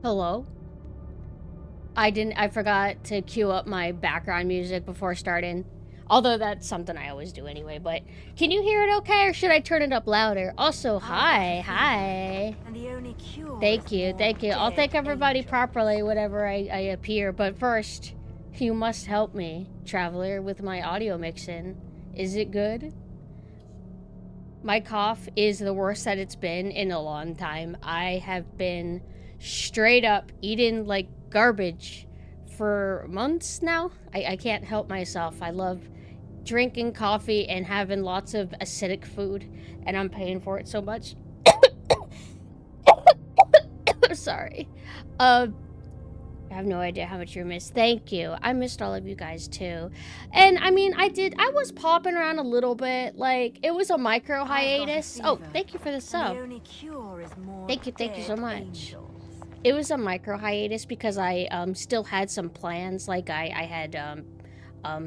Hello? I forgot to cue up my background music before starting. Although that's something I always do anyway, but can you hear it okay, or should I turn it up louder? Also, hi. Thank you. I'll thank everybody properly whenever I appear, but first, you must help me, traveler, with my audio mixing. Is it good? My cough is the worst that it's been in a long time. I have been straight up eating like garbage for months now. I can't help myself. I love drinking coffee and having lots of acidic food, and I'm paying for it so much. Sorry. I have no idea how much you missed. Thank you. I missed all of you guys too. And I mean, I was popping around a little bit. Like, it was a micro hiatus. Oh, thank you for the sub. Thank you so much. It was a micro hiatus because I still had some plans. Like, I had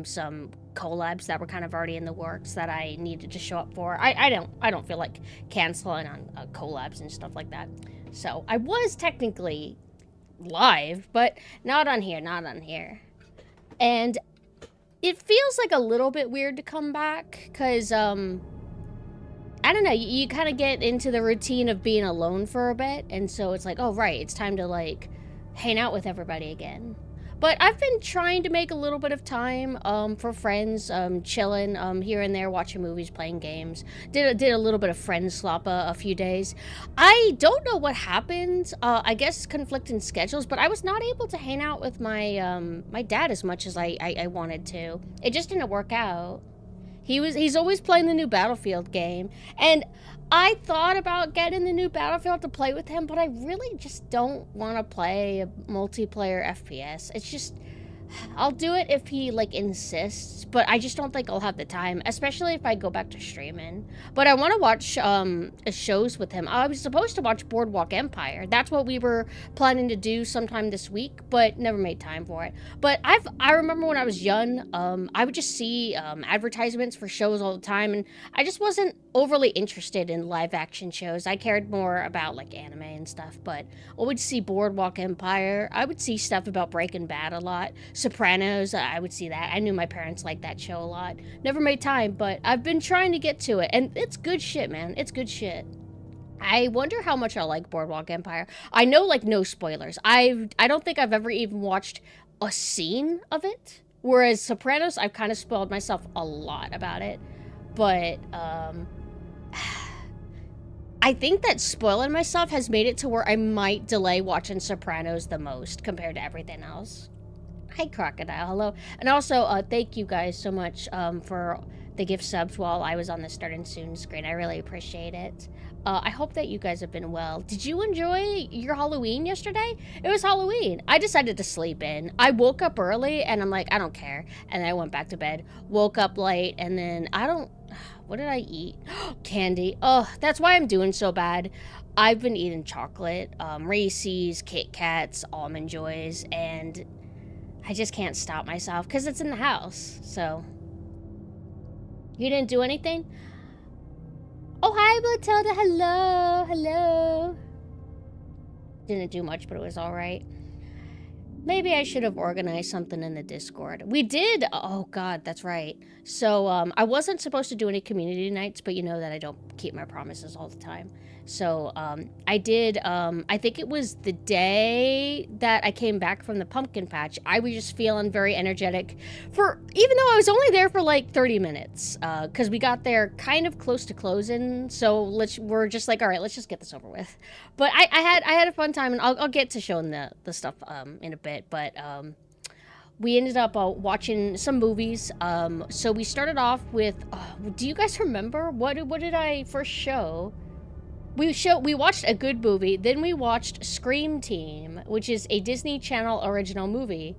some collabs that were kind of already in the works that I needed to show up for. I don't feel like canceling on collabs and stuff like that. So I was technically live, but not on here. And it feels like a little bit weird to come back because I don't know, you kind of get into the routine of being alone for a bit, and so it's like, oh right, it's time to like hang out with everybody again. But I've been trying to make a little bit of time for friends, chilling here and there, watching movies, playing games. Did a little bit of friend swap a few days. I don't know what happened. I guess conflicting schedules, but I was not able to hang out with my my dad as much as I wanted to. It just didn't work out. He's always playing the new Battlefield game, and I thought about getting the new Battlefield to play with him, but I really just don't want to play a multiplayer FPS. It's just, I'll do it if he like insists, but I just don't think I'll have the time, especially if I go back to streaming. But I want to watch shows with him. I was supposed to watch Boardwalk Empire. That's what we were planning to do sometime this week, but never made time for it. But I remember when I was young, I would just see advertisements for shows all the time, and I just wasn't overly interested in live action shows. I cared more about like anime and stuff, but I would see Boardwalk Empire. I would see stuff about Breaking Bad a lot. Sopranos, I would see that. I knew my parents liked that show a lot. Never made time, but I've been trying to get to it, and it's good shit, man. It's good shit. I wonder how much I like Boardwalk Empire. I know, like, no spoilers. I don't think I've ever even watched a scene of it, whereas Sopranos, I've kind of spoiled myself a lot about it. But I think that spoiling myself has made it to where I might delay watching Sopranos the most compared to everything else. Hi, Crocodile. Hello. And also, thank you guys so much for the gift subs while I was on the starting soon screen. I really appreciate it. I hope that you guys have been well. Did you enjoy your Halloween yesterday? It was Halloween. I decided to sleep in. I woke up early, and I'm like, I don't care. And then I went back to bed, woke up late, and then what did I eat? Candy. Oh, that's why I'm doing so bad. I've been eating chocolate, Reese's, Kit Kats, Almond Joys, and I just can't stop myself because it's in the house. So, you didn't do anything? Oh, hi, Matilda. Hello. Didn't do much, but it was all right. Maybe I should have organized something in the Discord. We did. Oh, God, that's right. So, I wasn't supposed to do any community nights, but you know that I don't keep my promises all the time. So, I did, I think it was the day that I came back from the pumpkin patch. I was just feeling very energetic even though I was only there for like 30 minutes, because we got there kind of close to closing. So we're just like, all right, let's just get this over with. But I had a fun time, and I'll get to showing the stuff, in a bit, but, we ended up watching some movies. So we started off with, do you guys remember? What did I first show? We watched a good movie, then we watched Scream Team, which is a Disney Channel original movie,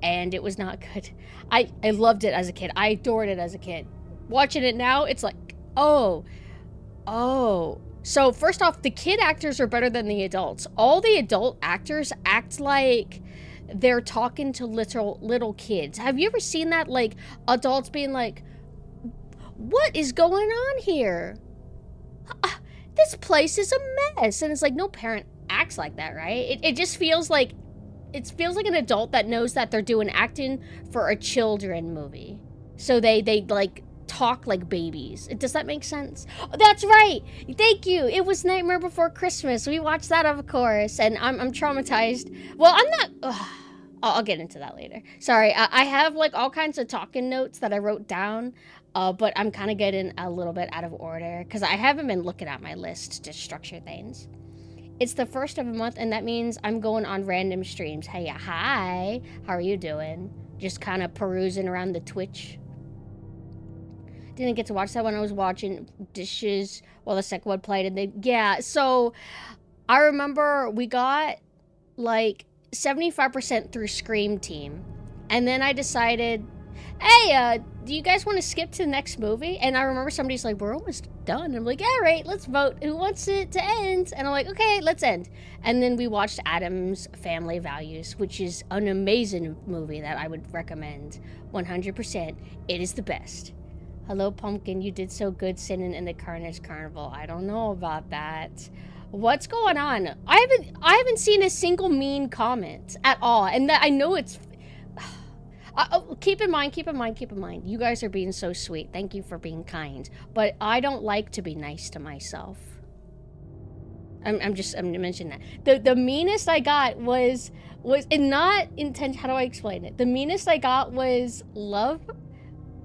and it was not good. I loved it as a kid. I adored it as a kid. Watching it now, it's like, oh. So first off, the kid actors are better than the adults. All the adult actors act like they're talking to little kids. Have you ever seen that? Like, adults being like, what is going on here? This place is a mess. And it's like, no parent acts like that, right? It just feels like an adult that knows that they're doing acting for a children movie. So they like talk like babies. Does that make sense? Oh, that's right. Thank you. It was Nightmare Before Christmas. We watched that, of course, and I'm traumatized. Well, I'm not. I'll get into that later. Sorry, I have like all kinds of talking notes that I wrote down, but I'm kind of getting a little bit out of order because I haven't been looking at my list to structure things. It's the first of a month, and that means I'm going on random streams. Hey, hi. How are you doing? Just kind of perusing around the Twitch. Didn't get to watch that when I was watching Dishes while the second one played. And yeah, so I remember we got like 75% through Scream Team. And then I decided, hey, do you guys want to skip to the next movie? And I remember somebody's like, we're almost done. I'm like, all right, let's vote. Who wants it to end? And I'm like, okay, let's end. And then we watched Addams Family Values, which is an amazing movie that I would recommend 100%. It is the best. Hello, Pumpkin. You did so good sitting in the Carnage Carnival. I don't know about that. What's going on? I haven't seen a single mean comment at all. And that I know it's... keep in mind. You guys are being so sweet. Thank you for being kind. But I don't like to be nice to myself. I'm mentioning that. The meanest I got was not intent. How do I explain it? The meanest I got was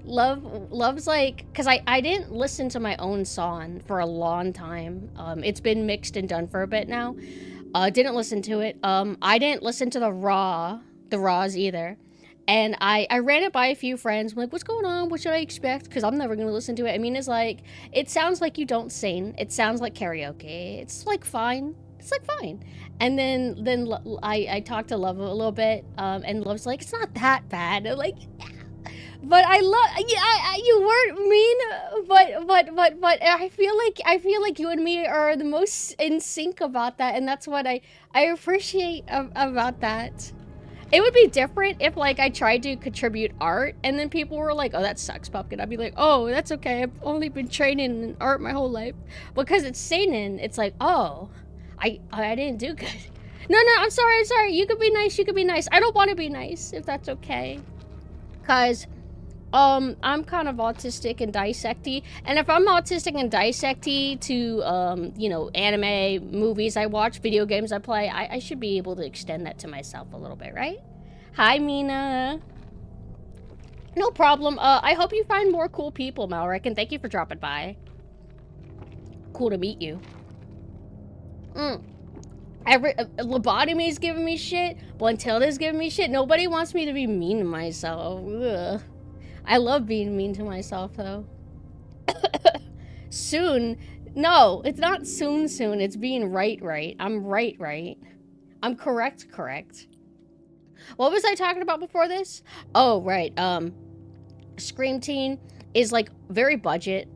Love's like, because I didn't listen to my own song for a long time. It's been mixed and done for a bit now. Didn't listen to it. I didn't listen to the raws either. And I ran it by a few friends. I'm like, what's going on? What should I expect? Because I'm never going to listen to it. I mean, it's like, it sounds like you don't sing. It sounds like karaoke. It's like fine. It's like fine. And then I talked to Love a little bit. And Love's like, it's not that bad. I'm like, yeah. But I love, yeah, you weren't mean, but I feel like you and me are the most in sync about that, and that's what I appreciate about that. It would be different if like I tried to contribute art, and then people were like, "Oh, that sucks, Pumpkin." I'd be like, "Oh, that's okay. I've only been training in art my whole life," because it's seinen. It's like, "Oh, I didn't do good." No, I'm sorry. You could be nice. I don't want to be nice if that's okay, cause. I'm kind of autistic and dissecty, and if I'm autistic and dissecty to, you know, anime, movies I watch, video games I play, I should be able to extend that to myself a little bit, right? Hi, Mina. No problem. I hope you find more cool people, Malric, and thank you for dropping by. Cool to meet you. Lobotomy's giving me shit. Blentilda's giving me shit. Nobody wants me to be mean to myself. Ugh. I love being mean to myself, though. Soon. No, it's not soon. It's being right. I'm right. I'm correct. What was I talking about before this? Oh, right. Scream Teen is, like, very budget.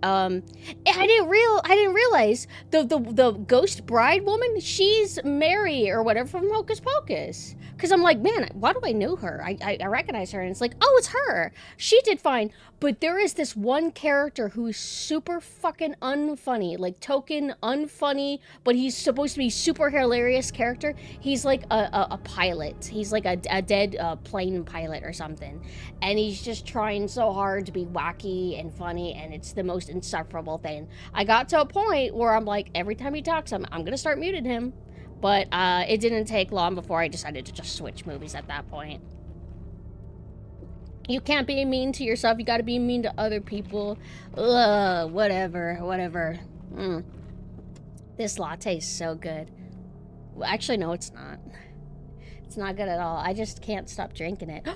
I didn't realize the ghost bride woman, she's Mary or whatever from Hocus Pocus. Because I'm like, man, why do I know her? I recognize her, and it's like, oh, it's her. She did fine. But there is this one character who's super fucking unfunny, like token unfunny, but he's supposed to be super hilarious character. He's like a pilot. He's like a dead plane pilot or something. And he's just trying so hard to be wacky and funny, and it's the most insufferable thing. I got to a point where I'm like, every time he talks, I'm going to start muting him. But it didn't take long before I decided to just switch movies at that point. You can't be mean to yourself. You gotta be mean to other people. Ugh, whatever. This latte is so good. Well, actually, no, it's not. It's not good at all. I just can't stop drinking it.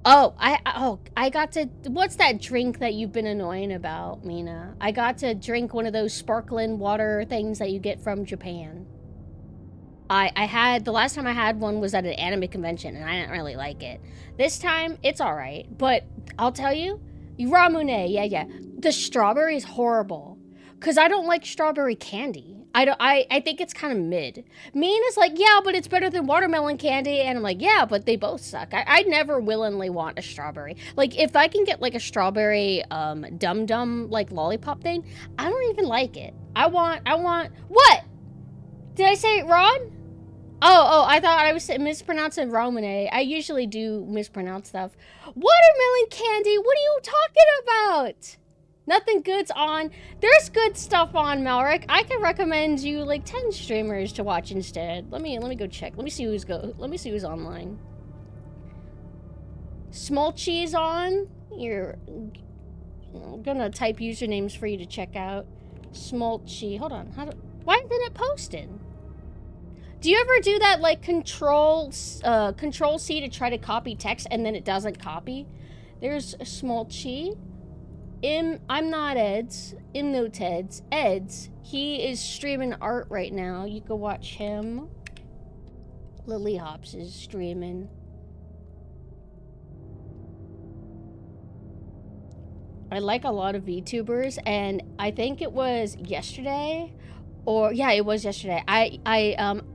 Oh, I got to... What's that drink that you've been annoying about, Mina? I got to drink one of those sparkling water things that you get from Japan. I had... The last time I had one was at an anime convention, and I didn't really like it. This time, it's alright. But I'll tell you, Ramune, yeah. The strawberry is horrible. Because I don't like strawberry candy. I think it's kind of mid. Mean is like, yeah, but it's better than watermelon candy, and I'm like, yeah, but they both suck. I never willingly want a strawberry. Like, if I can get like a strawberry dum dum like lollipop thing, I don't even like it. I want what? Did I say it wrong? Oh, I thought I was mispronouncing Romane. I usually do mispronounce stuff. Watermelon candy, what are you talking about? Nothing good's on. There's good stuff on, Malric. I can recommend you like 10 streamers to watch instead. Let me go check. Let me see who's online. Smolchy's on. I'm gonna type usernames for you to check out. Smolchy. Hold on. Why isn't it posted? Do you ever do that, like, control C to try to copy text and then it doesn't copy? There's a Smolchy. I'm not Eds. No Teds. Eds. He is streaming art right now. You can watch him. Lily Hops is streaming. I like a lot of VTubers, and I think it was yesterday. Or, yeah, it was yesterday.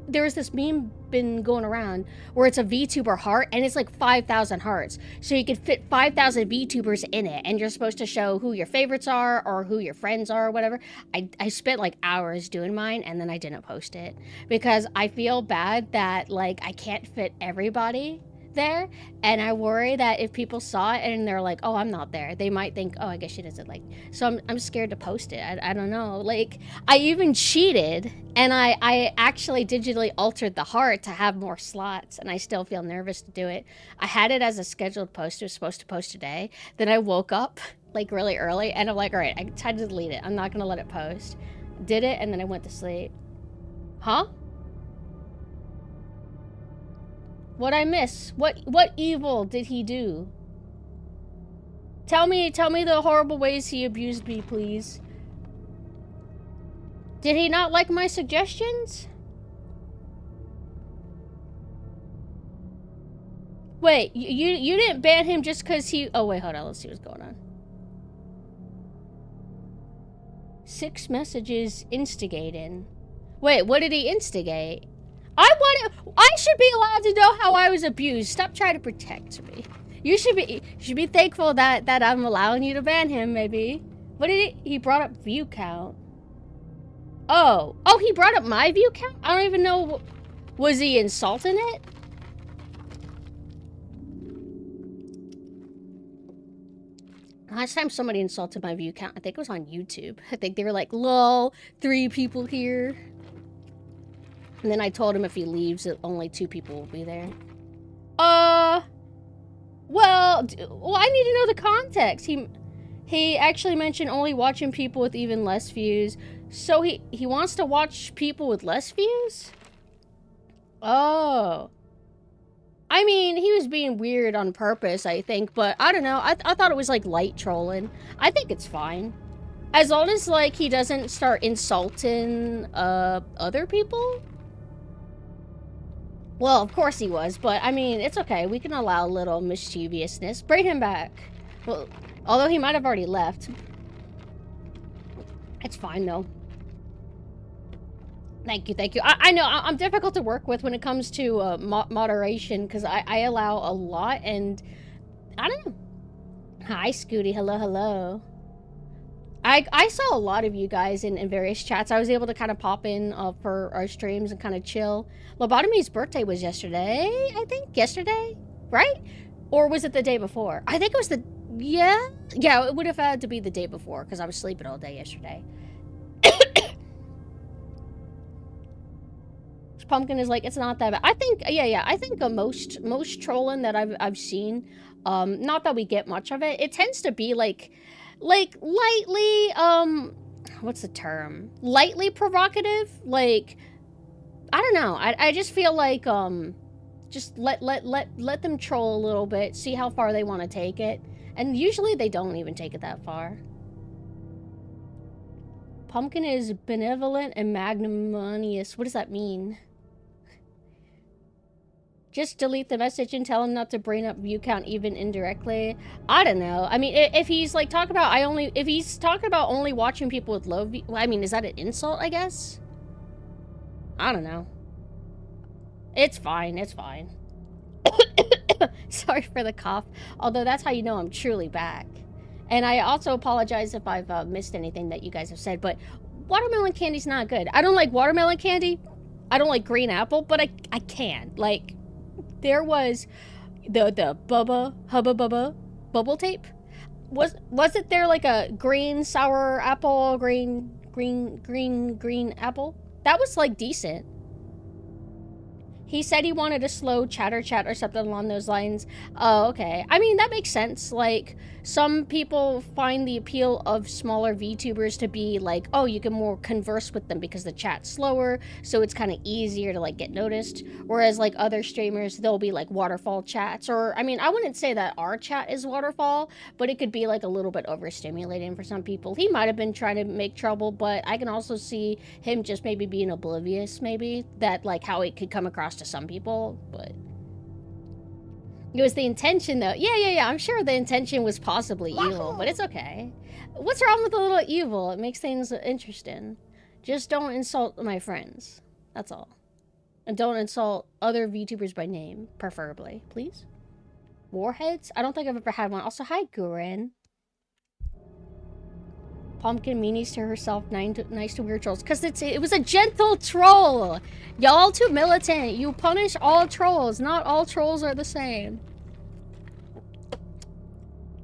There was this meme been going around where it's a VTuber heart and it's like 5,000 hearts. So you could fit 5,000 VTubers in it and you're supposed to show who your favorites are or who your friends are or whatever. I spent like hours doing mine and then I didn't post it because I feel bad that like I can't fit everybody there, and I worry that if people saw it and they're like, oh, I'm not there, they might think, oh, I guess she doesn't like, so I'm scared to post it. I don't know, like, I even cheated and I actually digitally altered the heart to have more slots, and I still feel nervous to do it. I had it as a scheduled post. It was supposed to post today. Then I woke up like really early and I'm like, all right, I tried to delete it. I'm not gonna let it post. Did it, and then I went to sleep. Huh? What'd I miss? What evil did he do? Tell me the horrible ways he abused me, please. Did he not like my suggestions? Wait, you didn't ban him just because he... Oh, wait, hold on. Let's see what's going on. 6 messages instigating. Wait, what did he instigate? I should be allowed to know how I was abused. Stop trying to protect me. You should be thankful that I'm allowing you to ban him, maybe. What did he brought up view count. Oh, he brought up my view count? I don't even know. Was he insulting it? Last time somebody insulted my view count, I think it was on YouTube. I think they were like, lol, 3 people here. And then I told him if he leaves, only 2 people will be there. Well, I need to know the context. He actually mentioned only watching people with even less views. So he wants to watch people with less views? Oh. I mean, he was being weird on purpose, I think, but I don't know. I thought it was like light trolling. I think it's fine. As long as like he doesn't start insulting other people. Well, of course he was, but I mean, it's okay. We can allow a little mischievousness. Bring him back. Well, although he might have already left. It's fine, though. Thank you. I know I'm difficult to work with when it comes to moderation, because I allow a lot, and I don't know. Hi, Scooty. Hello. I saw a lot of you guys in various chats. I was able to kind of pop in for our streams and kind of chill. Lobotomy's birthday was yesterday, I think. Yesterday, right? Or was it the day before? I think it was the... Yeah, it would have had to be the day before, because I was sleeping all day yesterday. Pumpkin is like, it's not that bad. I think, I think most trolling that I've seen, not that we get much of it, it tends to be like lightly, what's the term? Lightly provocative? Like, I don't know. I just feel like, just let them troll a little bit, see how far they want to take it. And usually they don't even take it that far. Pumpkin is benevolent and magnanimous. What does that mean? Just delete the message and tell him not to bring up view count even indirectly. I don't know. I mean, if he's like if he's talking about only watching people with low view, well, I mean, is that an insult, I guess? I don't know. It's fine. It's fine. Sorry for the cough. Although that's how you know I'm truly back. And I also apologize if I've missed anything that you guys have said, but watermelon candy's not good. I don't like watermelon candy. I don't like green apple, but I can. Like, there was the Hubba Bubba bubble tape. Wasn't there like a green sour apple, green apple? That was like decent. He said he wanted a slow chatter chat or something along those lines. Oh, okay. I mean, that makes sense. Like, some people find the appeal of smaller VTubers to be like, oh, you can more converse with them because the chat's slower, so it's kind of easier to, like, get noticed. Whereas, like, other streamers, they'll be, like, waterfall chats. Or, I mean, I wouldn't say that our chat is waterfall, but it could be, like, a little bit overstimulating for some people. He might have been trying to make trouble, but I can also see him just maybe being oblivious, maybe, that, like, how it could come across to some people, but it was the intention, though. Yeah, I'm sure the intention was possibly evil, but it's okay. What's wrong with a little evil? It makes things interesting. Just don't insult my friends. That's all. And don't insult other VTubers by name, preferably, please. Warheads? I don't think I've ever had one. Also, hi, Guren. Pumpkin meanies to herself, nice to weird trolls. Because it was a gentle troll. Y'all too militant. You punish all trolls. Not all trolls are the same.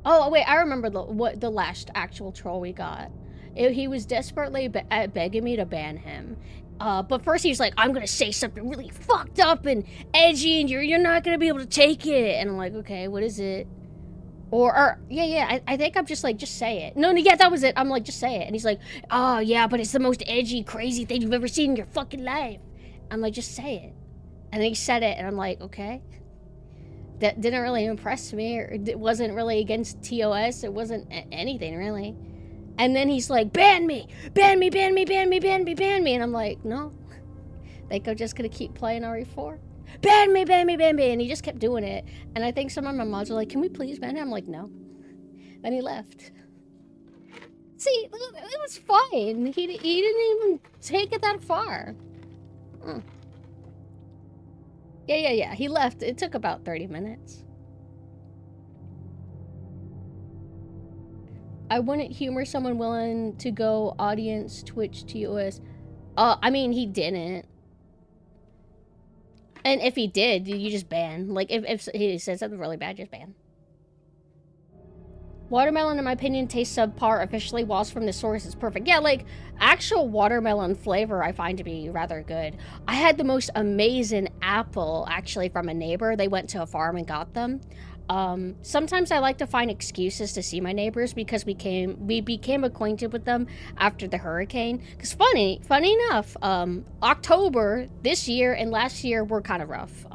Oh, wait. I remember the last actual troll we got. He was desperately begging me to ban him. But first he was like, I'm going to say something really fucked up and edgy and you're not going to be able to take it. And I'm like, okay, what is it? I think I'm just like, just say it. No, yeah, that was it. I'm like, just say it. And he's like, oh, yeah, but it's the most edgy, crazy thing you've ever seen in your fucking life. I'm like, just say it. And then he said it, and I'm like, okay. That didn't really impress me, or it wasn't really against TOS. It wasn't anything, really. And then he's like, ban me! Ban me, ban me, ban me, ban me, ban me. And I'm like, no. Think I'm just gonna keep playing RE4? Ban me, ban me, ban me. And he just kept doing it. And I think some of my mods were like, can we please ban him? I'm like, no. Then he left. See, it was fine. He didn't even take it that far. Yeah. He left. It took about 30 minutes. I wouldn't humor someone willing to go audience Twitch TOS. I mean, he didn't. And if he did, you just ban. Like, if he said something really bad, just ban. Watermelon, in my opinion, tastes subpar. Officially, whilst from the source is perfect. Yeah, like, actual watermelon flavor I find to be rather good. I had the most amazing apple, actually, from a neighbor. They went to a farm and got them. Sometimes I like to find excuses to see my neighbors because we became acquainted with them after the hurricane. Because funny enough, October this year and last year were kind of rough.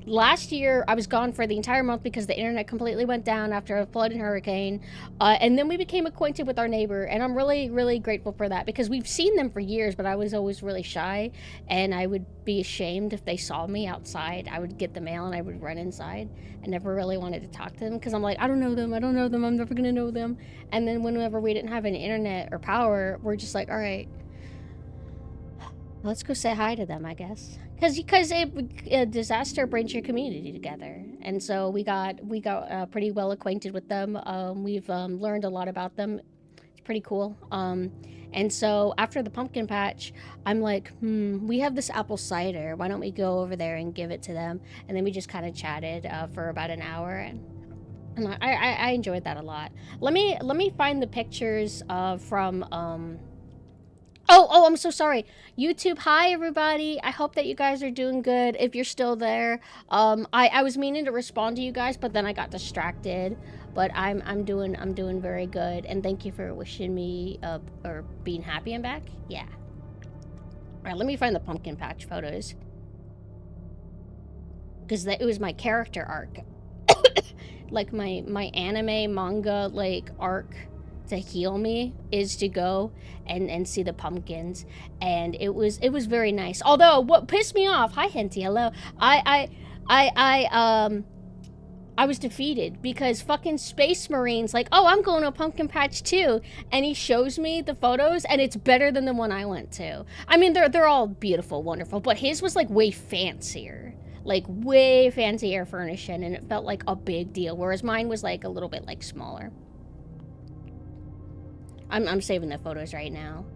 Last year, I was gone for the entire month because the internet completely went down after a flood and hurricane. And then we became acquainted with our neighbor, and I'm really, really grateful for that because we've seen them for years, but I was always really shy, and I would be ashamed if they saw me outside. I would get the mail, and I would run inside. I never really wanted to talk to them because I'm like, I don't know them, I'm never gonna know them. And then whenever we didn't have any internet or power, we're just like, all right, let's go say hi to them, I guess. Because a disaster brings your community together, and so we got pretty well acquainted with them. We've learned a lot about them. It's pretty cool. And so after the pumpkin patch, I'm like, we have this apple cider. Why don't we go over there and give it to them? And then we just kind of chatted for about an hour, and I enjoyed that a lot. Let me find the pictures from Oh, I'm so sorry. YouTube, hi everybody. I hope that you guys are doing good. If you're still there, I was meaning to respond to you guys, but then I got distracted. But I'm doing very good, and thank you for wishing me or being happy I'm back. Yeah. All right, let me find the pumpkin patch photos because it was my character arc, like my anime manga like arc. To heal me is to go and see the pumpkins, and it was very nice. Although what pissed me off, hi Henty, hello, I was defeated because fucking Space Marine's like, oh, I'm going to a pumpkin patch too. And he shows me the photos and it's better than the one I went to. I mean, they're all beautiful, wonderful, but his was like way fancier. Like way fancier furnishing, and it felt like a big deal, whereas mine was like a little bit like smaller. I'm saving the photos right now.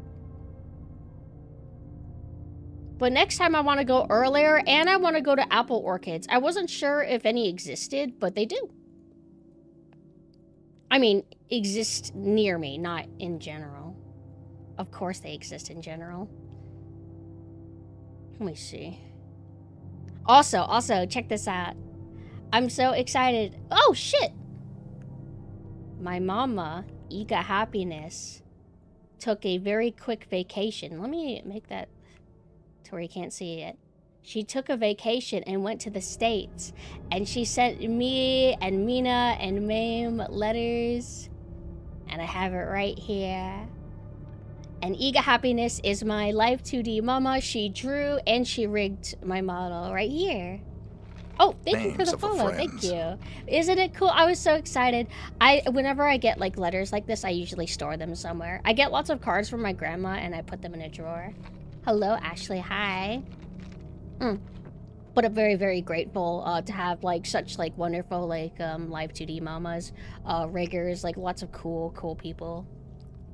But next time I want to go earlier, and I want to go to apple orchards. I wasn't sure if any existed, but they do. I mean, exist near me, not in general. Of course they exist in general. Let me see. Also, check this out. I'm so excited. Oh, shit! My mama, Ega Happiness, took a very quick vacation. Let me make that to where you can't see it. She took a vacation and went to the States. And she sent me and Mina and Mame letters. And I have it right here. And Ega Happiness is my Life 2D mama. She drew and she rigged my model right here. Oh, thank you for the follow. Thank you. Isn't it cool? I was so excited. Whenever I get like letters like this, I usually store them somewhere. I get lots of cards from my grandma and I put them in a drawer. Hello, Ashley. Hi. But I'm very, very grateful to have like such like wonderful like Live 2D mamas, riggers, like lots of cool people.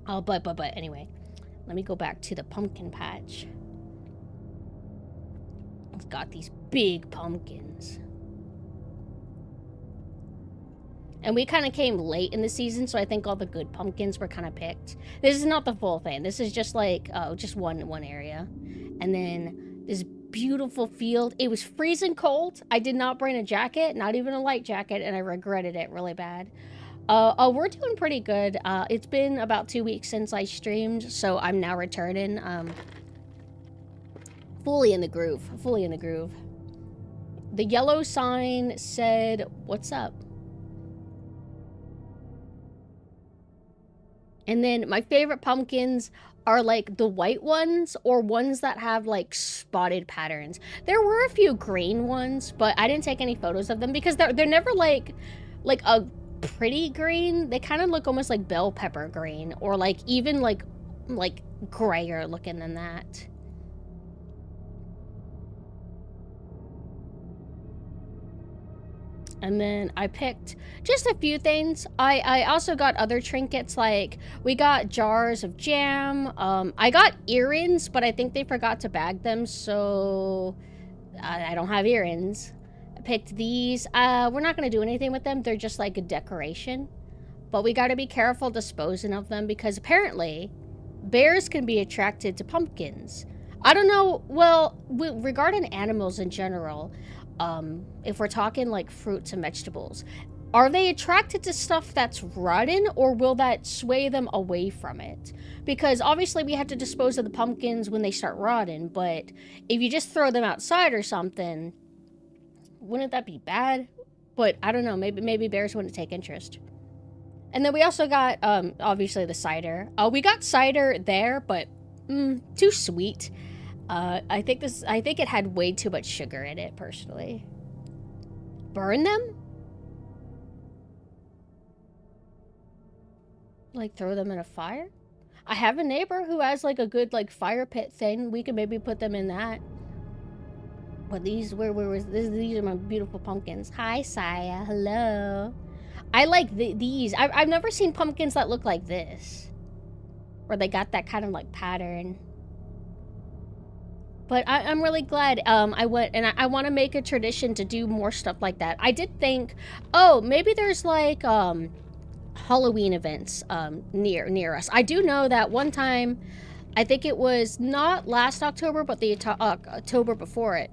But anyway. Let me go back to the pumpkin patch. It's got these big pumpkins. And we kind of came late in the season, so I think all the good pumpkins were kind of picked. This is not the full thing. This is just like, just one area. And then this beautiful field. It was freezing cold. I did not bring a jacket, not even a light jacket, and I regretted it really bad. We're doing pretty good. It's been about 2 weeks since I streamed, so I'm now returning, fully in the groove. The yellow sign said, "What's up?" And then my favorite pumpkins are like the white ones or ones that have like spotted patterns. There were a few green ones, but I didn't take any photos of them because they're never like a pretty green. They kind of look almost like bell pepper green, or like even like grayer looking than that. And then I picked just a few things. I also got other trinkets, like we got jars of jam. I got earrings, but I think they forgot to bag them, so I don't have earrings. I picked these. We're not going to do anything with them. They're just like a decoration. But we got to be careful disposing of them because apparently bears can be attracted to pumpkins. I don't know. Well, regarding animals in general, if we're talking like fruits and vegetables, are they attracted to stuff that's rotten, or will that sway them away from it? Because obviously we have to dispose of the pumpkins when they start rotting, but if you just throw them outside or something, wouldn't that be bad? But I don't know, maybe bears wouldn't take interest. And then we also got obviously the cider. We got cider there, but too sweet. I think it had way too much sugar in it, personally. Burn them? Like throw them in a fire? I have a neighbor who has like a good like fire pit thing. We could maybe put them in that. But these are my beautiful pumpkins. Hi, Saya. Hello. I like these. I've never seen pumpkins that look like this, where they got that kind of like pattern. But I'm really glad I went, and I want to make a tradition to do more stuff like that. I did think, oh, maybe there's like Halloween events near us. I do know that one time, I think it was not last October, but the October before it,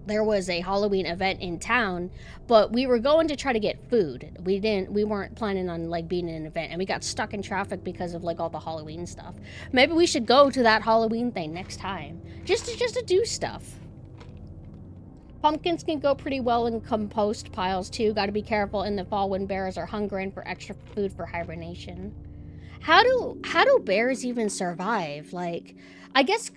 there was a Halloween event in town, but we were going to try to get food. We weren't planning on like being in an event, and we got stuck in traffic because of like all the Halloween stuff. Maybe we should go to that Halloween thing next time, just to do stuff. Pumpkins can go pretty well in compost piles too. Got to be careful in the fall when bears are hungering for extra food for hibernation. How do bears even survive? Like, I guess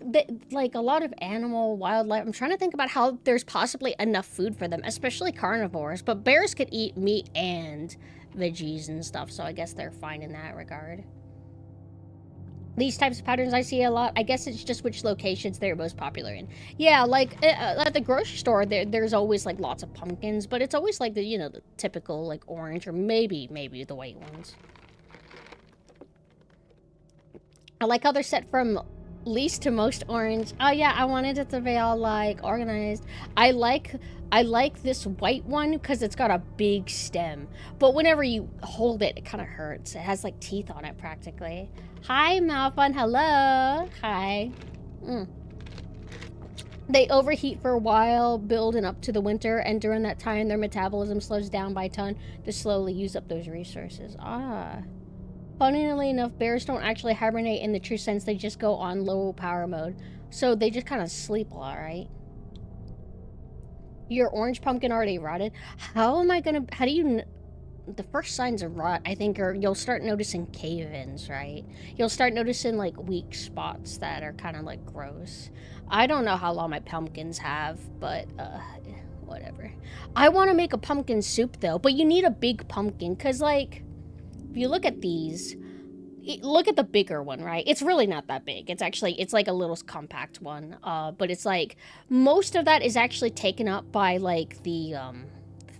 like a lot of animal wildlife. I'm trying to think about how there's possibly enough food for them, especially carnivores. But bears could eat meat and veggies and stuff, so I guess they're fine in that regard. These types of patterns I see a lot. I guess it's just which locations they're most popular in. Yeah, like at the grocery store, there's always like lots of pumpkins, but it's always like the typical like orange or maybe the white ones. I like how they're set from least to most orange. Oh yeah, I wanted it to be all like organized. I like this white one because it's got a big stem. But whenever you hold it, it kind of hurts. It has like teeth on it practically. Hi, Malfun. Hello. Hi. They overheat for a while, building up to the winter, and during that time, their metabolism slows down by a ton to slowly use up those resources. Ah. Funnily enough, bears don't actually hibernate in the true sense. They just go on low power mode. So they just kind of sleep a lot, right? Your orange pumpkin already rotted. How do you... The first signs of rot, I think, are you'll start noticing cave-ins, right? You'll start noticing, like, weak spots that are kind of, like, gross. I don't know how long my pumpkins have, but, whatever. I want to make a pumpkin soup, though, but you need a big pumpkin, because, like... If you look at these, look at the bigger one, right? It's really not that big. It's like a little compact one. But it's like, most of that is actually taken up by like the,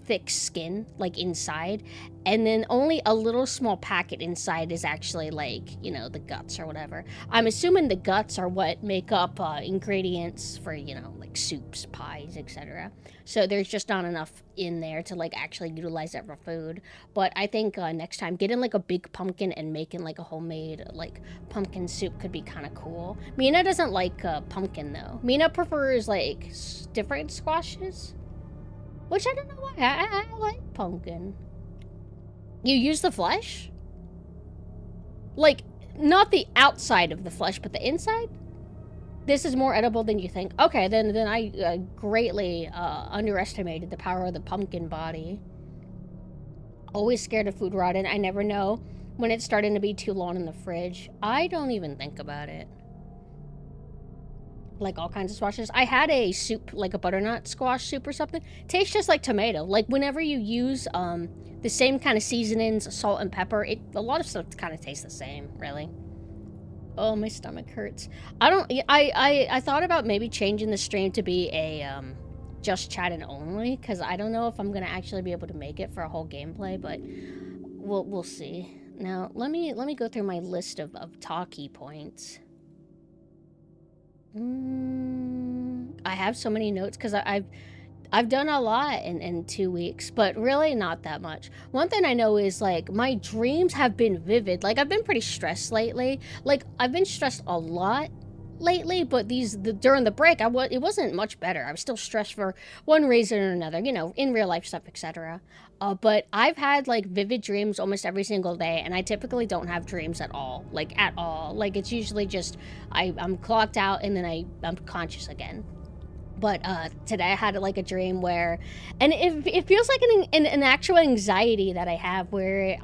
thick skin, like inside. And then only a little small packet inside is actually like, the guts or whatever. I'm assuming the guts are what make up ingredients for, like soups, pies, etc. So there's just not enough in there to like actually utilize it for food. But I think next time getting like a big pumpkin and making like a homemade like pumpkin soup could be kind of cool. Mina doesn't like pumpkin though. Mina prefers like different squashes, which I don't know why. I like pumpkin. You use the flesh? Like, not the outside of the flesh, but the inside? This is more edible than you think. Okay, then I greatly underestimated the power of the pumpkin body. Always scared of food rotting. I never know when it's starting to be too long in the fridge. I don't even think about it. Like all kinds of squashes. I had a soup, like a butternut squash soup or something. Tastes just like tomato. Like whenever you use the same kind of seasonings, salt and pepper, a lot of stuff kind of tastes the same, really. Oh, my stomach hurts. I thought about maybe changing the stream to be a just chatting only, because I don't know if I'm gonna actually be able to make it for a whole gameplay, but we'll see. Now let me go through my list of talkie points. I have so many notes because I've done a lot in 2 weeks, but really not that much. One thing I know is like my dreams have been vivid. Like I've been pretty stressed lately. Like I've been stressed a lot lately, but during the break it wasn't much better. I was still stressed for one reason or another, in real life stuff, etc. But I've had like vivid dreams almost every single day, and I typically don't have dreams at all. Like at all. Like it's usually just I'm clocked out and then I'm conscious again. But today I had like a dream where, and it feels like an actual anxiety that I have, where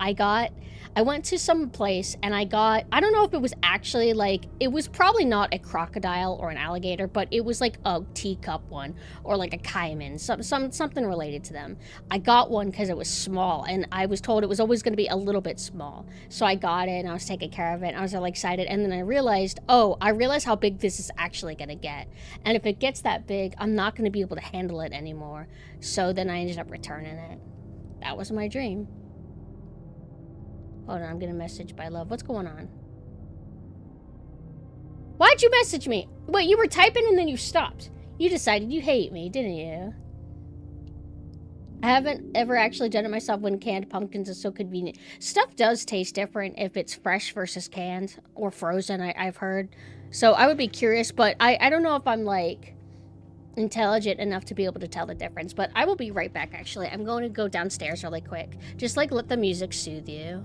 I went to some place and I don't know if it was actually like, it was probably not a crocodile or an alligator, but it was like a teacup one or like a caiman, something related to them. I got one because it was small, and I was told it was always going to be a little bit small. So I got it and I was taking care of it and I was really excited, and then I realized how big this is actually going to get. And if it gets that big, I'm not going to be able to handle it anymore. So then I ended up returning it. That was my dream. Hold on, I'm getting a message by Love. What's going on? Why'd you message me? Wait, you were typing and then you stopped. You decided you hate me, didn't you? I haven't ever actually done it myself when canned pumpkins is so convenient. Stuff does taste different if it's fresh versus canned or frozen, I've heard. So I would be curious, but I don't know if I'm like intelligent enough to be able to tell the difference. But I will be right back, actually. I'm going to go downstairs really quick. Just like let the music soothe you.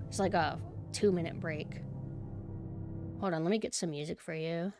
It's like a 2-minute break. Hold on, let me get some music for you.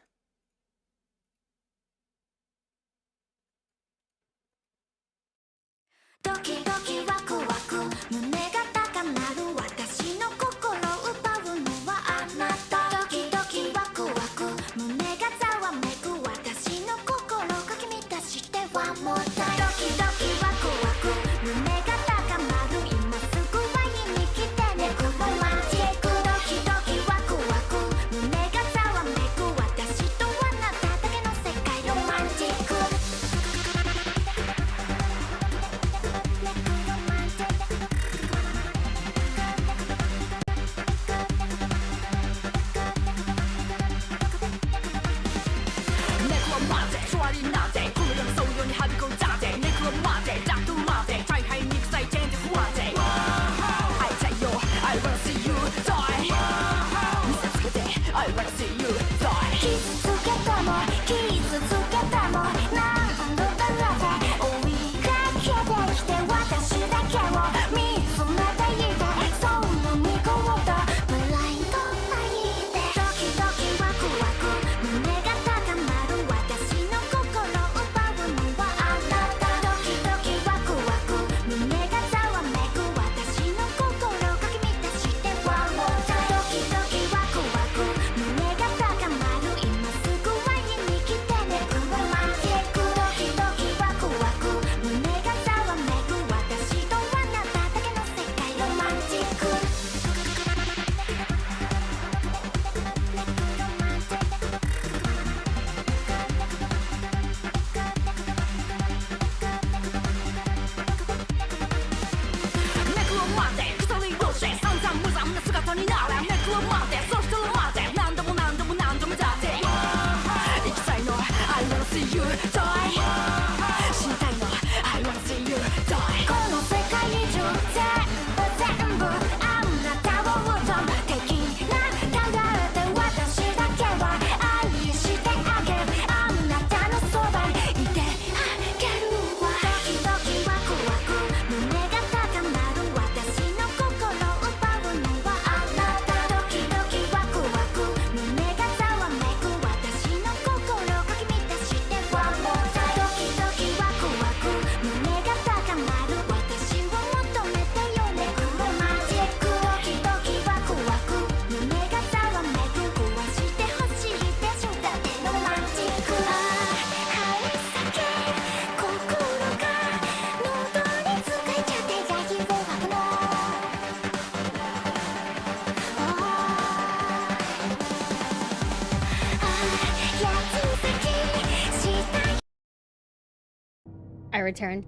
I returned.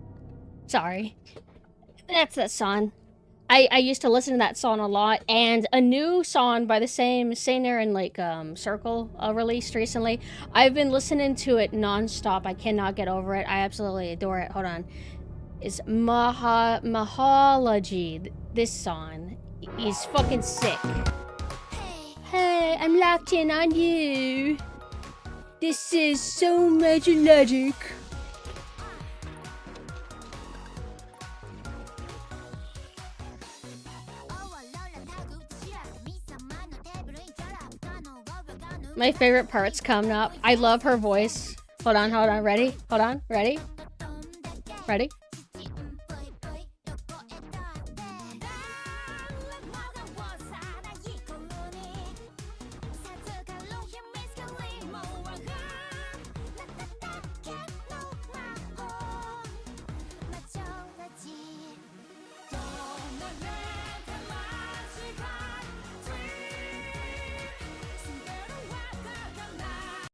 Sorry. That's that song. I used to listen to that song a lot, and a new song by the same singer and like Circle released recently. I've been listening to it non-stop. I cannot get over it. I absolutely adore it. Hold on. It's Mahology. This song is fucking sick. Hey, I'm locked in on you. This is so magic. My favorite part's coming up. I love her voice. Hold on, ready? Hold on, ready? Ready?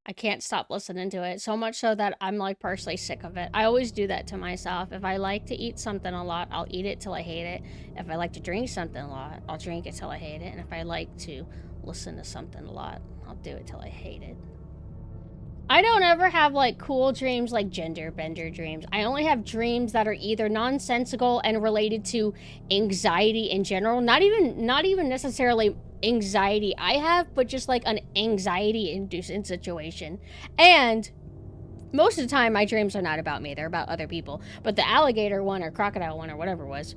I can't stop listening to it, so much so that I'm like personally sick of it. I always do that to myself. If I like to eat something a lot, I'll eat it till I hate it. If I like to drink something a lot, I'll drink it till I hate it. And if I like to listen to something a lot, I'll do it till I hate it. I don't ever have like cool dreams like gender bender dreams. I only have dreams that are either nonsensical and related to anxiety in general. Not even necessarily anxiety I have, but just like an anxiety inducing situation. And most of the time my dreams are not about me, they're about other people. But the alligator one or crocodile one or whatever it was,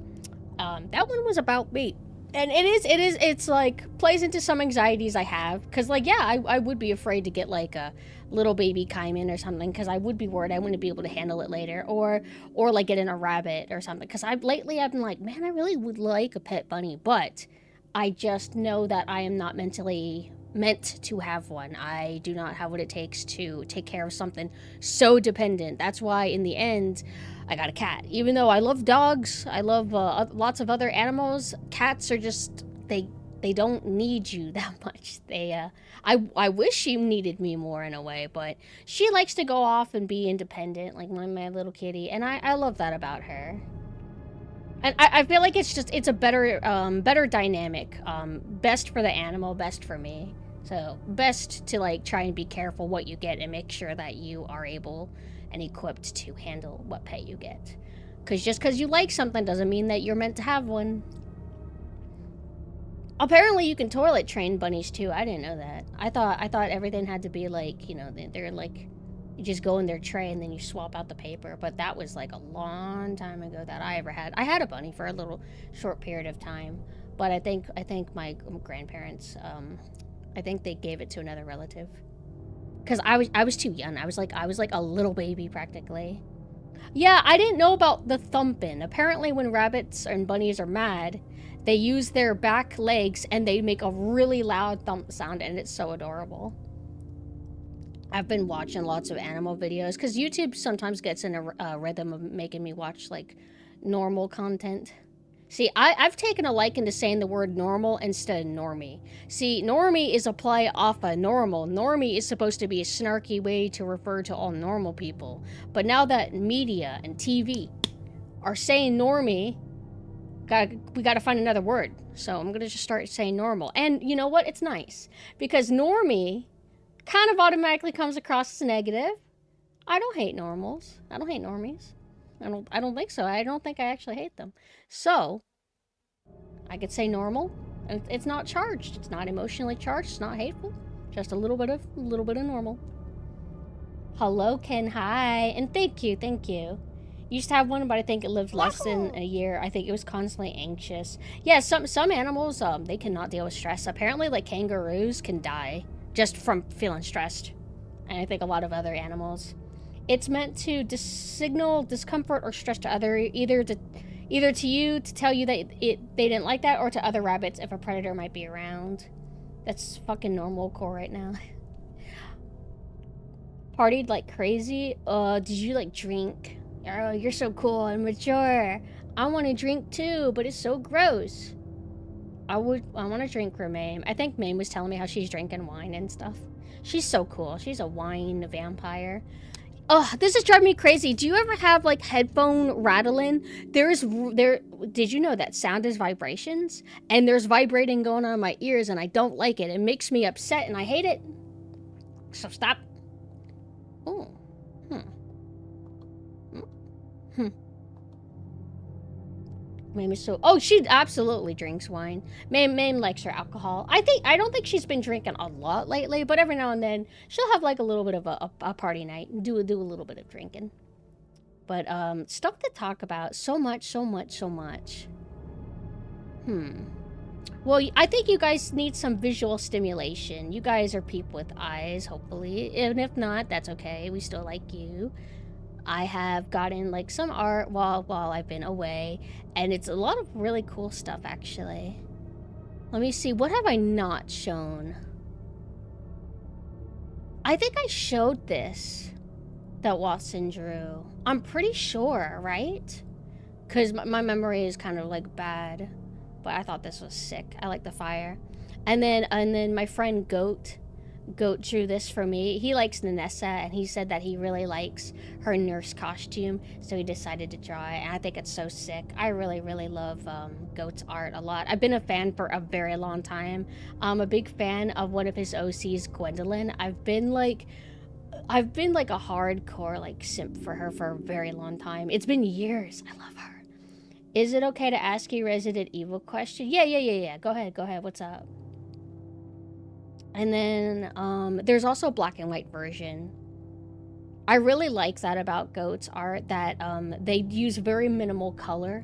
that one was about me. And it's like plays into some anxieties I have, because like yeah, I would be afraid to get like a little baby caiman or something, because I would be worried I wouldn't be able to handle it later, or like getting a rabbit or something, because lately I've been like, man, I really would like a pet bunny, but I just know that I am not mentally meant to have one. I do not have what it takes to take care of something so dependent. That's why in the end I got a cat. Even though I love dogs, I love lots of other animals, cats are just, they don't need you that much. I wish she needed me more in a way, but she likes to go off and be independent, like my little kitty, and I love that about her. And I feel like it's a better dynamic, best for the animal, best for me. So best to like try and be careful what you get and make sure that you are able and equipped to handle what pet you get. Because just because you like something doesn't mean that you're meant to have one. Apparently you can toilet train bunnies too. I didn't know that. I thought everything had to be like, you know, they're like, you just go in their tray and then you swap out the paper. But that was like a long time ago that I ever had. I had a bunny for a little short period of time. But I think my grandparents, I think they gave it to another relative. Because I was too young. I was like a little baby practically. Yeah, I didn't know about the thumping. Apparently when rabbits and bunnies are mad, they use their back legs and they make a really loud thump sound, and it's so adorable. I've been watching lots of animal videos because YouTube sometimes gets in a rhythm of making me watch like normal content. See, I've taken a liking to saying the word normal instead of normie. See, normie is a play off of normal. Normie is supposed to be a snarky way to refer to all normal people. But now that media and TV are saying normie, we gotta find another word. So I'm gonna just start saying normal. And you know what? It's nice. Because normie kind of automatically comes across as negative. I don't hate normals. I don't hate normies. I don't think so. I don't think I actually hate them. So, I could say normal. It's not charged. It's not emotionally charged. It's not hateful. Just a little bit of normal. Hello, Ken. Hi. And thank you. Used to have one, but I think it lived less than a year. I think it was constantly anxious. Yeah, some animals, they cannot deal with stress. Apparently, like kangaroos can die just from feeling stressed. And I think a lot of other animals. It's meant to signal discomfort or stress to either to you to tell you that they didn't like that, or to other rabbits if a predator might be around. That's fucking normal core right now. Partied like crazy. Did you like drink? Oh, you're so cool and mature. I want to drink too, but it's so gross. I want to drink for Mame. I think Mame was telling me how she's drinking wine and stuff. She's so cool. She's a wine vampire. Oh, this is driving me crazy. Do you ever have like headphone rattling? Did you know that sound is vibrations? And there's vibrating going on in my ears and I don't like it. It makes me upset and I hate it. So stop. Oh. Mame is so... Oh, she absolutely drinks wine. Mame likes her alcohol. I don't think she's been drinking a lot lately, but every now and then she'll have like a little bit of a party night and do a little bit of drinking. But stuff to talk about. So much. Well, I think you guys need some visual stimulation. You guys are people with eyes, hopefully. And if not, that's okay. We still like you. I have gotten like some art while I've been away, and it's a lot of really cool stuff actually. Let me see, what have I not shown? I think I showed this that Watson drew. I'm pretty sure, right? Because my memory is kind of like bad, but I thought this was sick. I like the fire. And then my friend Goat drew this for me. He likes Nanessa, and he said that he really likes her nurse costume, so he decided to draw it, and I think it's so sick. I really love Goat's art a lot. I've been a fan for a very long time. I'm a big fan of one of his OCs, Gwendolyn. I've been like a hardcore like simp for her for a very long time. It's been years. I love her. Is it okay to ask you Resident Evil question? Yeah. Go ahead. What's up? And then there's also a black and white version. I really like that about Goat's art, that they use very minimal color.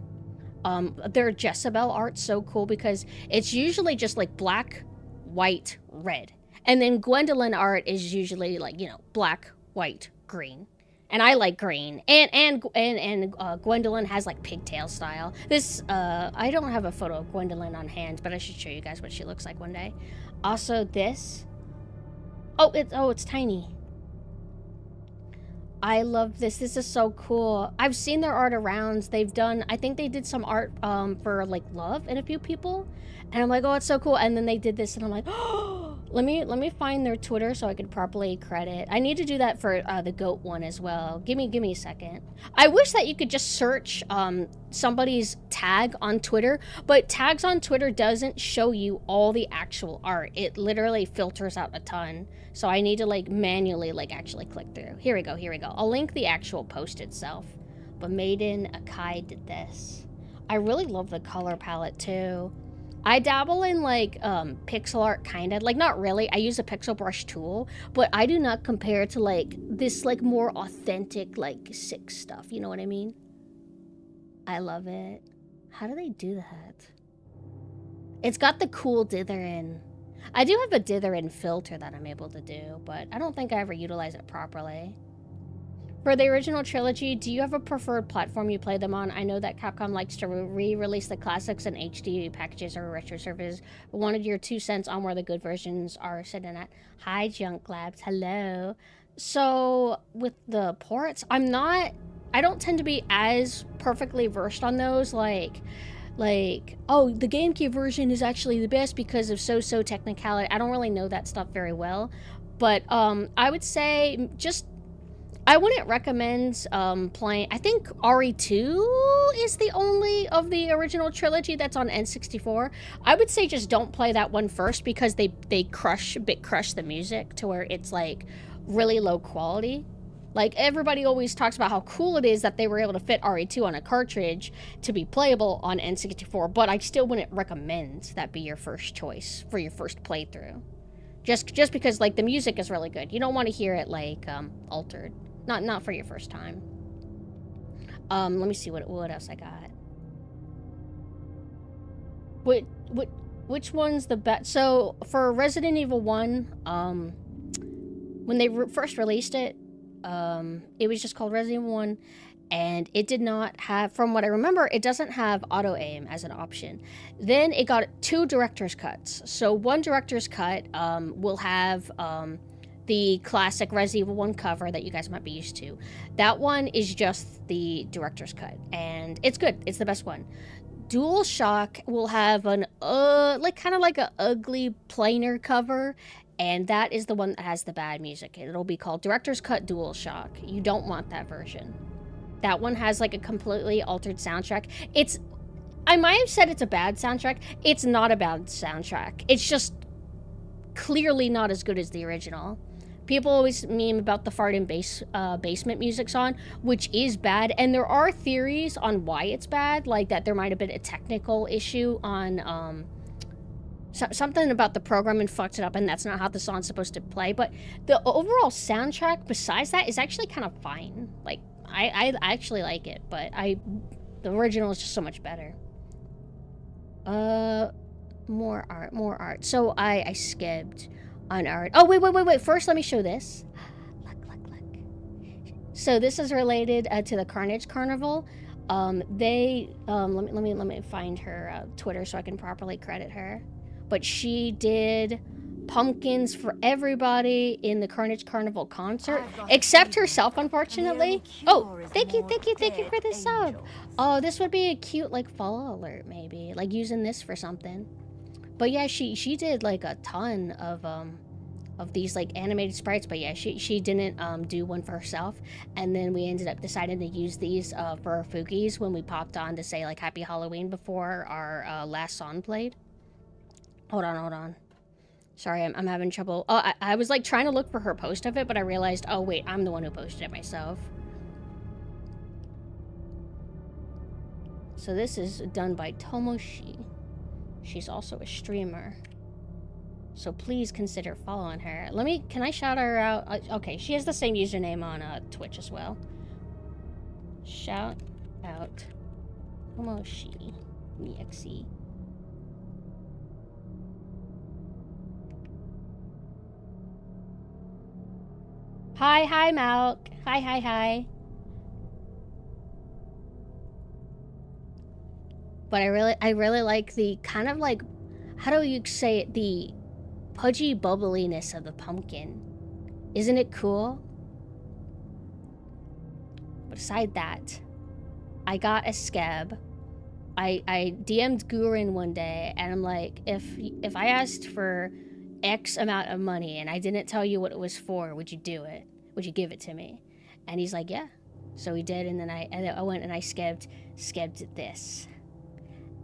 Their Jezebel art's so cool because it's usually just like black, white, red. And then Gwendolyn art is usually like, you know, black, white, green. And I like green. And Gwendolyn has like pigtail style. This, I don't have a photo of Gwendolyn on hand, but I should show you guys what she looks like one day. Also this. Oh, it's tiny. I love this. This is so cool. I've seen their art around. I think they did some art for like Love and a few people. And I'm like, oh, it's so cool. And then they did this and I'm like, oh, Let me find their Twitter so I can properly credit. I need to do that for the goat one as well. Give me a second. I wish that you could just search somebody's tag on Twitter, but tags on Twitter doesn't show you all the actual art. It literally filters out a ton. So I need to like manually like actually click through. Here we go. I'll link the actual post itself. But Maiden Akai did this. I really love the color palette too. I dabble in like pixel art kind of, like not really, I use a pixel brush tool, but I do not compare to like this like more authentic like sick stuff, you know what I mean? I love it. How do they do that? It's got the cool dither in. I do have a dither in filter that I'm able to do, but I don't think I ever utilize it properly. For the original trilogy, do you have a preferred platform you play them on? I know that Capcom likes to re-release the classics in HD packages or retro servers, but wanted your 2 cents on where the good versions are sitting at. Hi, Junk Labs. Hello. So, with the ports, I don't tend to be as perfectly versed on those, like, oh, the GameCube version is actually the best because of so technicality. I don't really know that stuff very well, but I would say I wouldn't recommend playing. I think RE2 is the only of the original trilogy that's on N64. I would say just don't play that one first because they crush the music to where it's like really low quality. Like everybody always talks about how cool it is that they were able to fit RE2 on a cartridge to be playable on N64, but I still wouldn't recommend that be your first choice for your first playthrough. Just because like the music is really good. You don't want to hear it like altered. Not for your first time. Let me see what else I got. Which one's the best? So for Resident Evil 1, when they first released it, it was just called Resident Evil 1, and it did not have, from what I remember, it doesn't have auto aim as an option. Then it got 2 director's cuts. So one director's cut will have the classic Resident Evil 1 cover that you guys might be used to. That one is just the director's cut, and it's good. It's the best one. DualShock will have an kind of like a ugly plainer cover, and that is the one that has the bad music. It'll be called Director's Cut DualShock. You don't want that version. That one has like a completely altered soundtrack. I might have said it's a bad soundtrack. It's not a bad soundtrack. It's just clearly not as good as the original. People always meme about the fart and basement music song, which is bad, and there are theories on why it's bad, like that there might have been a technical issue on something about the programming fucked it up, and that's not how the song's supposed to play. But the overall soundtrack, besides that, is actually kind of fine. Like I actually like it, but the original is just so much better. More art. So I skipped on art. Oh, wait. First, let me show this. Look. So this is related to the Carnage Carnival. Let me find her Twitter so I can properly credit her. But she did pumpkins for everybody in the Carnage Carnival concert, except herself, unfortunately. Oh, thank you for the sub. Oh, this would be a cute like follow alert, maybe, like using this for something. But yeah, she did like a ton of these like animated sprites. But yeah, she didn't do one for herself, and then we ended up deciding to use these for our Foogies when we popped on to say like Happy Halloween before our last song played. Hold on. Sorry, I'm having trouble. Oh, I was like trying to look for her post of it, but I realized, oh wait, I'm the one who posted it myself. So this is done by Tomoshi. She's also a streamer. So please consider following her. Can I shout her out? Okay, she has the same username on Twitch as well. Shout out Tomoshi EXE. Hi, Malk. Hi. But I really like the kind of like, how do you say it, the pudgy bubbliness of the pumpkin. Isn't it cool? But aside that, I got a scab. I DM'd Gurin one day, and I'm like, if I asked for X amount of money and I didn't tell you what it was for, would you do it? Would you give it to me? And he's like, yeah. So he did, and then I went and I skebbed this.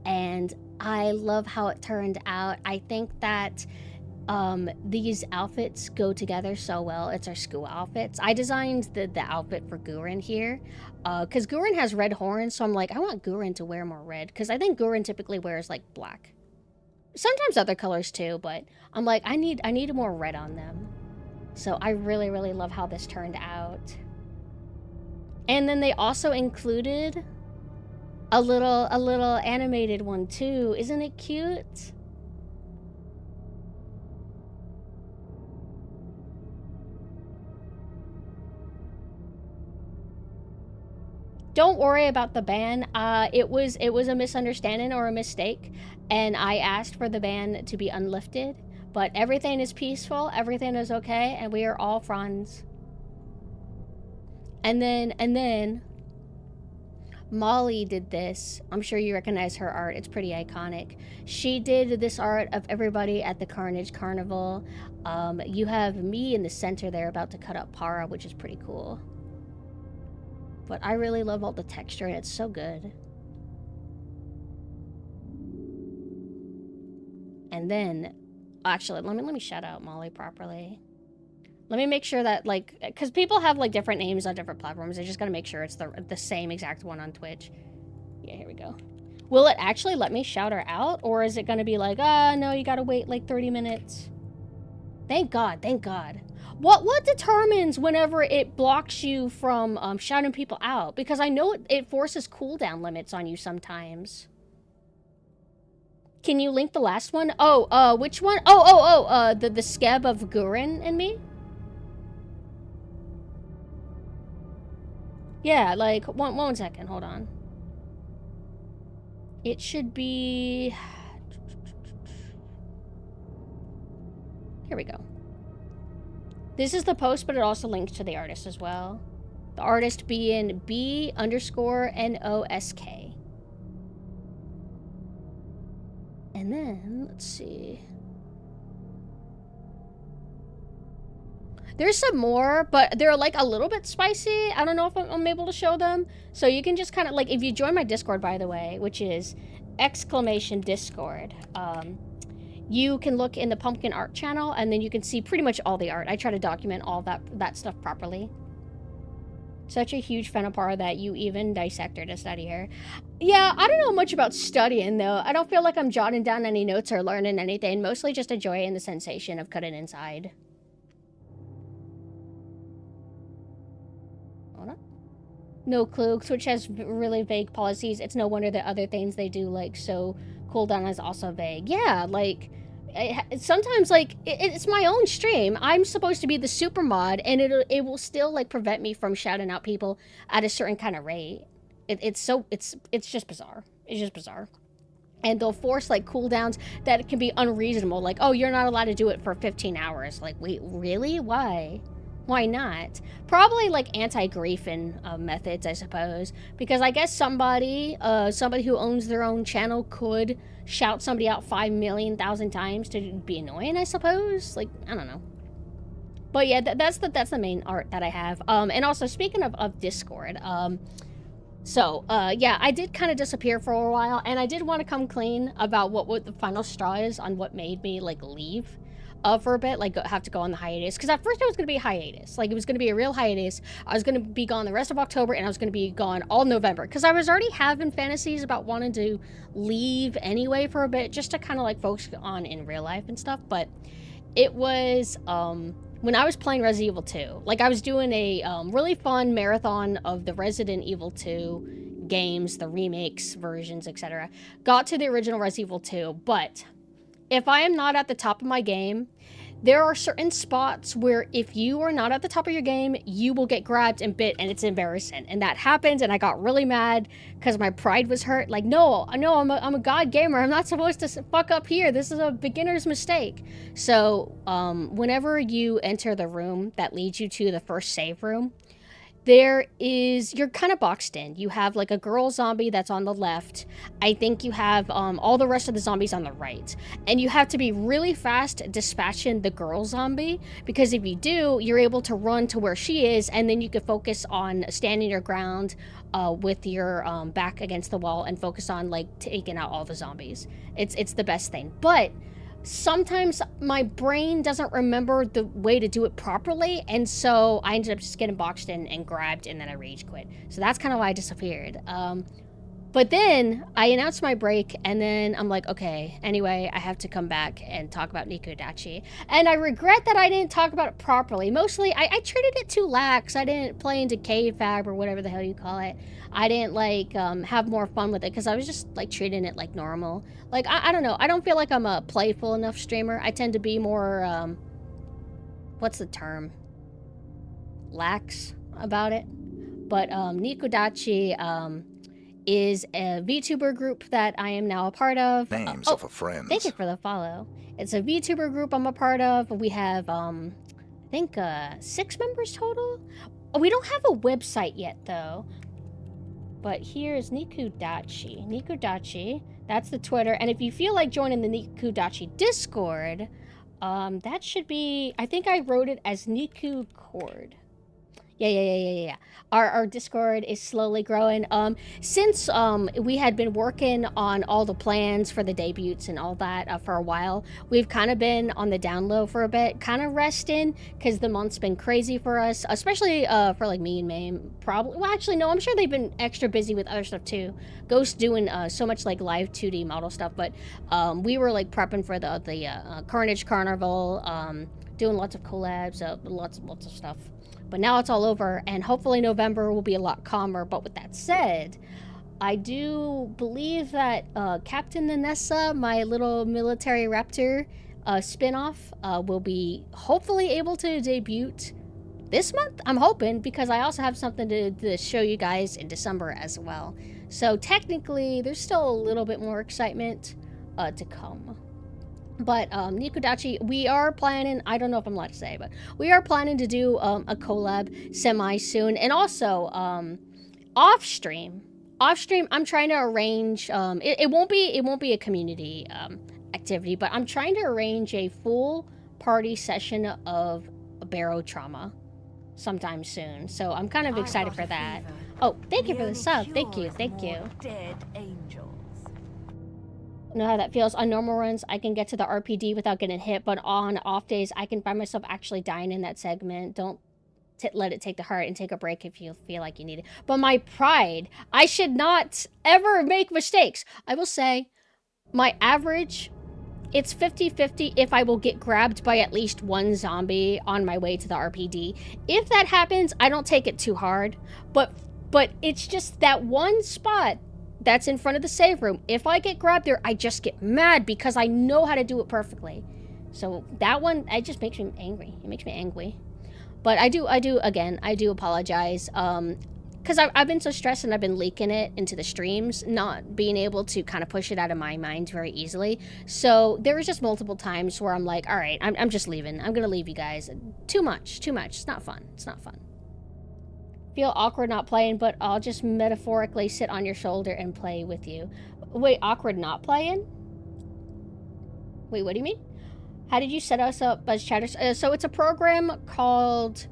And I love how it turned out. I think that these outfits go together so well. It's our school outfits. I designed the outfit for Gurren here, because Gurren has red horns, so I'm like, I want Gurren to wear more red, because I think Gurren typically wears like black. Sometimes other colors too, but I'm like, I need more red on them. So I really, really love how this turned out. And then they also included a little animated one too. Isn't it cute? Don't worry about the ban. It was a misunderstanding or a mistake, and I asked for the ban to be unlifted, but everything is peaceful, everything is okay, and we are all friends. And then Molly did this. I'm sure you recognize her art. It's pretty iconic. She did this art of everybody at the Carnage Carnival. You have me in the center there about to cut up Para, which is pretty cool. But I really love all the texture, and it's so good. And then, actually, let me shout out Molly properly. Let me make sure that, like, because people have, like, different names on different platforms. I just gotta make sure it's the same exact one on Twitch. Yeah, here we go. Will it actually let me shout her out? Or is it gonna be like, no, you gotta wait, like, 30 minutes? Thank God, thank God. What determines whenever it blocks you from shouting people out? Because I know it forces cooldown limits on you sometimes. Can you link the last one? Oh, which one? The skeb of Gurren and me? Yeah, like, one second, hold on. It should be... Here we go. This is the post, but it also links to the artist as well. The artist being B_NOSK. And then, let's see. There's some more, but they're like a little bit spicy. I don't know if I'm able to show them. So you can just kind of like, if you join my Discord, by the way, which is !Discord, you can look in the Pumpkin Art channel, and then you can see pretty much all the art. I try to document all that stuff properly. Such a huge fan of Para that you even dissected to study her. Yeah, I don't know much about studying, though. I don't feel like I'm jotting down any notes or learning anything. Mostly just enjoying the sensation of cutting inside. Hold on. No clue. Twitch has really vague policies. It's no wonder that other things they do, like, so cooldown is also vague. Yeah, like... sometimes, like, it's my own stream. I'm supposed to be the super mod, and it will still, like, prevent me from shouting out people at a certain kind of rate. It's just bizarre. It's just bizarre. And they'll force, like, cooldowns that can be unreasonable. Like, oh, you're not allowed to do it for 15 hours. Like, wait, really? Why? Why not? Probably, like, anti-griefing methods, I suppose. Because I guess somebody who owns their own channel could shout somebody out 5 million thousand times to be annoying, I suppose. Like, I don't know. But yeah, that's the main art that I have. And also, speaking of Discord, yeah, I did kind of disappear for a while, and I did want to come clean about what the final straw is on what made me, like, leave for a bit, like, have to go on the hiatus. Because at first it was going to be a hiatus. Like, it was going to be a real hiatus. I was going to be gone the rest of October, and I was going to be gone all November. Because I was already having fantasies about wanting to leave anyway for a bit, just to kind of, like, focus on in real life and stuff. But it was, when I was playing Resident Evil 2, like, I was doing a really fun marathon of the Resident Evil 2 games, the remakes, versions, etc. Got to the original Resident Evil 2, but if I am not at the top of my game, there are certain spots where if you are not at the top of your game, you will get grabbed and bit, and it's embarrassing. And that happened, and I got really mad because my pride was hurt. Like, no, I'm a god gamer. I'm not supposed to fuck up here. This is a beginner's mistake. So, whenever you enter the room that leads you to the first save room, you're kind of boxed in. You have like a girl zombie that's on the left. I think you have all the rest of the zombies on the right. And you have to be really fast dispatching the girl zombie, because if you do, you're able to run to where she is, and then you can focus on standing your ground with your back against the wall and focus on like taking out all the zombies. It's the best thing. But sometimes my brain doesn't remember the way to do it properly, and so I ended up just getting boxed in and grabbed, and then I rage quit. So that's kind of why I disappeared. But then I announced my break, and then I'm like, okay, anyway, I have to come back and talk about Nikudachi. And I regret that I didn't talk about it properly. Mostly, I treated it too lax. I didn't play into cave fab or whatever the hell you call it. I didn't, like, have more fun with it, because I was just, like, treating it like normal. Like, I don't know. I don't feel like I'm a playful enough streamer. I tend to be more, what's the term? Lax about it. But, Nikudachi, is a VTuber group that I am now a part of. Names of a friend. Thank you for the follow. It's a VTuber group I'm a part of. We have, I think, 6 members total. We don't have a website yet, though. But here's Nikudachi. Nikudachi, that's the Twitter. And if you feel like joining the Nikudachi Discord, that should be, I think I wrote it as Nikucord. Yeah. Our Discord is slowly growing. Since we had been working on all the plans for the debuts and all that for a while, we've kind of been on the down low for a bit, kind of resting, because the month's been crazy for us, especially for like me and Mame. Probably, well, actually, no, I'm sure they've been extra busy with other stuff too. Ghost doing so much like live 2D model stuff, but we were like prepping for the Carnage Carnival, doing lots of collabs, lots of stuff. But now it's all over, and hopefully November will be a lot calmer. But with that said, I do believe that Captain Nanessa, my little military raptor spin-off, will be hopefully able to debut this month. I'm hoping, because I also have something to show you guys in December as well. So technically, there's still a little bit more excitement to come. But Nikudachi, we are planning, I don't know if I'm allowed to say, but we are planning to do a collab semi-soon. And also, off-stream, I'm trying to arrange, it won't be a community activity, but I'm trying to arrange a full party session of Barotrauma sometime soon. So I'm kind of excited for that. Oh, thank you for the sub. Thank you. Dead angels. Know how that feels. On normal runs, I can get to the RPD without getting hit, but on off days, I can find myself actually dying in that segment. Don't let it take to heart, and take a break if you feel like you need it. But my pride, I should not ever make mistakes. I will say, my average, it's 50-50 if I will get grabbed by at least one zombie on my way to the RPD. If that happens, I don't take it too hard, but it's just that one spot that's in front of the save room. If I get grabbed there, I just get mad because I know how to do it perfectly. So that one, it just makes me angry. It makes me angry. But I do apologize. Because I've been so stressed, and I've been leaking it into the streams, not being able to kind of push it out of my mind very easily. So there was just multiple times where I'm like, all right, I'm just leaving. I'm going to leave you guys. Too much. It's not fun. Feel awkward not playing, but I'll just metaphorically sit on your shoulder and play with you. Wait, awkward not playing? Wait, what do you mean? How did you set us up as chatters? So it's a program called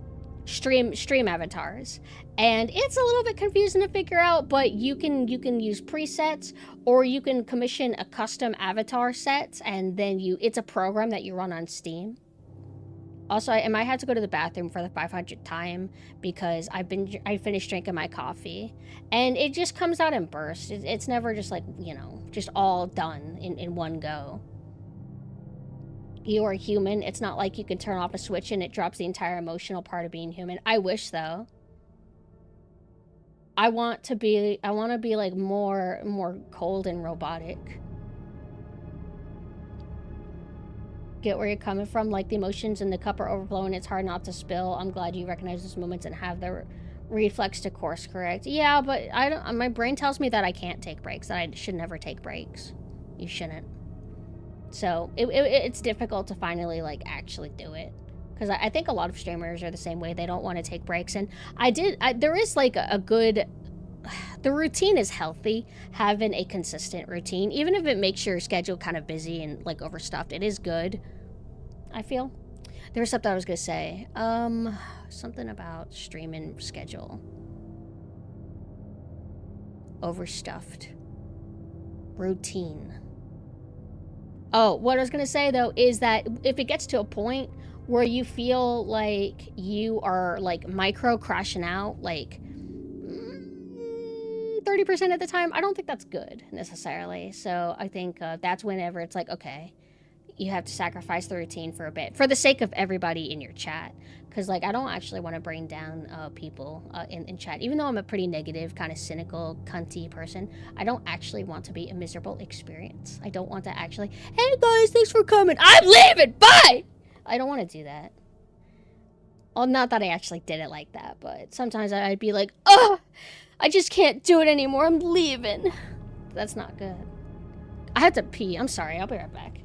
Stream Avatars, and it's a little bit confusing to figure out, but you can use presets, or you can commission a custom avatar set, and then it's a program that you run on Steam. Also, I might have to go to the bathroom for the 500th time, because I finished drinking my coffee, and it just comes out in bursts. It's never just like, just all done in one go. You are human. It's not like you can turn off a switch and it drops the entire emotional part of being human. I wish, though. I want to be like more cold and robotic. Get where you're coming from, like the emotions in the cup are overflowing, it's hard not to spill. I'm glad you recognize those moments and have the reflex to course correct. Yeah, but my brain tells me that I can't take breaks, that I should never take breaks. You shouldn't. So it's difficult to finally like actually do it. Because I think a lot of streamers are the same way. They don't want to take breaks. And there is like a good, the routine is healthy, having a consistent routine. Even if it makes your schedule kind of busy and like overstuffed, it is good, I feel. There was something I was going to say. Something about streaming schedule. Overstuffed. Routine. Oh, what I was going to say though is that if it gets to a point where you feel like you are like micro crashing out like 30% of the time, I don't think that's good necessarily. So I think that's whenever it's like, okay, you have to sacrifice the routine for a bit for the sake of everybody in your chat. Because like I don't actually want to bring down people in chat. Even though I'm a pretty negative, kind of cynical, cunty person, I don't actually want to be a miserable experience. I don't want to actually, hey guys, thanks for coming. I'm leaving. Bye. I don't want to do that. Well, not that I actually did it like that, but sometimes I'd be like, oh, I just can't do it anymore. I'm leaving. That's not good. I have to pee. I'm sorry. I'll be right back.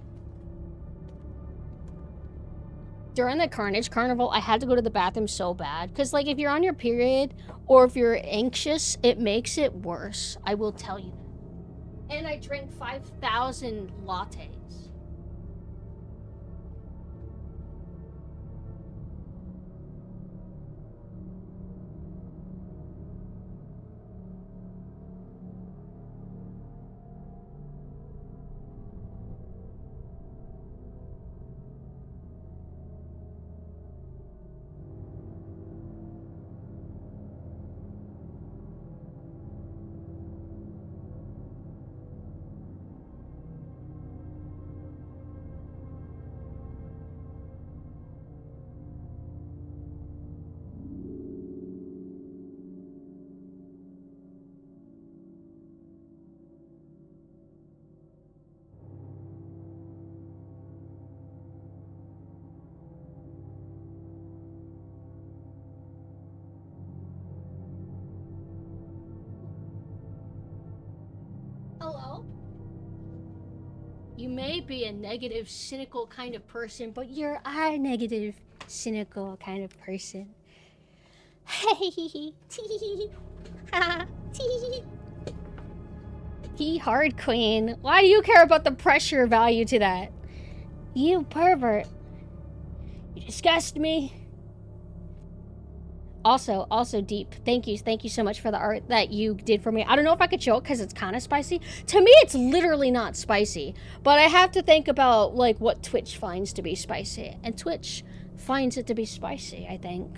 During the Carnage Carnival, I had to go to the bathroom so bad. Because, like, if you're on your period or if you're anxious, it makes it worse. I will tell you that. And I drank 5,000 lattes. Hello? You may be a negative, cynical kind of person, but you're a negative, cynical kind of person. Hey, tee, ha, tee. He hard queen. Why do you care about the pressure value to that? You pervert. You disgust me. Also deep. Thank you so much for the art that you did for me. I don't know if I could show it because it's kind of spicy. To me, it's literally not spicy, but I have to think about like what Twitch finds to be spicy, and Twitch finds it to be spicy, I think.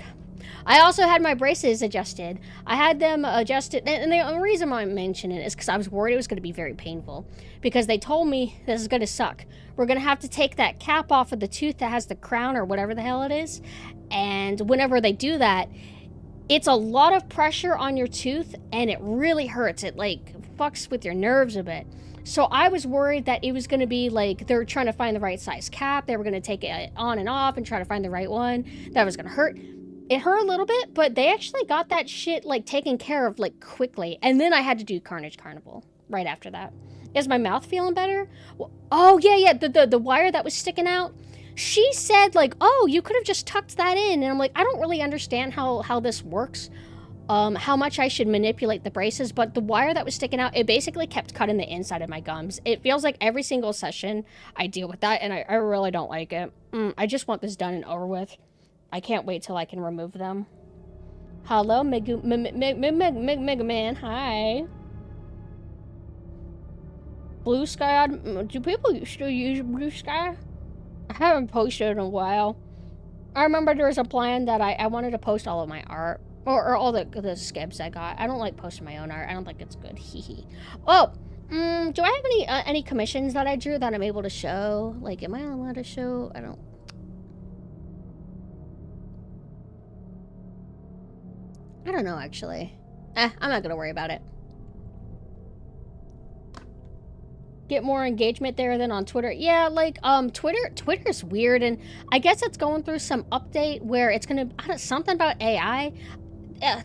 I also had my braces adjusted. I had them adjusted, and the only reason why I'm mentioning it is because I was worried it was going to be very painful, because they told me this is going to suck. We're going to have to take that cap off of the tooth that has the crown or whatever the hell it is, and whenever they do that, it's a lot of pressure on your tooth, and it really hurts. It, like, fucks with your nerves a bit. So I was worried that it was going to be, like, they're trying to find the right size cap. They were going to take it on and off and try to find the right one. That was going to hurt. It hurt a little bit, but they actually got that shit, like, taken care of, like, quickly. And then I had to do Carnage Carnival right after that. Is my mouth feeling better? Well, oh, yeah, the wire that was sticking out. She said, like, oh, you could have just tucked that in. And I'm like, I don't really understand how this works, how much I should manipulate the braces. But the wire that was sticking out, it basically kept cutting the inside of my gums. It feels like every single session I deal with that, and I really don't like it. I just want this done and over with. I can't wait till I can remove them. Hello, Mega Man. Hi. Blue Sky. Do people still use Blue Sky? I haven't posted in a while. I remember there was a plan that I wanted to post all of my art. Or all the skips I got. I don't like posting my own art. I don't think it's good. Hee. Oh! Do I have any commissions that I drew that I'm able to show? Like, am I allowed to show? I don't know, actually. I'm not gonna worry about it. Get more engagement there than on Twitter. Yeah, like, Twitter's weird, and I guess it's going through some update where it's gonna, something about AI.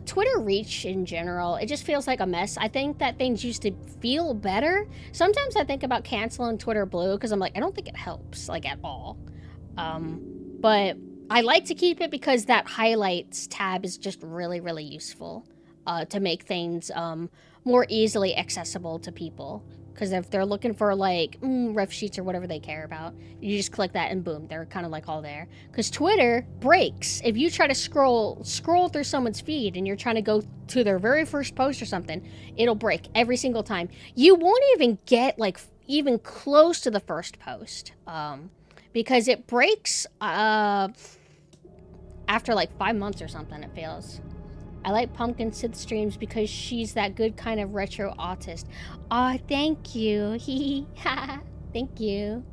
Twitter reach in general, it just feels like a mess. I think that things used to feel better. Sometimes I think about canceling Twitter Blue, because I'm like, I don't think it helps, like, at all. But I like to keep it because that highlights tab is just really, really useful to make things more easily accessible to people. Because if they're looking for like ref sheets or whatever they care about, you just click that and boom, they're kind of like all there. Because Twitter breaks. If you try to scroll through someone's feed and you're trying to go to their very first post or something, it'll break every single time. You won't even get like even close to the first post because it breaks after like 5 months or something, it fails. I like PumpkinSynth streams because she's that good kind of retro autist. Aw, thank you. Thank you.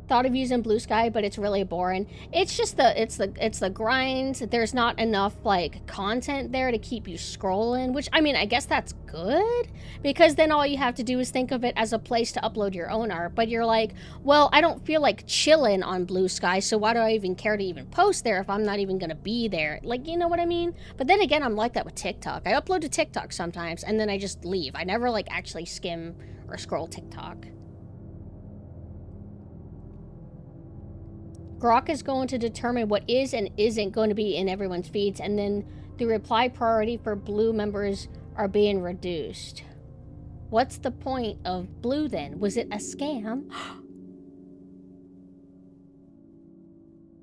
Thought of using Blue Sky, but it's really boring. It's just the grind. There's not enough like content there to keep you scrolling, which I mean, I guess that's good because then all you have to do is think of it as a place to upload your own art. But you're like, well, I don't feel like chilling on Blue Sky, so why do I even care to even post there if I'm not even gonna be there? Like, you know what I mean? But then again, I'm like that with TikTok. I upload to TikTok sometimes and then I just leave. I never like actually skim or scroll TikTok. Grok is going to determine what is and isn't going to be in everyone's feeds, and then the reply priority for Blue members are being reduced. What's the point of Blue then? Was it a scam?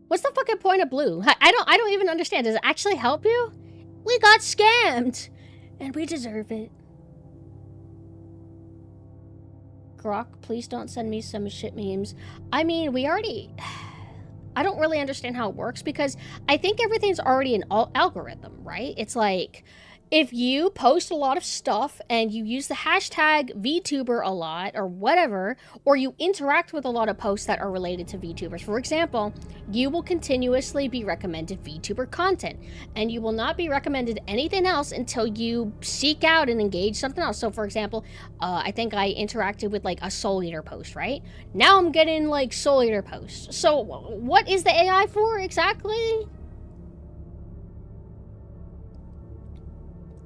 What's the fucking point of Blue? I don't even understand. Does it actually help you? We got scammed, and we deserve it. Grok, please don't send me some shit memes. I mean, we already... I don't really understand how it works because I think everything's already an algorithm, right? It's like if you post a lot of stuff and you use the hashtag VTuber a lot or whatever, or you interact with a lot of posts that are related to VTubers, for example, you will continuously be recommended VTuber content and you will not be recommended anything else until you seek out and engage something else. So for example, I think I interacted with like a Soul Eater post, right? Now I'm getting like Soul Eater posts. So what is the AI for exactly?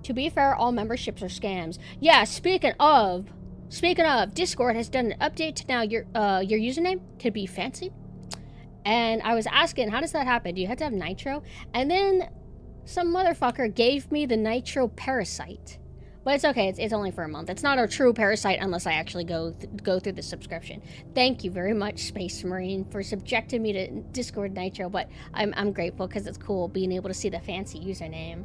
To be fair, all memberships are scams. Yeah, speaking of, Discord has done an update to now your username can be fancy. And I was asking, how does that happen? Do you have to have Nitro? And then some motherfucker gave me the Nitro Parasite. But it's okay, it's only for a month. It's not a true Parasite unless I actually go through the subscription. Thank you very much, Space Marine, for subjecting me to Discord Nitro. But I'm grateful because it's cool being able to see the fancy username.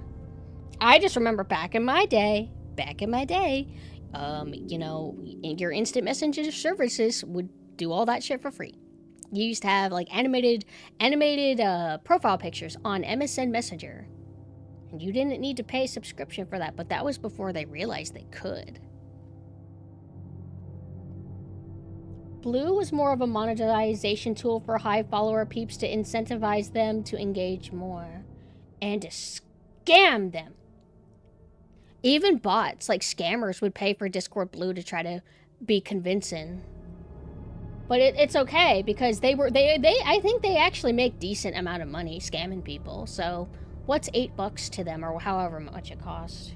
I just remember back in my day, you know, your instant messenger services would do all that shit for free. You used to have like animated profile pictures on MSN Messenger. And you didn't need to pay a subscription for that, but that was before they realized they could. Blue was more of a monetization tool for high follower peeps to incentivize them to engage more. And to scam them. Even bots, like scammers, would pay for Discord Blue to try to be convincing. But it's okay, because I think they actually make decent amount of money scamming people. So, what's $8 to them, or however much it costs?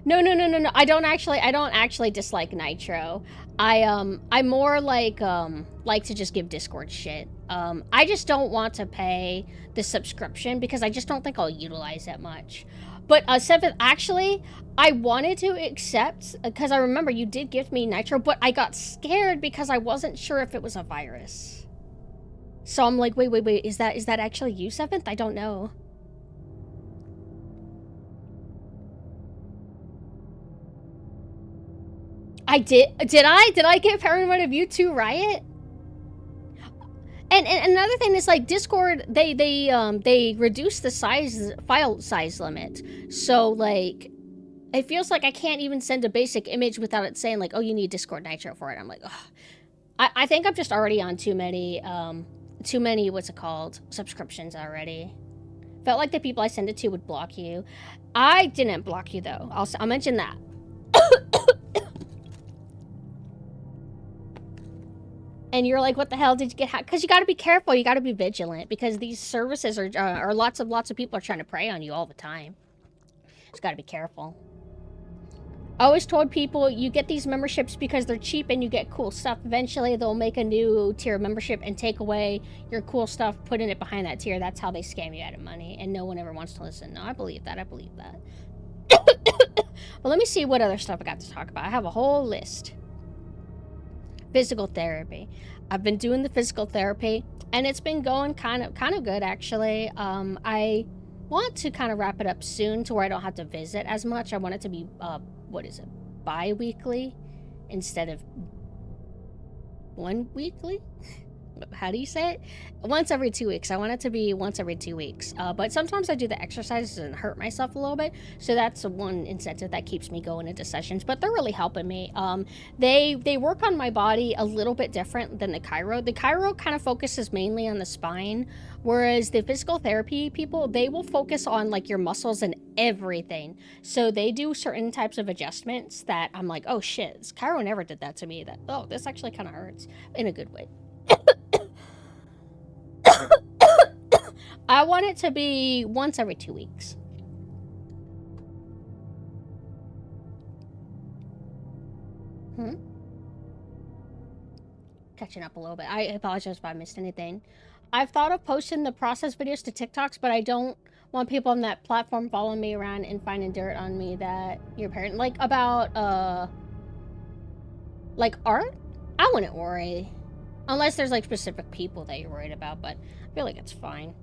No. I don't actually dislike Nitro. I more like to just give Discord shit. I just don't want to pay the subscription because I just don't think I'll utilize that much. But Seventh, actually, I wanted to accept because I remember you did give me Nitro, but I got scared because I wasn't sure if it was a virus. So I'm like, wait, is that actually you, Seventh? I don't know. I did I get paranoid of you too, Riot? And another thing is like Discord, they reduce the file size limit. So like, it feels like I can't even send a basic image without it saying like, oh, you need Discord Nitro for it. I'm like, ugh. I think I'm just already on too many, what's it called, subscriptions already. Felt like the people I send it to would block you. I didn't block you though. I'll mention that. And you're like, what the hell did you get hacked? Because you got to be careful. You got to be vigilant because these services are lots of people are trying to prey on you all the time. Just got to be careful. I always told people you get these memberships because they're cheap and you get cool stuff. Eventually, they'll make a new tier membership and take away your cool stuff, putting it behind that tier. That's how they scam you out of money, and no one ever wants to listen. No, I believe that. I believe that. Well, let me see what other stuff I got to talk about. I have a whole list. Physical therapy. I've been doing the physical therapy, and it's been going kind of good, actually. I want to kind of wrap it up soon to where I don't have to visit as much. I want it to be what is it, bi-weekly instead of 1 weekly? How do you say it? Once every 2 weeks. I want it to be once every 2 weeks. But sometimes I do the exercises and hurt myself a little bit. So that's one incentive that keeps me going into sessions. But they're really helping me. They work on my body a little bit different than the chiro. The chiro kind of focuses mainly on the spine. Whereas the physical therapy people, they will focus on like your muscles and everything. So they do certain types of adjustments that I'm like, oh shit, chiro never did that to me. That, oh, this actually kind of hurts in a good way. I want it to be once every 2 weeks. Catching up a little bit. I apologize if I missed anything. I've thought of posting the process videos to TikToks, but I don't want people on that platform following me around and finding dirt on me that your parent, like about, like art? I wouldn't worry. Unless there's like specific people that you're worried about, but I feel like it's fine.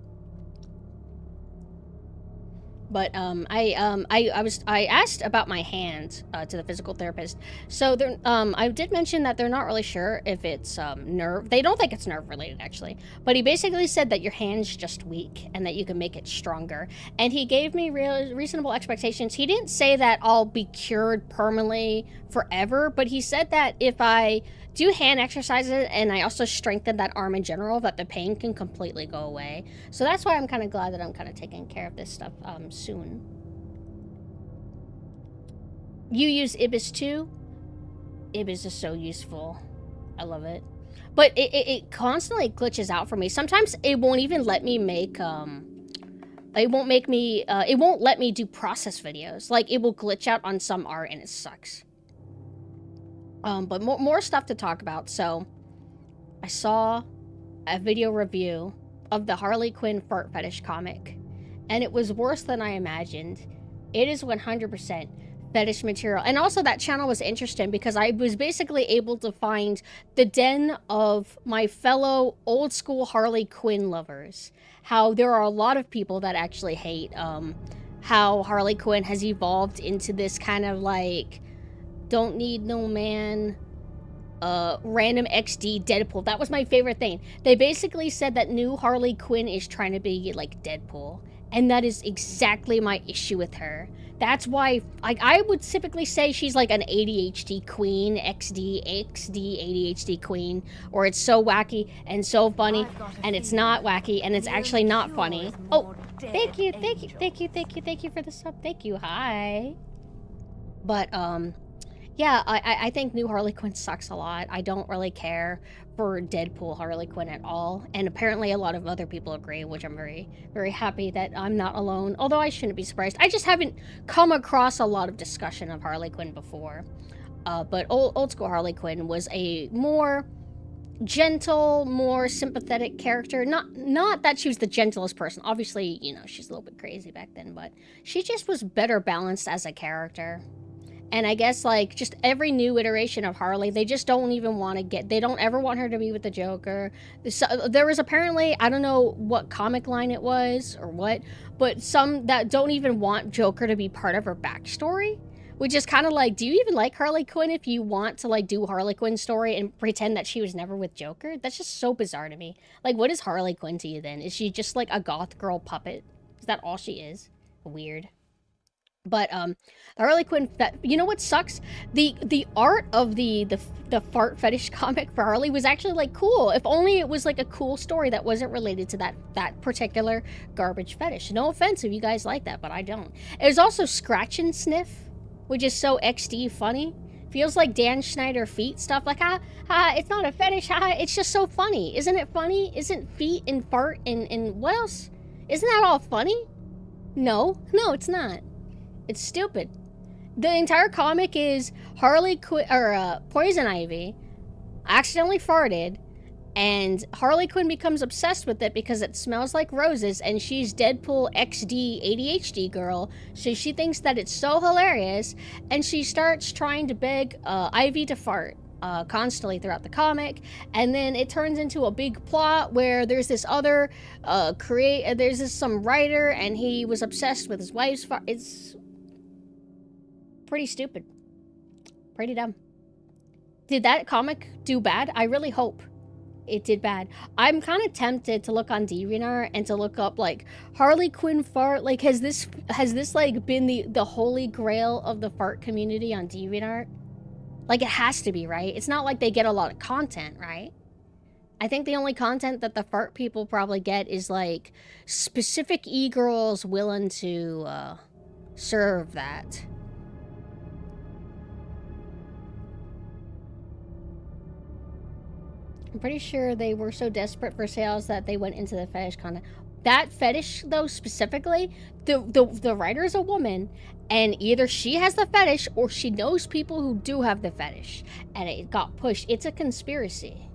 But I asked about my hand to the physical therapist. So I did mention that they're not really sure if it's nerve. They don't think it's nerve related actually. But he basically said that your hand's just weak and that you can make it stronger. And he gave me reasonable expectations. He didn't say that I'll be cured permanently forever, but he said that if I do hand exercises and I also strengthen that arm in general, that the pain can completely go away. So that's why I'm kind of glad that I'm kind of taking care of this stuff soon. You use Ibis too? Ibis is so useful. I love it. But it constantly glitches out for me. Sometimes it won't even let me make it won't let me do process videos. Like it will glitch out on some art and it sucks. But more stuff to talk about. So, I saw a video review of the Harley Quinn fart fetish comic, and it was worse than I imagined. It is 100% fetish material. And also that channel was interesting because I was basically able to find the den of my fellow old school Harley Quinn lovers. How there are a lot of people that actually hate how Harley Quinn has evolved into this kind of like don't need no man, random XD Deadpool. That was my favorite thing. They basically said that new Harley Quinn is trying to be like Deadpool. And that is exactly my issue with her. That's why I would typically say she's like an ADHD queen, XD ADHD queen, or it's so wacky and so funny, and it's not wacky, and it's actually not funny. Oh, thank you for the sub. Thank you, hi. But, yeah, I think new Harley Quinn sucks a lot. I don't really care for Deadpool Harley Quinn at all. And apparently a lot of other people agree, which I'm very, very happy that I'm not alone. Although I shouldn't be surprised. I just haven't come across a lot of discussion of Harley Quinn before. But old school Harley Quinn was a more gentle, more sympathetic character. Not that she was the gentlest person. Obviously, you know, she's a little bit crazy back then. But she just was better balanced as a character. And I guess, like, just every new iteration of Harley, they just don't even want to get... They don't ever want her to be with the Joker. So, there was apparently, I don't know what comic line it was or what, but some that don't even want Joker to be part of her backstory. Which is kind of like, do you even like Harley Quinn if you want to, like, do Harley Quinn's story and pretend that she was never with Joker? That's just so bizarre to me. Like, what is Harley Quinn to you then? Is she just, like, a goth girl puppet? Is that all she is? Weird. But the Harley Quinn, you know what sucks? The art of the fart fetish comic for Harley was actually like cool. If only it was like a cool story that wasn't related to that particular garbage fetish. No offense if you guys like that, but I don't. It was also Scratch and Sniff, which is so XD funny. Feels like Dan Schneider feet stuff. Like it's not a fetish. It's just so funny. Isn't it funny? Isn't feet and fart and what else? Isn't that all funny? No, it's not. It's stupid. The entire comic is Harley Quinn, or Poison Ivy accidentally farted, and Harley Quinn becomes obsessed with it because it smells like roses, and she's Deadpool XD ADHD girl, so she thinks that it's so hilarious, and she starts trying to beg Ivy to fart constantly throughout the comic, and then it turns into a big plot where there's this other some writer, and he was obsessed with his wife's fart. It's pretty stupid. Pretty dumb. Did that comic do bad? I really hope it did bad. I'm kind of tempted to look on DeviantArt and to look up like Harley Quinn fart. Like, has this like been the holy grail of the fart community on DeviantArt? Like, it has to be, right? It's not like they get a lot of content, right? I think the only content that the fart people probably get is like specific e-girls willing to serve that. I'm pretty sure they were so desperate for sales that they went into the fetish content. That fetish, though, specifically, the writer is a woman, and either she has the fetish or she knows people who do have the fetish, and it got pushed. It's a conspiracy.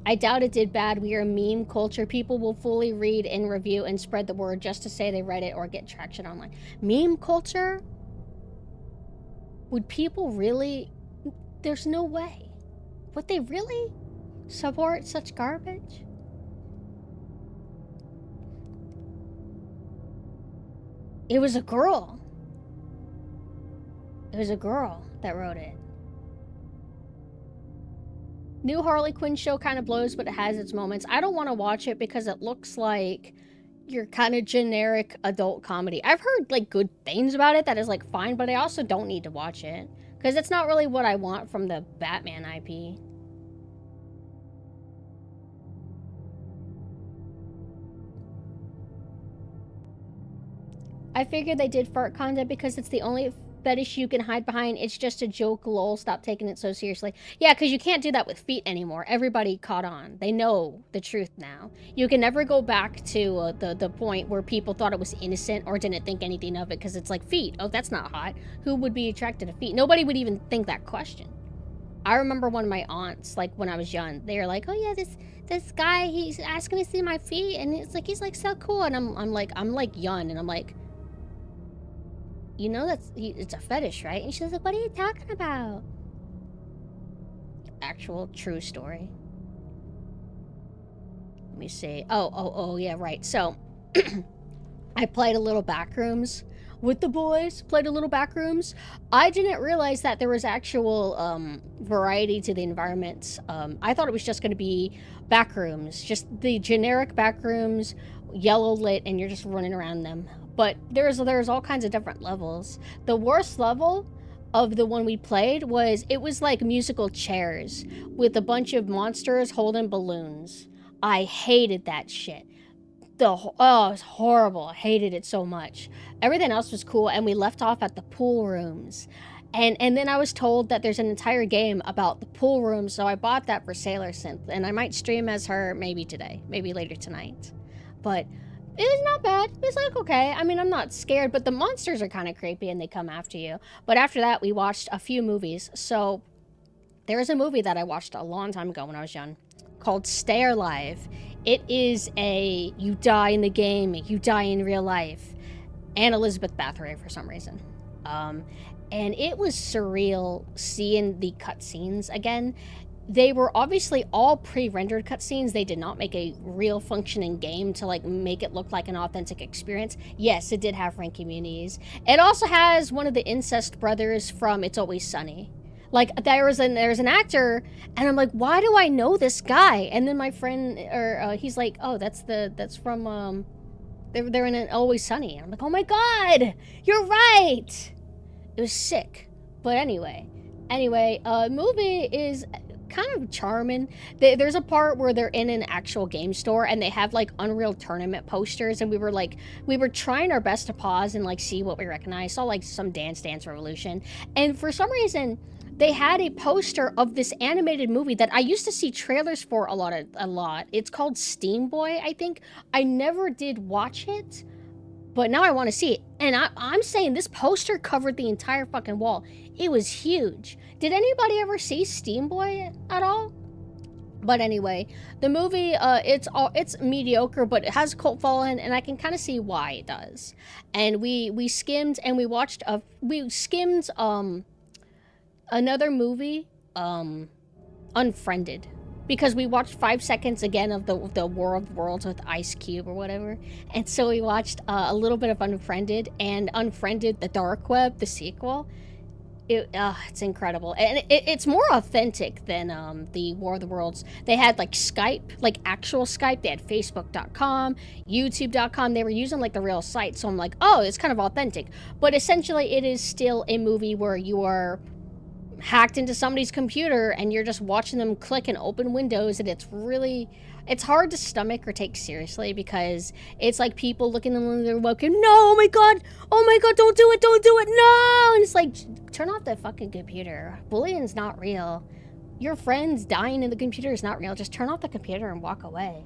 I doubt it did bad. We are a meme culture. People will fully read and review and spread the word just to say they read it or get traction online. Meme culture? Would people really... There's no way. Would they really support such garbage? It was a girl. It was a girl that wrote it. New Harley Quinn show kind of blows, but it has its moments. I don't want to watch it because it looks like your kind of generic adult comedy. I've heard like good things about it that is like fine, but I also don't need to watch it. Because it's not really what I want from the Batman IP. I figured they did fart content because it's the only fetish you can hide behind. It's just a joke, lol. Stop taking it so seriously. Yeah, because you can't do that with feet anymore. Everybody caught on. They know the truth now. You can never go back to the point where people thought it was innocent or didn't think anything of it because it's like feet. Oh, that's not hot. Who would be attracted to feet? Nobody would even think that question. I remember one of my aunts, like when I was young, they were like, oh yeah, this guy, he's asking to see my feet, and it's like, he's like so cool, and I'm like young, and I'm like, you know it's a fetish, right? And she's like, what are you talking about? Actual true story. Let me see. Oh, yeah, right. So, I played a little Backrooms with the boys. Played a little Backrooms. I didn't realize that there was actual variety to the environments. I thought it was just going to be Backrooms. Just the generic Backrooms, yellow lit, and you're just running around them. But there's all kinds of different levels. The worst level of the one we played was, it was like musical chairs with a bunch of monsters holding balloons. I hated that shit. It was horrible. I hated it so much. Everything else was cool, and we left off at the pool rooms. And then I was told that there's an entire game about the pool rooms, so I bought that for Sailor Synth, and I might stream as her maybe today, maybe later tonight. But it was not bad. It was like, okay. I mean, I'm not scared, but the monsters are kind of creepy and they come after you. But after that, we watched a few movies. So there is a movie that I watched a long time ago when I was young called Stay Alive. It is you die in the game, you die in real life. And Elizabeth Bathory for some reason. And it was surreal seeing the cutscenes again. They were obviously all pre-rendered cutscenes. They did not make a real functioning game to like make it look like an authentic experience. Yes, it did have Frankie Muniz. It also has one of the incest brothers from It's Always Sunny. Like there's an actor, and I'm like, why do I know this guy? And then my friend, he's like, oh, that's from they're in an Always Sunny. And I'm like, oh my god, you're right. It was sick. But anyway, movie is kind of charming. There's a part where they're in an actual game store and they have like Unreal Tournament posters, and we were trying our best to pause and like see what we recognize. Saw like some Dance Revolution, and for some reason they had a poster of this animated movie that I used to see trailers for a lot. It's called Steam Boy, I think. I never did watch it, But now I want to see it. And I'm saying this poster covered the entire fucking wall. It was huge. Did anybody ever see Steam Boy at all? But anyway, the movie, it's mediocre, but it has a cult following, and I can kind of see why it does. And we skimmed and we watched another movie, Unfriended, because we watched 5 seconds again of the War of the Worlds with Ice Cube or whatever, and so we watched a little bit of Unfriended and Unfriended: The Dark Web, the sequel. It's incredible, and it's more authentic than the War of the Worlds. They had like Skype, like actual Skype. They had Facebook.com, YouTube.com. They were using like the real site, so I'm like, oh, it's kind of authentic. But essentially, it is still a movie where you are hacked into somebody's computer and you're just watching them click and open windows, and it's hard to stomach or take seriously because it's like people looking in their webcam, no, oh my god, don't do it, no, and it's like, turn off the fucking computer. Bullying's not real. Your friends dying in the computer is not real. Just turn off the computer and walk away.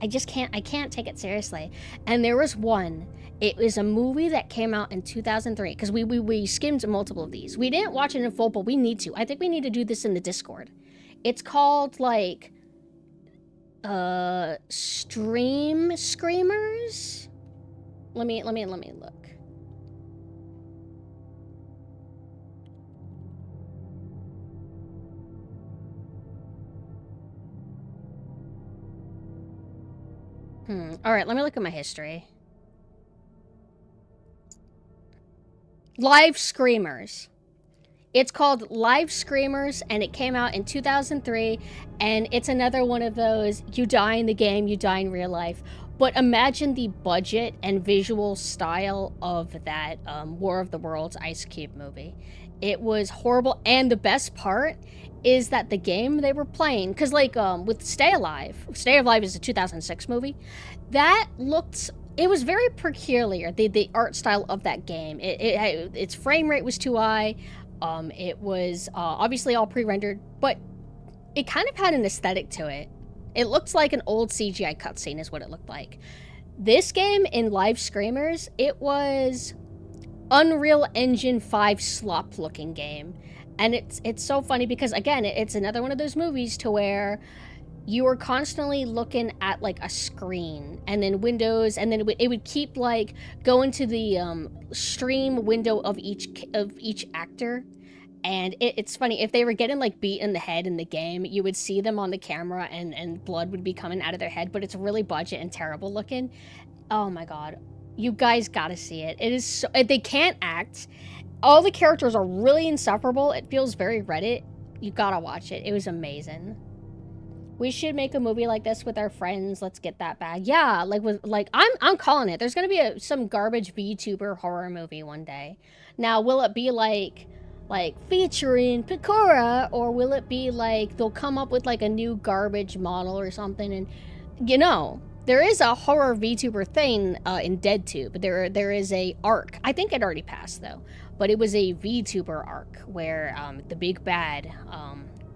I can't take it seriously. And there was one. It was a movie that came out in 2003, because we skimmed multiple of these. We didn't watch it in full, but we need to. I think we need to do this in the Discord. It's called, like, Stream Screamers? Let me look. Alright, let me look at my history. Live Screamers. It's called Live Screamers, and it came out in 2003, and it's another one of those, you die in the game, you die in real life. But imagine the budget and visual style of that War of the Worlds Ice Cube movie. It was horrible, and the best part is that the game they were playing, because like with Stay Alive is a 2006 movie, that looked, it was very peculiar, the art style of that game. Its frame rate was too high. It was obviously all pre-rendered, but it kind of had an aesthetic to it. It looked like an old CGI cutscene is what it looked like. This game in Live Screamers, it was Unreal Engine 5 slop looking game. And it's so funny because, again, it's another one of those movies to where you were constantly looking at like a screen and then windows, and then it would keep like going to the stream window of each actor. And it's funny, if they were getting like beat in the head in the game, you would see them on the camera and blood would be coming out of their head, but it's really budget and terrible looking. Oh my god, you guys gotta see it. It is so, they can't act. All the characters are really insufferable. It feels very Reddit. You gotta watch it. It was amazing. We should make a movie like this with our friends. Let's get that bag. Yeah, I'm calling it. There's gonna be some garbage VTuber horror movie one day. Now, will it be like featuring Pecora, or will it be like they'll come up with like a new garbage model or something? And you know, there is a horror VTuber thing in DeadTube. There is a arc. I think it already passed though, but it was a VTuber arc where the big bad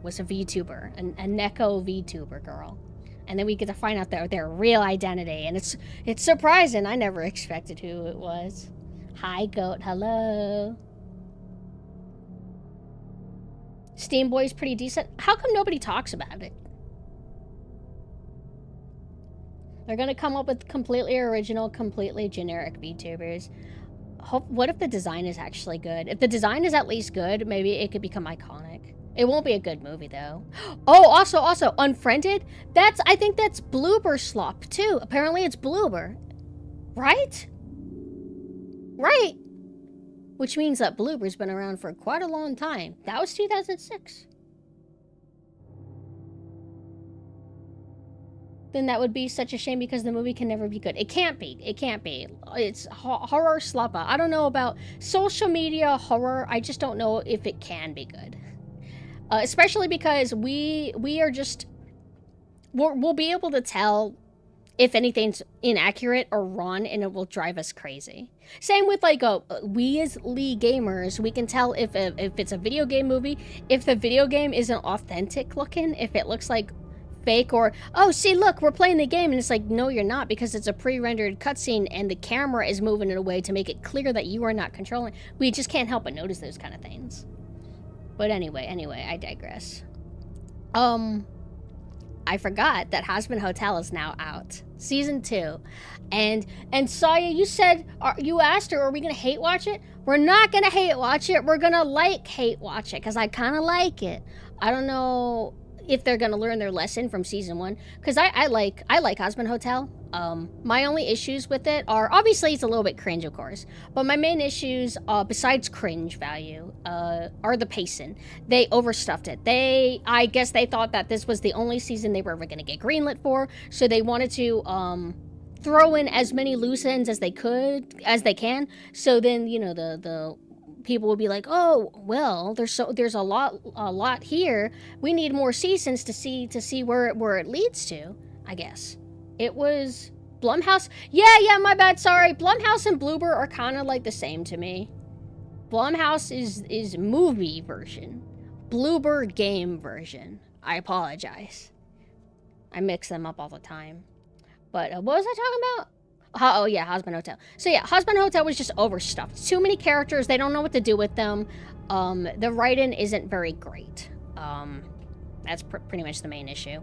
was a VTuber, a Neko VTuber girl, and then we get to find out their real identity, and it's surprising. I never expected who it was. Hi goat, hello. Steam Boy's pretty decent. How come nobody talks about it? They're gonna come up with completely original, completely generic VTubers. What if the design is actually good? If the design is at least good, maybe it could become iconic. It won't be a good movie though. Oh, also, Unfriended? I think that's Bloober Slop too. Apparently it's Bloober. Right? Right. Which means that Bloober's been around for quite a long time. That was 2006. Then that would be such a shame because the movie can never be good. It can't be. It can't be. It's horror slappa. I don't know about social media horror. I just don't know if it can be good. Especially because we are just... We'll be able to tell if anything's inaccurate or wrong, and it will drive us crazy. Same with like we as Lee gamers, we can tell if it's a video game movie, if the video game isn't authentic looking, if it looks like fake, or, oh, see, look, we're playing the game, and it's like, no, you're not, because it's a pre-rendered cutscene, and the camera is moving in a way to make it clear that you are not controlling. We just can't help but notice those kind of things. But anyway, I digress. I forgot that Hazbin Hotel is now out. Season 2. And Saya, you said, you asked her, are we gonna hate watch it? We're not gonna hate watch it. We're gonna hate watch it, because I kind of like it. I don't know if they're gonna learn their lesson from season 1, because I like Hazbin Hotel. My only issues with it are, obviously it's a little bit cringe, of course, but my main issues, besides cringe value, are the pacing. They overstuffed it. I guess they thought that this was the only season they were ever gonna get greenlit for, so they wanted to throw in as many loose ends as they can. So then, you know, the people would be like, oh, well, there's a lot here. We need more seasons to see where it leads to, I guess. It was Blumhouse. Yeah, my bad, sorry. Blumhouse and Bloober are kind of like the same to me. Blumhouse is movie version. Bloober game version. I apologize. I mix them up all the time. But what was I talking about? Oh yeah, Hazbin Hotel. So yeah, Hazbin Hotel was just overstuffed. Too many characters, they don't know what to do with them. The writing isn't very great. That's pretty much the main issue.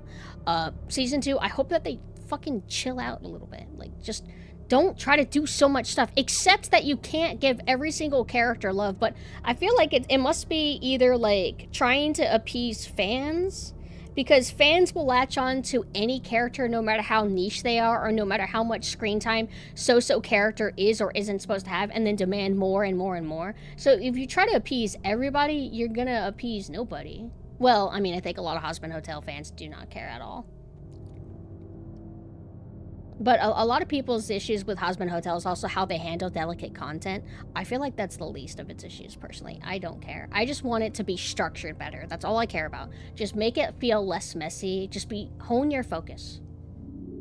Season 2, I hope that they fucking chill out a little bit. Like, just don't try to do so much stuff, except that you can't give every single character love. But I feel like it must be either like trying to appease fans, because fans will latch on to any character no matter how niche they are, or no matter how much screen time so character is or isn't supposed to have, and then demand more and more and more. So if you try to appease everybody, you're gonna appease nobody. Well, I mean, I think a lot of Hazbin Hotel fans do not care at all. But a lot of people's issues with Hazbin Hotel is also how they handle delicate content. I feel like that's the least of its issues, personally. I don't care. I just want it to be structured better. That's all I care about. Just make it feel less messy. Just hone your focus.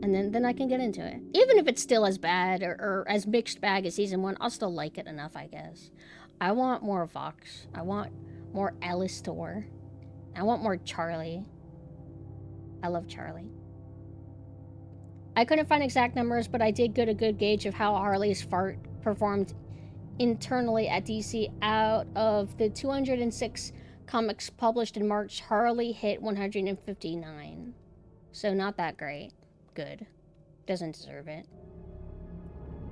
And then I can get into it. Even if it's still as bad or as mixed bag as season 1, I'll still like it enough, I guess. I want more Vox. I want more Alistor. I want more Charlie. I love Charlie. I couldn't find exact numbers, but I did get a good gauge of how Harley's fart performed internally at DC. Out of the 206 comics published in March, Harley hit 159. So not that great. Good. Doesn't deserve it.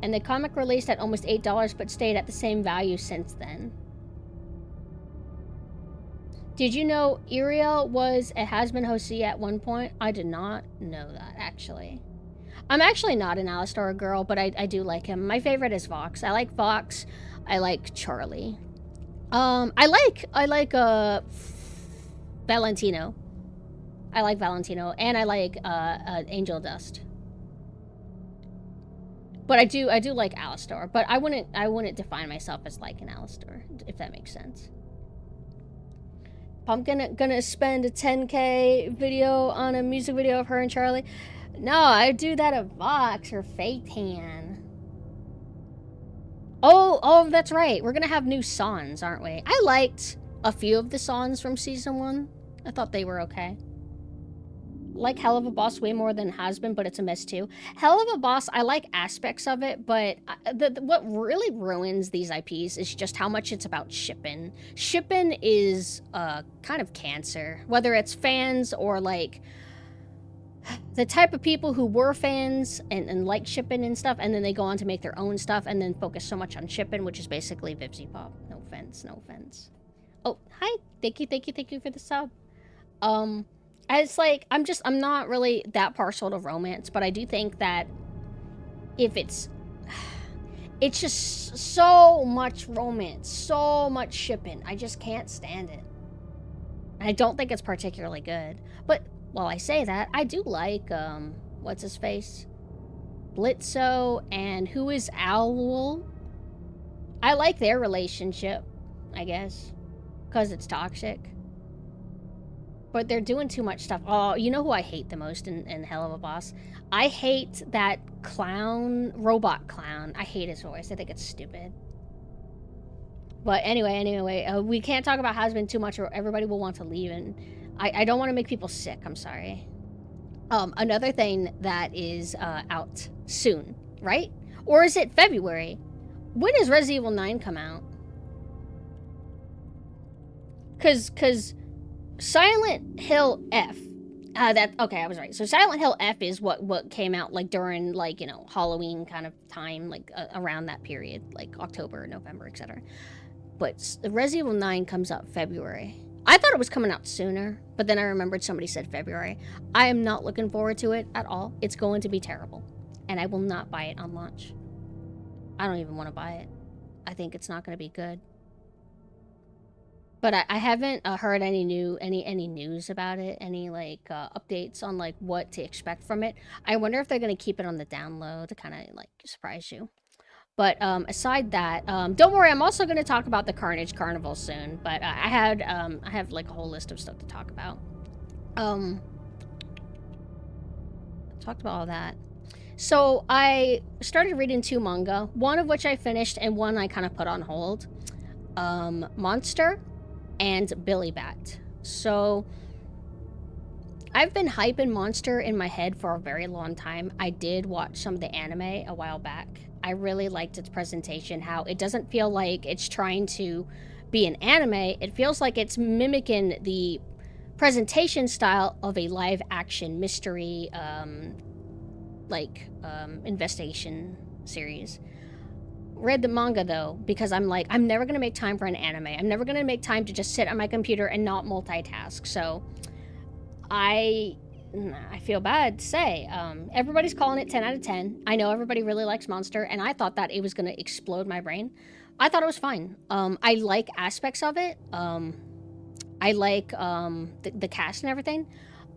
And the comic released at almost $8, but stayed at the same value since then. Did you know Iriel was a Hazbin Hotel at one point? I did not know that, actually. I'm actually not an Alistar girl, but I do like him. My favorite is Vox. I like Vox. I like Charlie. I like Valentino. I like Valentino, and I like Angel Dust. But I do like Alistar, but I wouldn't define myself as like an Alistar, if that makes sense. I'm gonna spend a 10K video on a music video of her and Charlie. No, I do that at Vox or Phaeton. Oh, that's right. We're gonna have new songs, aren't we? I liked a few of the songs from season 1. I thought they were okay. Like Hell of a Boss way more than Hazbin, but it's a mess too. Hell of a Boss, I like aspects of it, but what really ruins these IPs is just how much it's about shipping. Shipping is kind of cancer, whether it's fans or like the type of people who were fans and like shipping and stuff, and then they go on to make their own stuff and then focus so much on shipping, which is basically Vipsy Pop. No offense. Oh, hi. Thank you for the sub. It's like, I'm not really that partial to romance, but I do think that if it's just so much romance, so much shipping, I just can't stand it. And I don't think it's particularly good. But while I say that, I do like, what's his face? Blitzo and who is Owl? I like their relationship, I guess, because it's toxic. But they're doing too much stuff. Oh, you know who I hate the most in Hell of a Boss? I hate that clown, robot clown. I hate his voice. I think it's stupid. But anyway, we can't talk about Hazbin too much or everybody will want to leave, and I don't want to make people sick. I'm sorry. Another thing that is out soon, right? Or is it February? When does Resident Evil 9 come out? Cause Silent Hill F. Okay, I was right. So Silent Hill F is what came out like during like, you know, Halloween kind of time, like around that period, like October, November, etc. But Resident Evil 9 comes out February. I thought it was coming out sooner, but then I remembered somebody said February. I am not looking forward to it at all. It's going to be terrible, and I will not buy it on launch. I don't even want to buy it. I think it's not going to be good. But I haven't heard any news about it, any like updates on like what to expect from it. I wonder if they're going to keep it on the down low to kind of like surprise you. But aside that, don't worry, I'm also going to talk about the Carnage Carnival soon. But I have like a whole list of stuff to talk about. Talked about all that. So I started reading 2 manga, one of which I finished and one I kind of put on hold. Monster and Billy Bat. So I've been hyping Monster in my head for a very long time. I did watch some of the anime a while back. I really liked its presentation, how it doesn't feel like it's trying to be an anime. It feels like it's mimicking the presentation style of a live action mystery investigation series. Read the manga though, because I'm like, I'm never gonna make time for an anime. I'm never gonna make time to just sit on my computer and not multitask. So I feel bad to say. Everybody's calling it 10 out of 10. I know everybody really likes Monster, and I thought that it was gonna explode my brain. I thought it was fine. I like aspects of it. I like the cast and everything.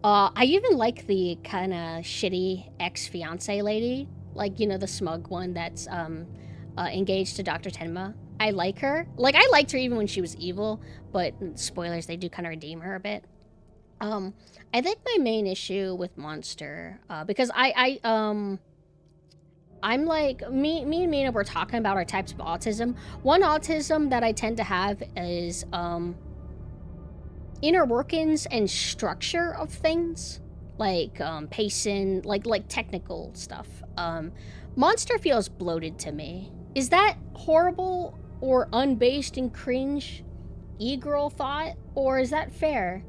I even like the kind of shitty ex-fiance lady, like, you know, the smug one that's engaged to Dr. Tenma. I like her. Like, I liked her even when she was evil, but spoilers, they do kind of redeem her a bit. I think my main issue with Monster, because I'm like, me and Mina were talking about our types of autism. One autism that I tend to have is inner workings and structure of things, like pacing, like technical stuff. Monster feels bloated to me. Is that horrible or unbased and cringe e-girl thought, or is that fair?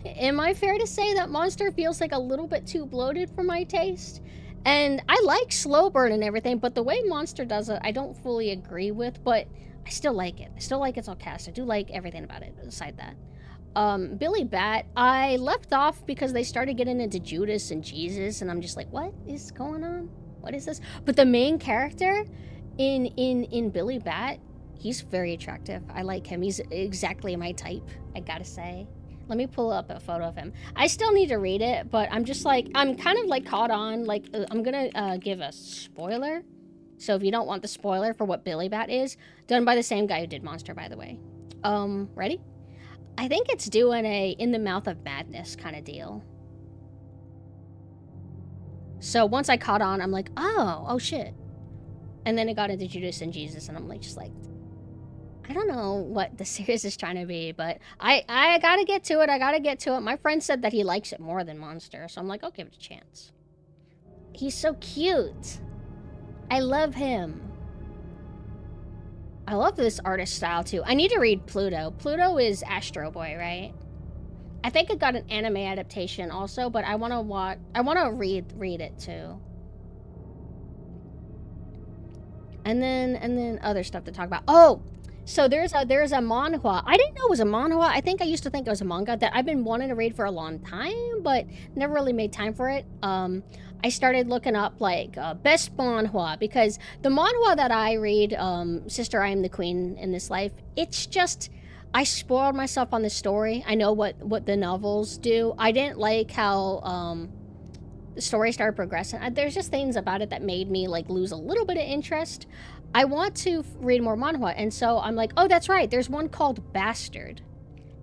Am I fair to say that Monster feels like a little bit too bloated for my taste? And I like slow burn and everything, but the way Monster does it, I don't fully agree with, but I still like it. I still like its all cast. I do like everything about it, aside that. Billy Bat, I left off because they started getting into Judas and Jesus, and I'm just like, what is going on? What is this? But the main character in Billy Bat, he's very attractive. I like him. He's exactly my type, I gotta say. Let me pull up a photo of him. I still need to read it, but I'm just like, I'm kind of like caught on, like, I'm gonna give a spoiler. So if you don't want the spoiler for what Billy Bat is, done by the same guy who did Monster, by the way. Ready? I think it's doing a In the Mouth of Madness kind of deal. So once I caught on, I'm like, oh shit. And then it got into Judas and Jesus, and I'm like, just like, I don't know what the series is trying to be, but I gotta get to it. I gotta get to it. My friend said that he likes it more than Monster, so I'm like, I'll give it a chance. He's so cute. I love him. I love this artist style, too. I need to read Pluto. Pluto is Astro Boy, right? I think it got an anime adaptation also, but I want to read it, too. And then other stuff to talk about. Oh! So there's a manhwa. I didn't know it was a manhwa. I think I used to think it was a manga that I've been wanting to read for a long time, but never really made time for it. I started looking up like best manhwa, because the manhwa that I read, Sister I Am the Queen in This Life, it's just, I spoiled myself on the story. I know what the novels do. I didn't like how the story started progressing. There's just things about it that made me like lose a little bit of interest. I want to read more manhwa, and so I'm like, oh, that's right. There's one called Bastard,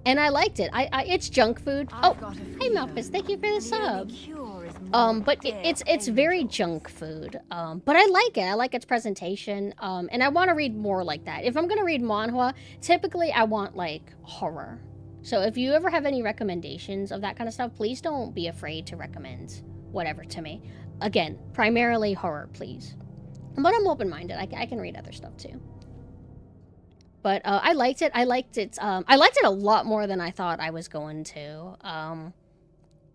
and I liked it. It's junk food. Oh, hi Malphus, thank you for the sub. But it's very junk food. But I like it. I like its presentation. And I want to read more like that. If I'm gonna read manhwa, typically I want like horror. So if you ever have any recommendations of that kind of stuff, please don't be afraid to recommend whatever to me. Again, primarily horror, please. But I'm open-minded. I can read other stuff too. But I liked it. I liked it a lot more than I thought I was going to.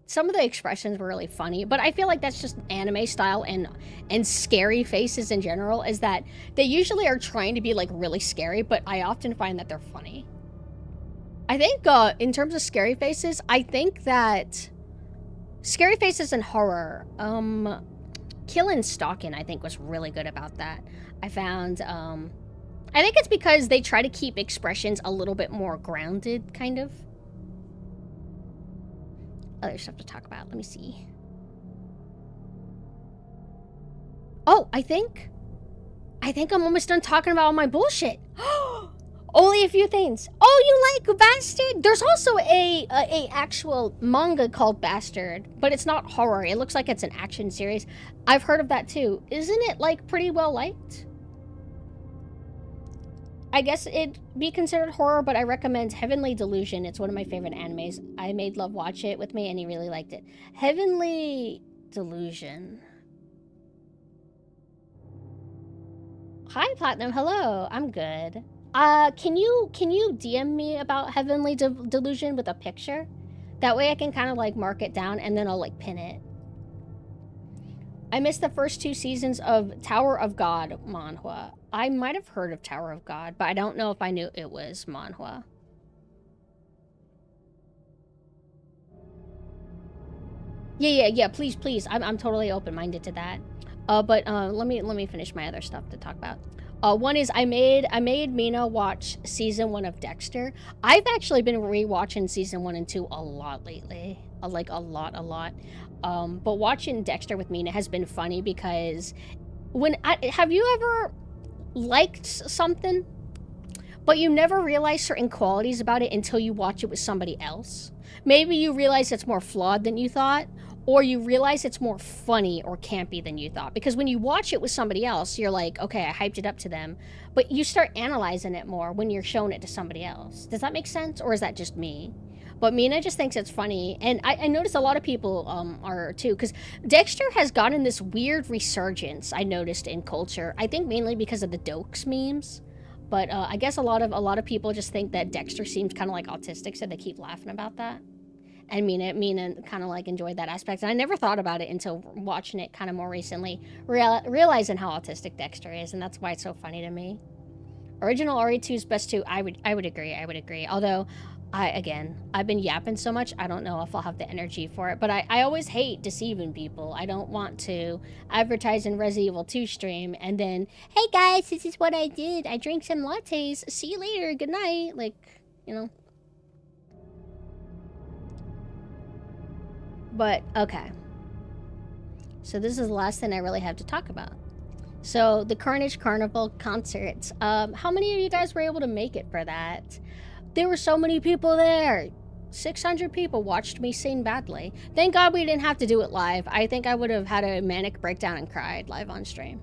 Some of the expressions were really funny, but I feel like that's just anime style and scary faces in general, is that they usually are trying to be like really scary, but I often find that they're funny. I think in terms of scary faces, I think that scary faces in horror, Kill and Stalkin', I think, was really good about that. I found, I think it's because they try to keep expressions a little bit more grounded, kind of. Other stuff to talk about. Let me see. Oh, I think I'm almost done talking about all my bullshit. Only a few things. Oh, you like Bastard? There's also a actual manga called Bastard, but it's not horror. It looks like it's an action series. I've heard of that too. Isn't it like pretty well liked? I guess it'd be considered horror, but I recommend Heavenly Delusion. It's one of my favorite animes. I made Love watch it with me, and he really liked it. Heavenly Delusion. Hi, Platinum. Hello. I'm good. Can you DM me about Heavenly Delusion with a picture? That way I can kind of like mark it down, and then I'll like pin it. I missed the first 2 seasons of Tower of God manhwa. I might have heard of Tower of God, but I don't know if I knew it was manhwa. Yeah, please. I'm totally open-minded to that. But let me finish my other stuff to talk about. One is I made Mina watch season 1 of Dexter. I've actually been rewatching season 1 and 2 a lot lately. Like a lot. But watching Dexter with Mina has been funny because have you ever liked something, but you never realize certain qualities about it until you watch it with somebody else? Maybe you realize it's more flawed than you thought, or you realize it's more funny or campy than you thought. Because when you watch it with somebody else, you're like, okay, I hyped it up to them. But you start analyzing it more when you're showing it to somebody else. Does that make sense? Or is that just me? But Mina just thinks it's funny. And I noticed a lot of people are too. Because Dexter has gotten this weird resurgence, I noticed, in culture. I think mainly because of the Dokes memes. But I guess a lot of people just think that Dexter seems kind of like autistic, so they keep laughing about that. And Mina kind of like enjoyed that aspect. And I never thought about it until watching it kind of more recently, realizing how autistic Dexter is, and that's why it's so funny to me. Original RE2's best too. I would agree. Although, I've been yapping so much, I don't know if I'll have the energy for it. But I always hate deceiving people. I don't want to advertise in Resident Evil 2 stream and then, hey guys, this is what I did. I drank some lattes. See you later. Good night. Like, you know. But, okay. So this is the last thing I really have to talk about. So, the Carnage Carnival concerts. How many of you guys were able to make it for that? There were so many people there. 600 people watched me sing badly. Thank God we didn't have to do it live. I think I would have had a manic breakdown and cried live on stream.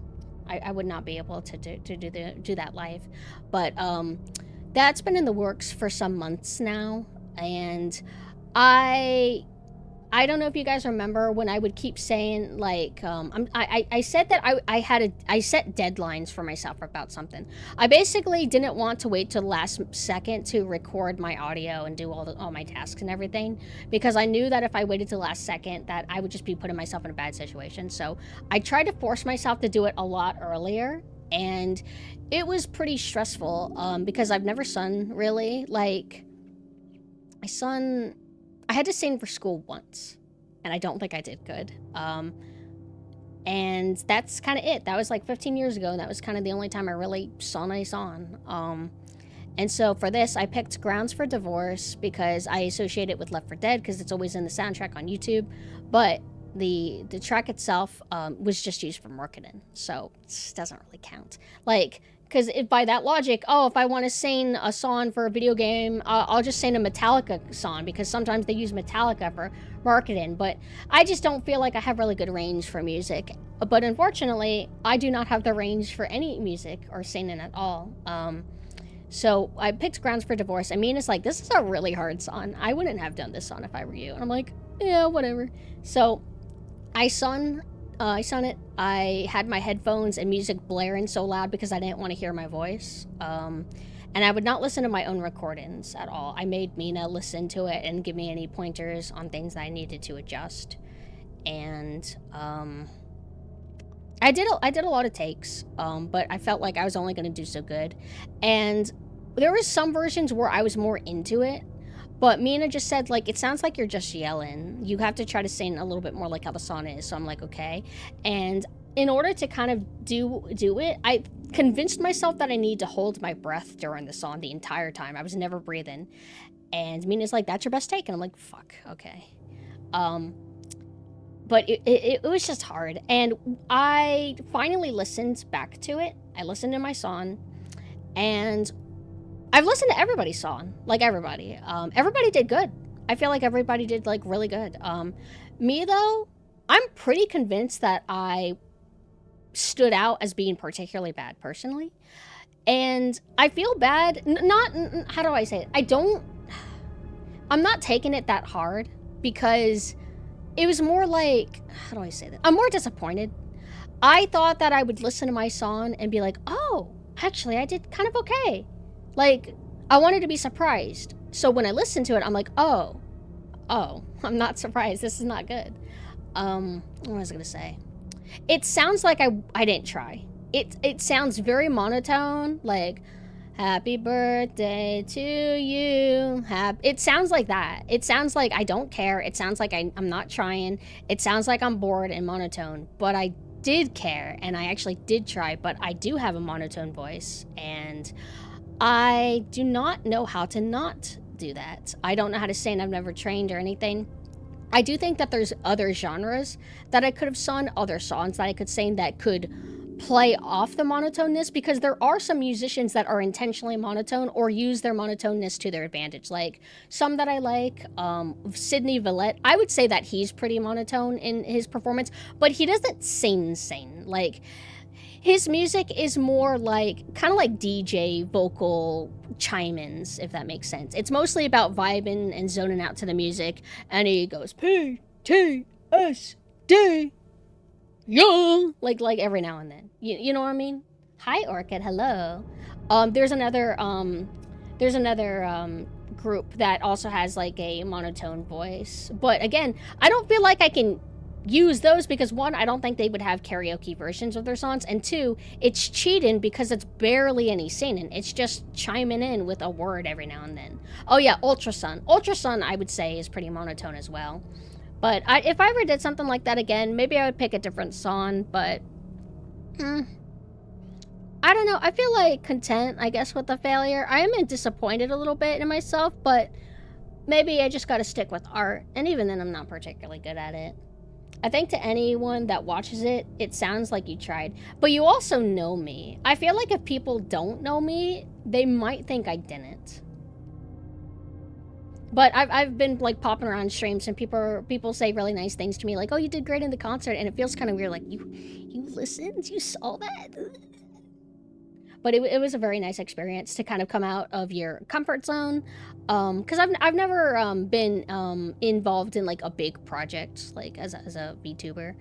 I would not be able to do that live. But, that's been in the works for some months now. And I don't know if you guys remember when I would keep saying, like, I said that I set deadlines for myself about something. I basically didn't want to wait till the last second to record my audio and do all my tasks and everything, because I knew that if I waited till the last second that I would just be putting myself in a bad situation. So I tried to force myself to do it a lot earlier, and it was pretty stressful because I've never sung, really. Like, I had to sing for school once, and I don't think I did good. And that's kind of it. That was like 15 years ago, and that was kind of the only time I really sung a song. And so for this, I picked Grounds for Divorce because I associate it with Left 4 Dead because it's always in the soundtrack on YouTube. But the track itself was just used for marketing, so it doesn't really count. Like, because by that logic, if I want to sing a song for a video game, I'll just sing a Metallica song, because sometimes they use Metallica for marketing. But I just don't feel like I have really good range for music. But unfortunately, I do not have the range for any music or singing at all. So I picked Grounds for Divorce. I mean, it's like, this is a really hard song. I wouldn't have done this song if I were you. And I'm like, yeah, whatever. So I sung it. I had my headphones and music blaring so loud because I didn't want to hear my voice. And I would not listen to my own recordings at all. I made Mina listen to it and give me any pointers on things that I needed to adjust. And I did a lot of takes, but I felt like I was only going to do so good. And there was some versions where I was more into it, but Mina just said, like, it sounds like you're just yelling. You have to try to sing a little bit more like how the song is. So I'm like, okay. And in order to kind of do it, I convinced myself that I need to hold my breath during the song the entire time. I was never breathing. And Mina's like, that's your best take. And I'm like, fuck, okay. But it was just hard. And I finally listened back to it. I listened to my song. And I've listened to everybody's song. Like, everybody. Everybody did good. I feel like everybody did, like, really good. Me, though, I'm pretty convinced that I stood out as being particularly bad, personally. And I feel bad. How do I say it? I'm not taking it that hard because it was more like, how do I say that? I'm more disappointed. I thought that I would listen to my song and be like, oh, actually, I did kind of okay. Like, I wanted to be surprised. So when I listened to it, I'm like, oh, I'm not surprised. This is not good. What was I gonna say? It sounds like I didn't try. It sounds very monotone, like, happy birthday to you. It sounds like that. It sounds like I don't care. It sounds like I'm not trying. It sounds like I'm bored and monotone. But I did care, and I actually did try, but I do have a monotone voice, and I do not know how to not do that. I don't know how to sing. I've never trained or anything. I do think that there's other genres that I could have sung, other songs that I could sing that could play off the monotoneness, because there are some musicians that are intentionally monotone or use their monotoneness to their advantage. Like, some that I like, Sidney Villette, I would say that he's pretty monotone in his performance, but he doesn't sing. Like, his music is more like, kind of like DJ vocal chime-ins, if that makes sense. It's mostly about vibing and zoning out to the music, and he goes, PTSD, yeah, like every now and then. You know what I mean? Hi, Orchid, hello. There's another group that also has like a monotone voice. But again, I don't feel like I can use those because, one, I don't think they would have karaoke versions of their songs, and two, it's cheating because it's barely any singing. It's just chiming in with a word every now and then. Oh yeah, Ultrasun I would say is pretty monotone as well. But if I ever did something like that again, maybe I would pick a different song, but I don't know. I feel like content, I guess, with the failure. I am disappointed a little bit in myself, but maybe I just gotta stick with art, and even then I'm not particularly good at it. I think to anyone that watches it, it sounds like you tried, but you also know me. I feel like if people don't know me, they might think I didn't. But I've been like popping around streams and people say really nice things to me, like, oh, you did great in the concert, and it feels kind of weird, like, you listened, you saw that? But it was a very nice experience to kind of come out of your comfort zone, because I've never been involved in like a big project, like as a VTuber.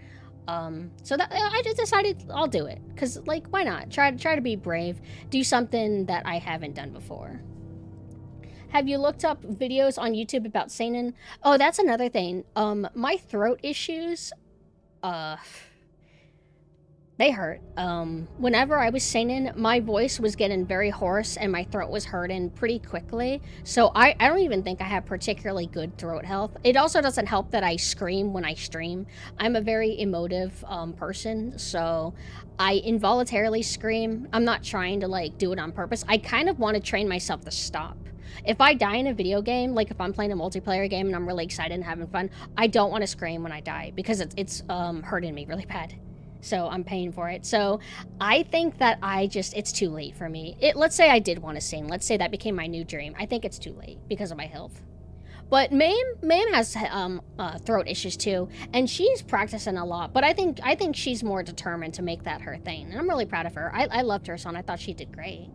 So that I just decided I'll do it, because, like, why not? Try to be brave, do something that I haven't done before. Have you looked up videos on YouTube about singing? Oh, that's another thing. My throat issues, they hurt. Whenever I was singing, my voice was getting very hoarse and my throat was hurting pretty quickly. So I don't even think I have particularly good throat health. It also doesn't help that I scream when I stream. I'm a very emotive person, so I involuntarily scream. I'm not trying to, like, do it on purpose. I kind of want to train myself to stop. If I die in a video game, like if I'm playing a multiplayer game and I'm really excited and having fun, I don't want to scream when I die because it's hurting me really bad. So I'm paying for it. So I think that it's too late for me. Let's say I did want to sing. Let's say that became my new dream. I think it's too late because of my health. But Mame has throat issues too, and she's practicing a lot. But I think she's more determined to make that her thing, and I'm really proud of her. I loved her song. I thought she did great.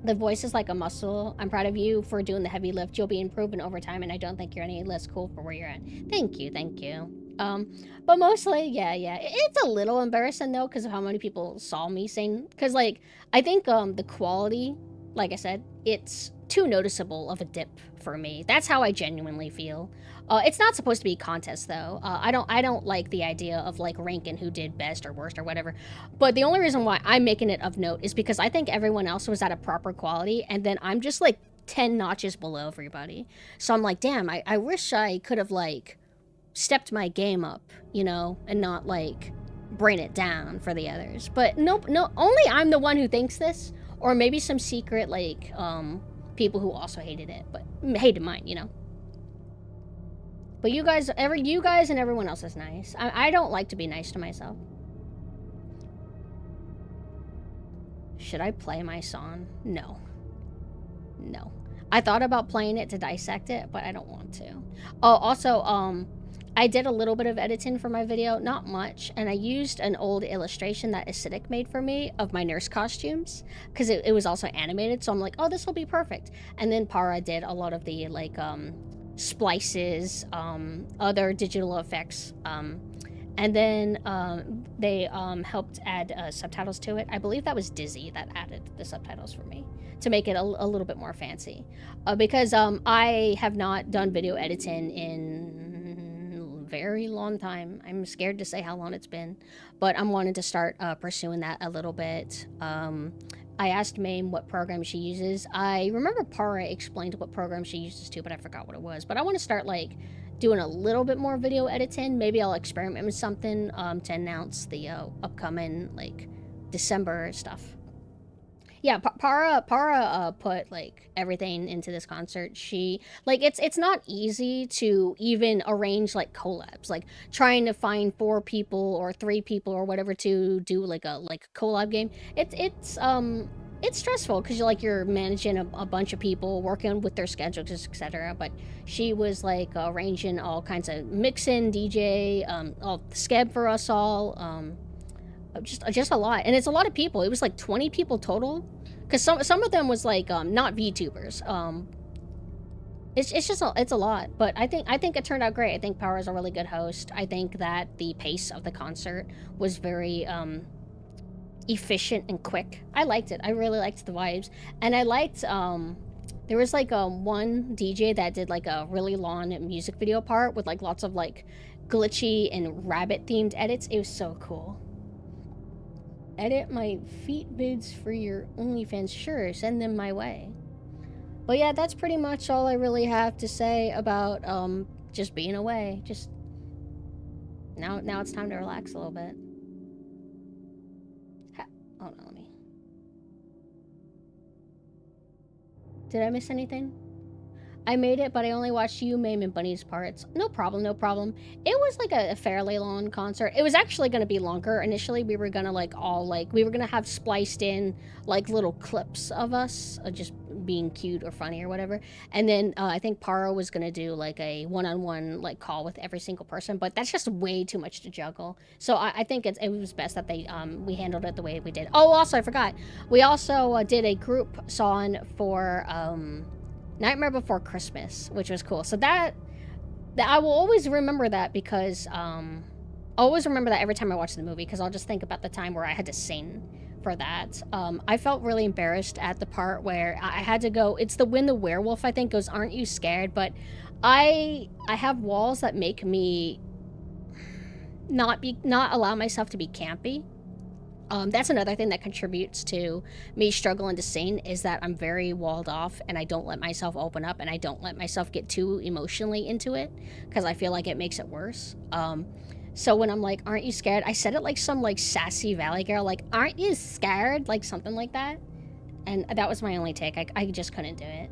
The voice is like a muscle. I'm proud of you for doing the heavy lift. You'll be improving over time, and I don't think you're any less cool for where you're at. Thank you, thank you. But mostly, yeah. It's a little embarrassing though, because of how many people saw me sing. Because like, I think the quality, like I said, it's too noticeable of a dip for me. That's how I genuinely feel. It's not supposed to be a contest though. I don't like the idea of like ranking who did best or worst or whatever. But the only reason why I'm making it of note is because I think everyone else was at a proper quality, and then I'm just like 10 notches below everybody. So I'm like, damn, I wish I could have like stepped my game up, you know, and not like bring it down for the others. But nope, no, only I'm the one who thinks this, or maybe some secret like people who also hated it, but hated mine, you know. But you guys and everyone else is nice. I don't like to be nice to myself. Should I play my song? No. I thought about playing it to dissect it, but I don't want to. Oh, also, I did a little bit of editing for my video, not much, and I used an old illustration that Acidic made for me of my nurse costumes, because it was also animated, so I'm like, oh, this will be perfect. And then Para did a lot of the, like, splices, other digital effects, and then they helped add subtitles to it. I believe that was Dizzy that added the subtitles for me to make it a little bit more fancy. Because I have not done video editing in a very long time. I'm scared to say how long it's been, but I'm wanting to start pursuing that a little bit. I asked Mame what program she uses. I remember Para explained what program she uses too, but I forgot what it was. But I want to start like doing a little bit more video editing. Maybe I'll experiment with something to announce the upcoming like December stuff. Yeah, Para put like everything into this concert. She like it's not easy to even arrange like collabs, like trying to find 4 people or 3 people or whatever to do like a collab game. It's stressful because you're managing a bunch of people, working with their schedules, etc. But she was like arranging all kinds of mixing, DJ, all skeb for us all, just a lot, and it's a lot of people. It was like 20 people total, because some of them was like not VTubers. It's a lot, but I think it turned out great. I think Power is a really good host. I think that the pace of the concert was very efficient and quick. I liked it. I really liked the vibes, and I liked there was like one DJ that did like a really long music video part with like lots of like glitchy and rabbit themed edits. It was so cool. Edit my feet bids for your OnlyFans. Sure, send them my way. But yeah, that's pretty much all I really have to say about just being away. Just now it's time to relax a little bit. Hold on, let me. Did I miss anything? I made it, but I only watched you, Mame, and Bunny's parts. No problem. It was like a fairly long concert. It was actually going to be longer. Initially, we were going to we were going to have spliced in like little clips of us just being cute or funny or whatever. And then I think Paro was going to do like a one-on-one like call with every single person, but that's just way too much to juggle. So I think it was best that we handled it the way we did. Oh, also, I forgot. We also did a group song for Nightmare Before Christmas, which was cool. So that I will always remember that, because I always remember that every time I watch the movie, because I'll just think about the time where I had to sing for that. I felt really embarrassed at the part where I had to go. It's the When the Werewolf, I think, goes, "Aren't you scared?" But I have walls that make me not allow myself to be campy. That's another thing that contributes to me struggling to sing, is that I'm very walled off and I don't let myself open up, and I don't let myself get too emotionally into it, because I feel like it makes it worse. So when I'm like, "Aren't you scared?" I said it like some like sassy valley girl, like, "Aren't you scared?" Like something like that. And that was my only take. I just couldn't do it.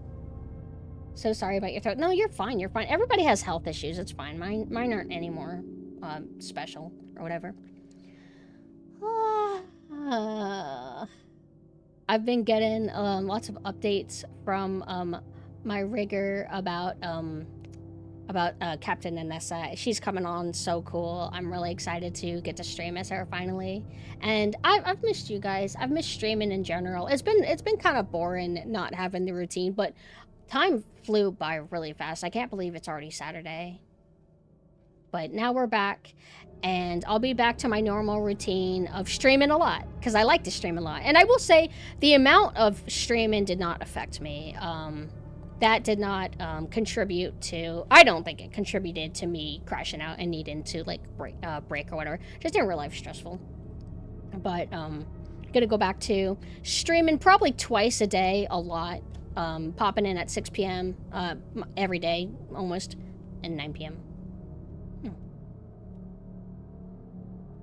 So sorry about your throat. No, you're fine. You're fine. Everybody has health issues. It's fine. Mine aren't any more special or whatever. I've been getting lots of updates from my rigger about Captain Anessa. She's coming on so cool. I'm really excited to get to stream as her finally. And I've missed you guys. I've missed streaming in general. It's been kind of boring not having the routine, but time flew by really fast. I can't believe it's already Saturday. But now we're back, and I'll be back to my normal routine of streaming a lot, because I like to stream a lot. And I will say, the amount of streaming did not affect me. That did not contribute to, I don't think it contributed to me crashing out and needing to, like, break or whatever. Just in real life stressful. But, gonna go back to streaming probably twice a day, a lot. Popping in at 6 p.m. Every day, almost, and 9 p.m.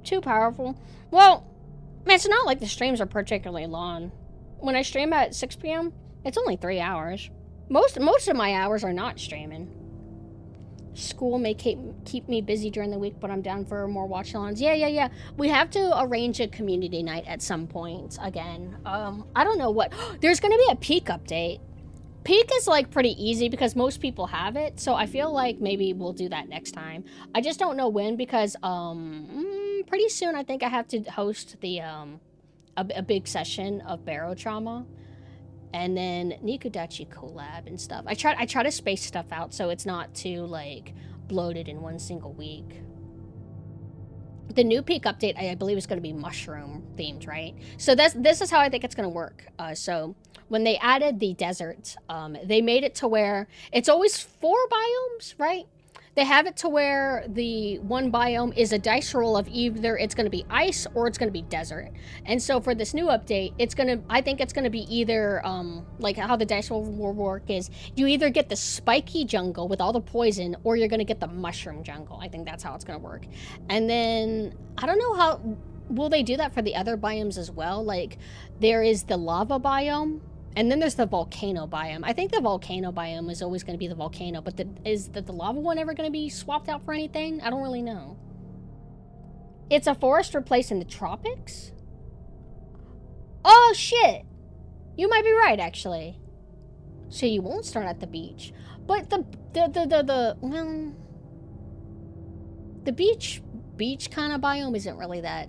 Too powerful. Well, man, it's not like the streams are particularly long. When I stream at 6 p.m., it's only 3 hours. Most of my hours are not streaming. School may keep me busy during the week, but I'm down for more watch-alongs. Yeah. We have to arrange a community night at some point again. I don't know what. There's going to be a Peak update. Peak is, like, pretty easy because most people have it, so I feel like maybe we'll do that next time. I just don't know when because, pretty soon I think I have to host the, a big session of Barotrauma. And then Nikudachi collab and stuff. I try to space stuff out so it's not too, like, bloated in one single week. The new Peak update, I believe, is going to be mushroom themed, right? So this is how I think it's going to work. So when they added the desert, they made it to where it's always 4 biomes, right? They have it to where the one biome is a dice roll of either it's going to be ice or it's going to be desert. And so for this new update, I think it's going to be either, like how the dice roll will work is you either get the spiky jungle with all the poison or you're going to get the mushroom jungle. I think that's how it's going to work. And then, I don't know how, will they do that for the other biomes as well? Like, there is the lava biome. And then there's the volcano biome. I think the volcano biome is always going to be the volcano, but is the lava one ever going to be swapped out for anything? I don't really know. It's a forest replacing the tropics? Oh, shit! You might be right, actually. So you won't start at the beach. But the beach kind of biome isn't really that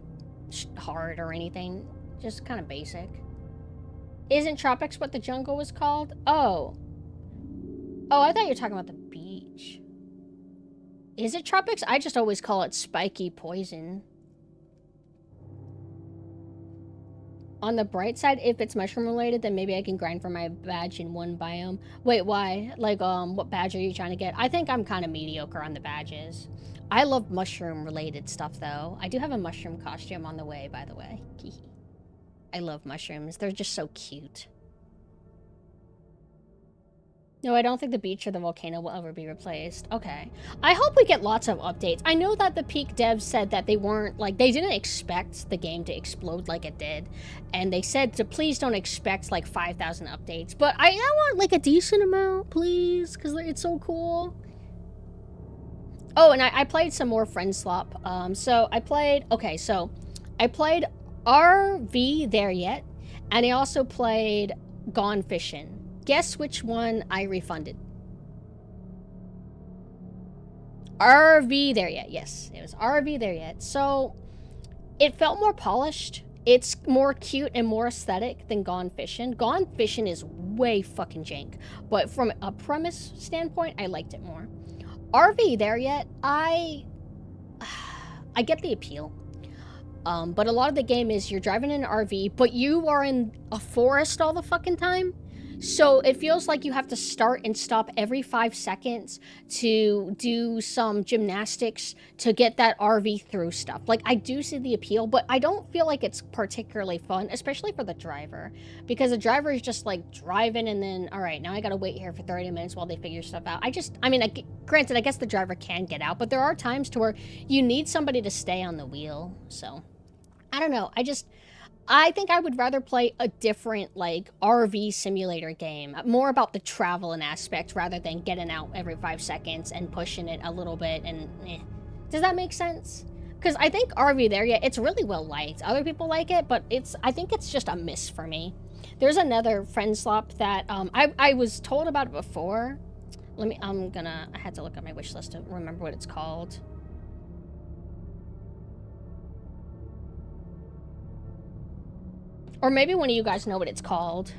hard or anything. Just kind of basic. Isn't tropics what the jungle was called? Oh, I thought you were talking about the beach. Is it tropics? I just always call it spiky poison. On the bright side, if it's mushroom related, then maybe I can grind for my badge in one biome. Wait, why? Like, what badge are you trying to get? I think I'm kind of mediocre on the badges. I love mushroom related stuff, though. I do have a mushroom costume on the way, by the way. I love mushrooms. They're just so cute. No, I don't think the beach or the volcano will ever be replaced. Okay. I hope we get lots of updates. I know that the Peak devs said that they weren't, like, they didn't expect the game to explode like it did. And they said to please don't expect, like, 5,000 updates. But I want, like, a decent amount, please, because it's so cool. Oh, and I played some more Friend Swap. So I played RV There Yet, and I also played Gone Fishing. Guess which one I refunded? RV There Yet, yes. It was RV There Yet. So, it felt more polished. It's more cute and more aesthetic than Gone Fishing. Gone Fishing is way fucking jank. But from a premise standpoint, I liked it more. RV There Yet, I get the appeal. But a lot of the game is you're driving in an RV, but you are in a forest all the fucking time. So it feels like you have to start and stop every 5 seconds to do some gymnastics to get that RV through stuff. Like, I do see the appeal, but I don't feel like it's particularly fun, especially for the driver. Because the driver is just, like, driving and then, all right, now I gotta wait here for 30 minutes while they figure stuff out. Granted, I guess the driver can get out, but there are times to where you need somebody to stay on the wheel, so... I don't know, I think I would rather play a different, like, RV simulator game. More about the traveling aspect rather than getting out every 5 seconds and pushing it a little bit and Does that make sense? Because I think RV There Yet, it's really well liked. Other people like it, but I think it's just a miss for me. There's another Friend Swap that, I was told about it before. I had to look at my wish list to remember what it's called. Or maybe one of you guys know what it's called.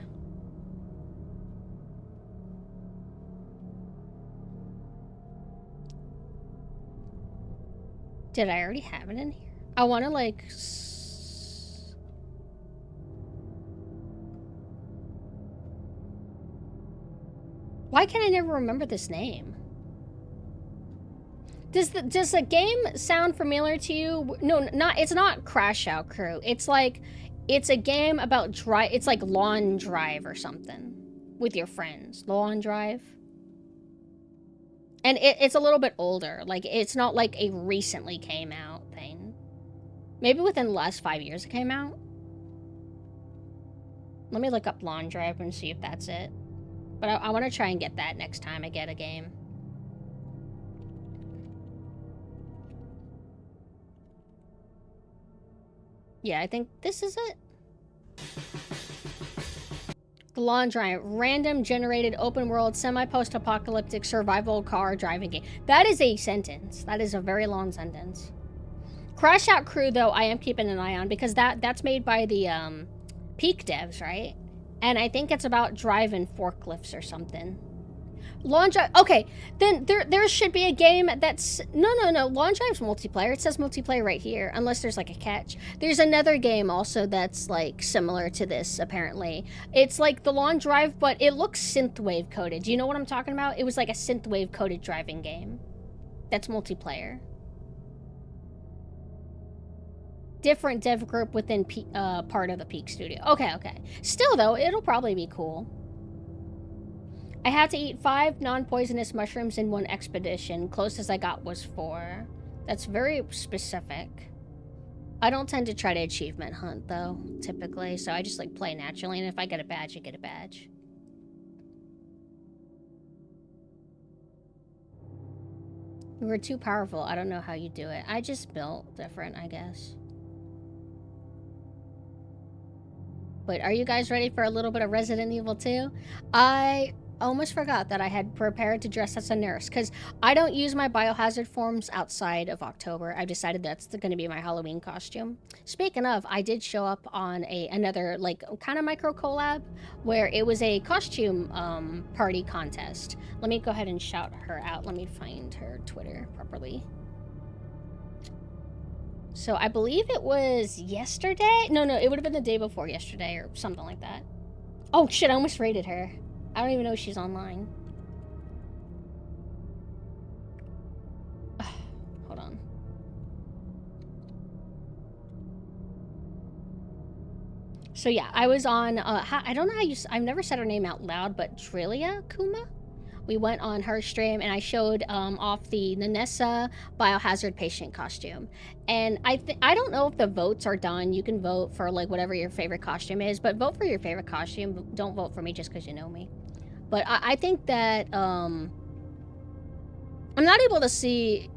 Did I already have it in here? I want to like... Why can I never remember this name? Does the game sound familiar to you? No, it's not Crash Out Crew. It's like, it's a game about it's like Lawn Drive or something with your friends. Lawn Drive. And it's a little bit older. Like, it's not like a recently came out thing. Maybe within the last 5 years it came out. Let me look up Lawn Drive and see if that's it. But I want to try and get that next time I get a game. Yeah, I think this is it. The Lawn Drive, random generated open world semi-post-apocalyptic survival car driving game. That is a sentence. That is a very long sentence. Crash Out Crew, though, I am keeping an eye on because that's made by the Peak devs, right? And I think it's about driving forklifts or something. Lawn Drive, okay, then there should be a game that's, no, Lawn Drive's multiplayer. It says multiplayer right here, unless there's like a catch. There's another game also that's like similar to this, apparently. It's like the Lawn Drive, but it looks synthwave coded. Do you know what I'm talking about? It was like a synthwave coded driving game. That's multiplayer. Different dev group within part of the Peak Studio. Okay. Still though, it'll probably be cool. I had to eat 5 non-poisonous mushrooms in one expedition. Closest I got was 4. That's very specific. I don't tend to try to achievement hunt, though, typically. So I just, like, play naturally. And if I get a badge, I get a badge. We were too powerful. I don't know how you do it. I just built different, I guess. But are you guys ready for a little bit of Resident Evil 2? I almost forgot that I had prepared to dress as a nurse because I don't use my biohazard forms outside of October. I've decided that's going to be my Halloween costume. Speaking of, I did show up on another like kind of micro collab where it was a costume party contest. Let me go ahead and shout her out. Let me find her Twitter properly. So I believe it was yesterday. No, it would have been the day before yesterday or something like that. Oh shit, I almost raided her. I don't even know if she's online. Hold on. So yeah, I was on, I don't know how you, I've never said her name out loud, but Trilia Kuma? We went on her stream and I showed off the Nanessa biohazard patient costume. And I don't know if the votes are done. You can vote for like whatever your favorite costume is, but vote for your favorite costume. Don't vote for me just because you know me. But I think that I'm not able to see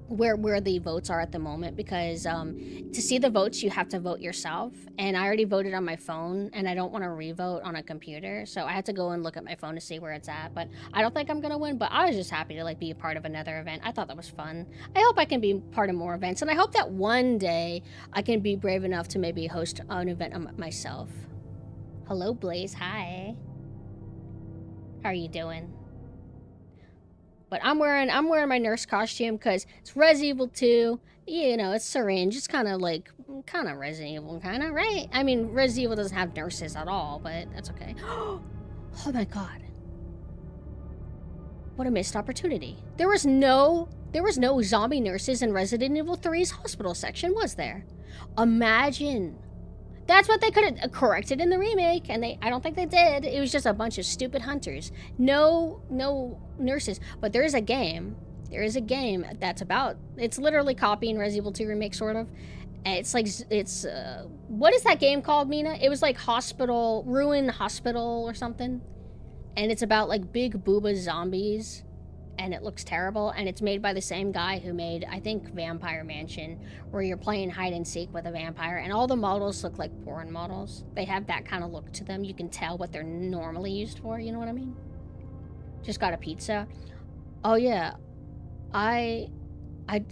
where the votes are at the moment because to see the votes you have to vote yourself, and I already voted on my phone and I don't want to re-vote on a computer, so I had to go and look at my phone to see where it's at. But I don't think I'm gonna win, but I was just happy to like be a part of another event. I thought that was fun. I hope I can be part of more events, and I hope that one day I can be brave enough to maybe host an event myself. Hello Blaze, hi. How are you doing? But I'm wearing my nurse costume because it's Resident Evil 2. You know, it's syringe. It's kind of Resident Evil, kind of, right? I mean, Resident Evil doesn't have nurses at all, but that's okay. Oh my god. What a missed opportunity. There was no zombie nurses in Resident Evil 3's hospital section, was there? Imagine. That's what they could have corrected in the remake, and I don't think they did. It was just a bunch of stupid hunters. No nurses. But there is a game. There is a game that's about, it's literally copying Resident Evil 2 remake, sort of. It's like, what is that game called, Mina? It was like Ruin Hospital or something. And it's about like big booba zombies. And it looks terrible, and it's made by the same guy who made, I think, Vampire Mansion, where you're playing hide and seek with a vampire, and all the models look like porn models. They have that kind of look to them. You can tell what they're normally used for, you know what I mean? Just got a pizza. Oh yeah, I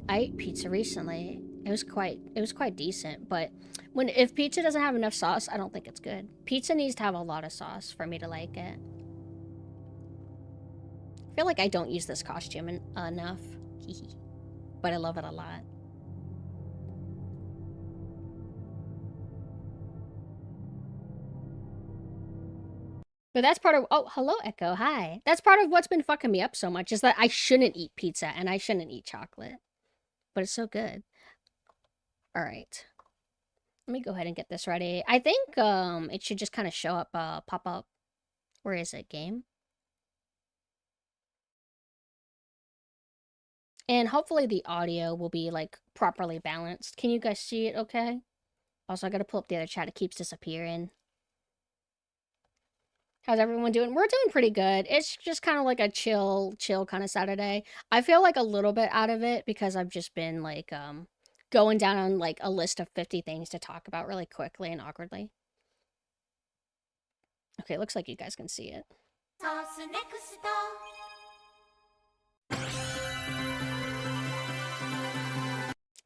ate pizza recently. It was quite decent, but if pizza doesn't have enough sauce, I don't think it's good. Pizza needs to have a lot of sauce for me to like it. I feel like I don't use this costume enough. but I love it a lot. But that's part of, oh, hello, Echo, hi. That's part of what's been fucking me up so much, is that I shouldn't eat pizza and I shouldn't eat chocolate. But it's so good. All right. Let me go ahead and get this ready. I think it should just kind of show up, pop up. Where is it, game? And hopefully the audio will be, like, properly balanced. Can you guys see it okay? Also, I gotta pull up the other chat. It keeps disappearing. How's everyone doing? We're doing pretty good. It's just kind of like a chill kind of Saturday. I feel like a little bit out of it because I've just been like going down on like a list of 50 things to talk about really quickly and awkwardly. Okay, looks like you guys can see it.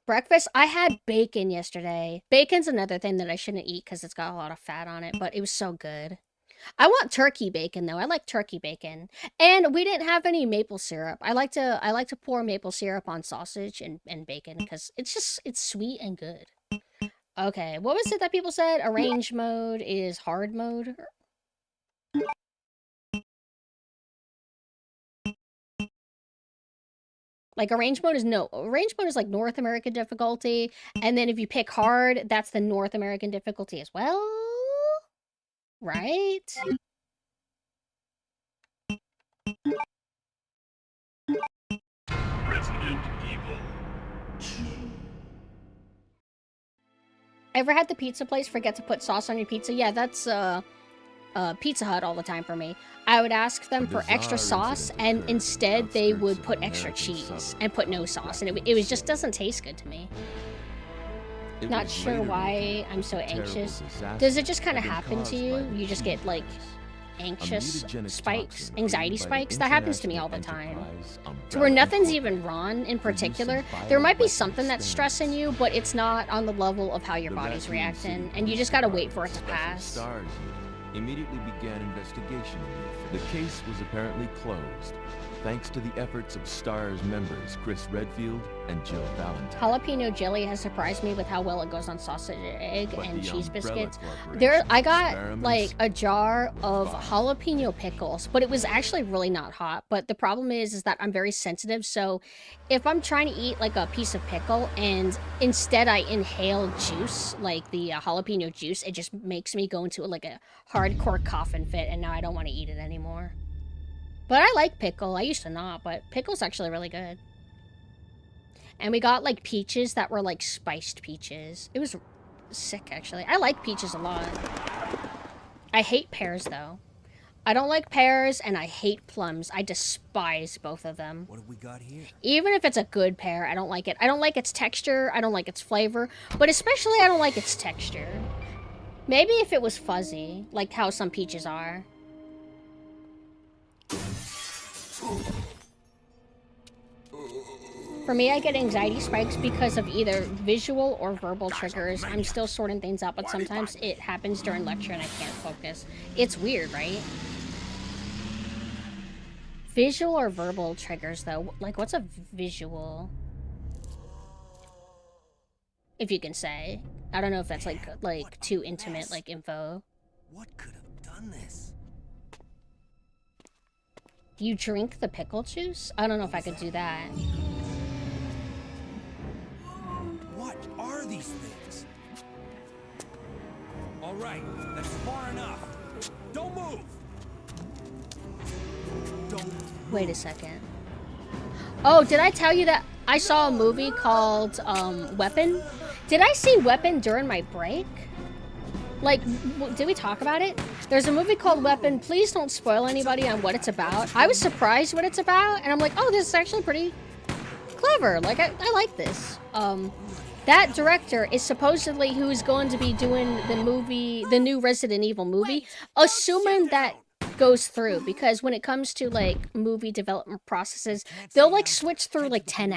Breakfast, I had bacon yesterday. Bacon's another thing that I shouldn't eat because it's got a lot of fat on it, but it was so good. I want turkey bacon though. I like turkey bacon. And we didn't have any maple syrup. I like to pour maple syrup on sausage and bacon because it's sweet and good. Okay, what was it that people said? Arrange mode is hard mode? Like arrange mode is like North American difficulty, and then if you pick hard, that's the North American difficulty as well. Right? Resident Evil 2. Ever had the pizza place forget to put sauce on your pizza? Yeah, that's Pizza Hut all the time for me. I would ask them for extra sauce, and instead they would put extra cheese and put no sauce, and it was just doesn't taste good to me. Not sure why I'm so anxious. Does it just kind of happen to you? You just get like anxious spikes, anxiety spikes? That happens to me all the time. So where nothing's even wrong in particular, there might be something that's stressing you, but it's not on the level of how your body's reacting, and you just gotta wait for it to pass. Immediately began investigation. The case was apparently closed, thanks to the efforts of STARS members Chris Redfield and Jill Valentine. Jalapeno jelly has surprised me with how well it goes on sausage, egg, and cheese biscuits. I got like a jar of jalapeno pickles, but it was actually really not hot. But the problem is that I'm very sensitive, so if I'm trying to eat like a piece of pickle and instead I inhale juice, like the jalapeno juice, it just makes me go into like a hardcore coughing fit, and now I don't want to eat it anymore. But I like pickle. I used to not, but pickle's actually really good. And we got like peaches that were like spiced peaches. It was sick, actually. I like peaches a lot. I hate pears, though. I don't like pears, and I hate plums. I despise both of them. What have we got here? Even if it's a good pear, I don't like it. I don't like its texture. I don't like its flavor. But especially, I don't like its texture. Maybe if it was fuzzy, like how some peaches are. For me, I get anxiety spikes because of either visual or verbal triggers. I'm still sorting things out, but sometimes it happens during lecture and I can't focus. It's weird, right? Visual or verbal triggers, though. Like, what's a visual? If you can say. I don't know if that's like too intimate, like info. What could have done this? You drink the pickle juice? I don't know if I could do that. What are these things? All right, that's far enough. Don't move. Don't. Wait a second. Oh, did I tell you that I saw a movie called Weapon? Did I see Weapon during my break? Like, did we talk about it? There's a movie called Weapon. Please don't spoil anybody on what it's about. I was surprised what it's about, and I'm like, oh, this is actually pretty clever. Like, I like this. That director is supposedly who's going to be doing the new Resident Evil movie, assuming that goes through, because when it comes to like movie development processes, they'll like switch through like 10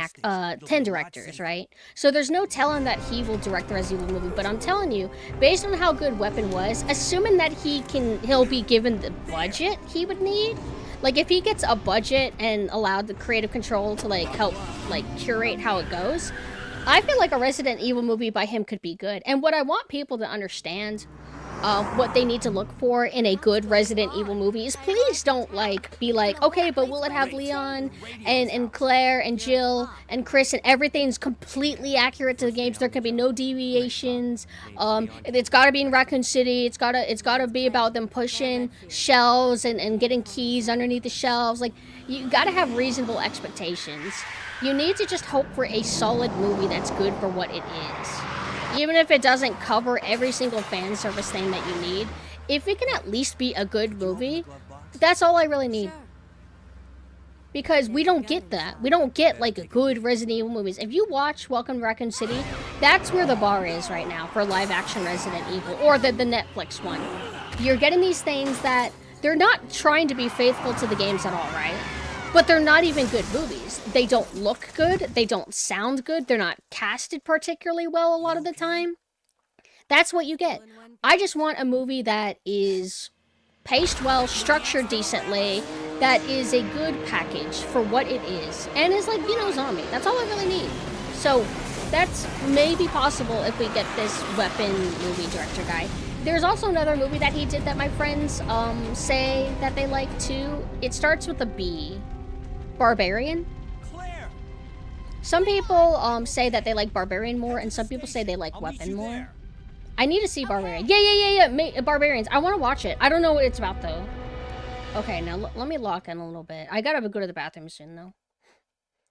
directors, right? So there's no telling that he will direct the Resident Evil movie, but I'm telling you, based on how good Weapon was, assuming that he'll be given the budget he would need, Like, if he gets a budget and allowed the creative control to, like, help, like, curate how it goes, I feel like a Resident Evil movie by him could be good. And what I want people to understand, what they need to look for in a good Resident Evil movie is please don't, like, be like, okay, but will it have Leon and Claire and Jill and Chris and everything's completely accurate to the games? There can be no deviations. It's gotta be in Raccoon City. It's gotta be about them pushing shelves and getting keys underneath the shelves. Like, you gotta have reasonable expectations. You need to just hope for a solid movie that's good for what it is. Even if it doesn't cover every single fan service thing that you need, if it can at least be a good movie, that's all I really need. Because we don't get that. We don't get, like, good Resident Evil movies. If you watch Welcome to Raccoon City, that's where the bar is right now for live-action Resident Evil, or the Netflix one. You're getting these things that, they're not trying to be faithful to the games at all, right? But they're not even good movies. They don't look good. They don't sound good. They're not casted particularly well a lot of the time. That's what you get. I just want a movie that is paced well, structured decently, that is a good package for what it is, and is like, you know, zombie. That's all I really need. So that's maybe possible if we get this Weapon movie director guy. There's also another movie that he did that my friends say that they like too. It starts with a B. Barbarian. Claire. Some people say that they like Barbarian more, and some people say they like Weapon more. There. I need to see Barbarian. Yeah. Barbarians. I want to watch it. I don't know what it's about though. Okay, now let me lock in a little bit. I gotta go to the bathroom soon though.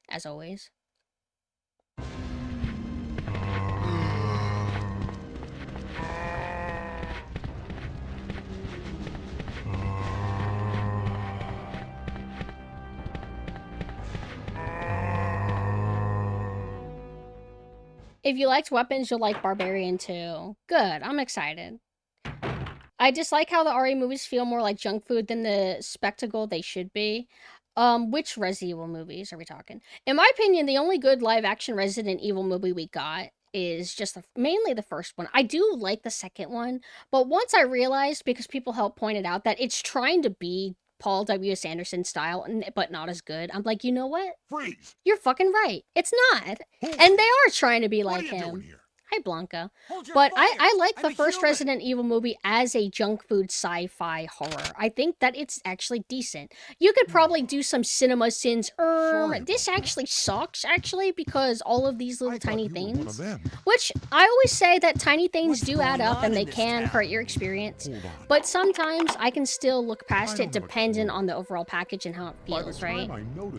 As always. If you liked Weapons, you'll like Barbarian too. Good, I'm excited. I dislike how the RE movies feel more like junk food than the spectacle they should be. Which Resident Evil movies are we talking? In my opinion, the only good live-action Resident Evil movie we got is just mainly the first one. I do like the second one, but once I realized, because people helped point it out, that it's trying to be Paul W.S. Anderson style, but not as good. I'm like, you know what? Freeze! You're fucking right. It's not. And they are trying to be like him. Hi, Blanca. But I like the first Resident Evil movie as a junk food sci-fi horror. I think that it's actually decent. You could probably do some cinema sins. This actually sucks, actually, because all of these little tiny things. Which, I always say that tiny things do add up and they can hurt your experience. But sometimes I can still look past it depending on the overall package and how it feels, right?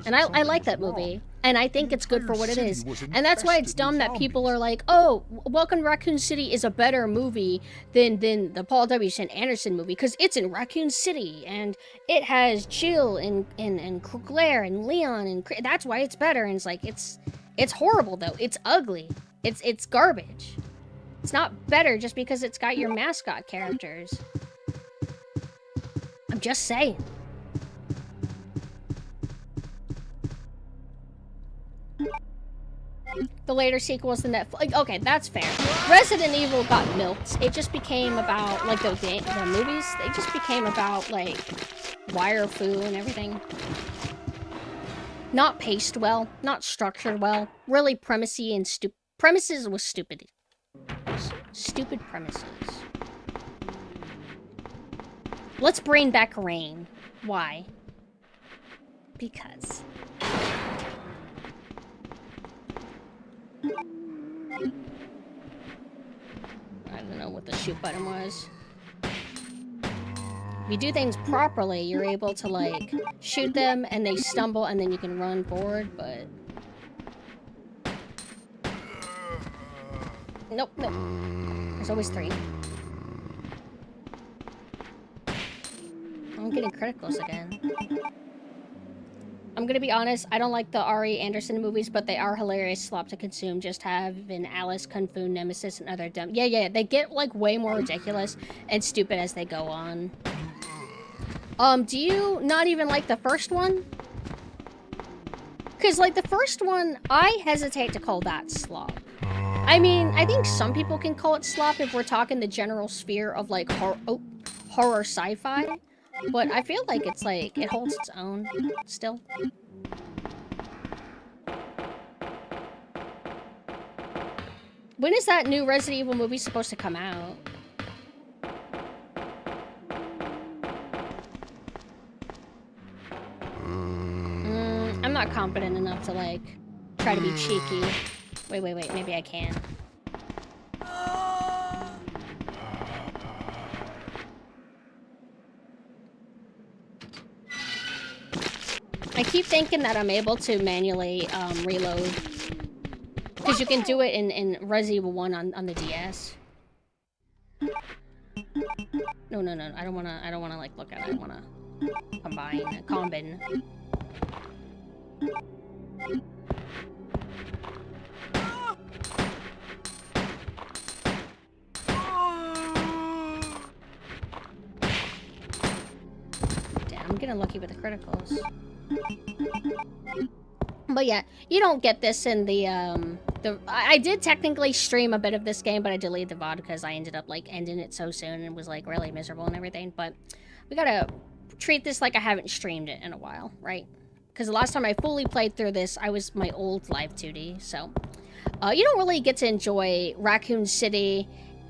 And I like that movie. And I think it's good for what it is. And that's why it's dumb that people are like, oh, Welcome to Raccoon City is a better movie than the Paul W. Anderson movie, because it's in Raccoon City, and it has Jill and Claire and Leon, and that's why it's better. And it's like, it's horrible, though. It's ugly. It's garbage. It's not better just because it's got your mascot characters. I'm just saying. The later sequels, the Netflix. Okay, that's fair. Resident Evil got milked. It just became about, like, the movies. They just became about, like, wire fu and everything. Not paced well. Not structured well. Really premisey and stupid. Premises was stupid. Stupid premises. Let's bring back Rain. Why? Because. I don't know what the shoot button was. If you do things properly, you're able to, like, shoot them and they stumble and then you can run forward, but... Nope. There's always 3. I'm getting criticals again. I'm gonna be honest, I don't like the R.E. Anderson movies, but they are hilarious slop to consume. Just having Alice, Kung Fu, Nemesis, and other dumb... Yeah, they get, like, way more ridiculous and stupid as they go on. Do you not even like the first one? Because, like, the first one, I hesitate to call that slop. I mean, I think some people can call it slop if we're talking the general sphere of, like, horror sci-fi. But I feel like it's like, it holds its own still. When is that new Resident Evil movie supposed to come out? I'm not confident enough to, like, try to be cheeky. Wait, maybe I can. I keep thinking that I'm able to manually reload. Because you can do it in Resident Evil 1 on the DS. No, I don't wanna like look at it. I wanna combine. Damn, I'm getting lucky with the criticals. But yeah, you don't get this in the I did technically stream a bit of this game, but I deleted the VOD because I ended up like ending it so soon and was like really miserable and everything. But we gotta treat this like I haven't streamed it in a while, right? Because the last time I fully played through this, I was my old Live 2D, so you don't really get to enjoy Raccoon City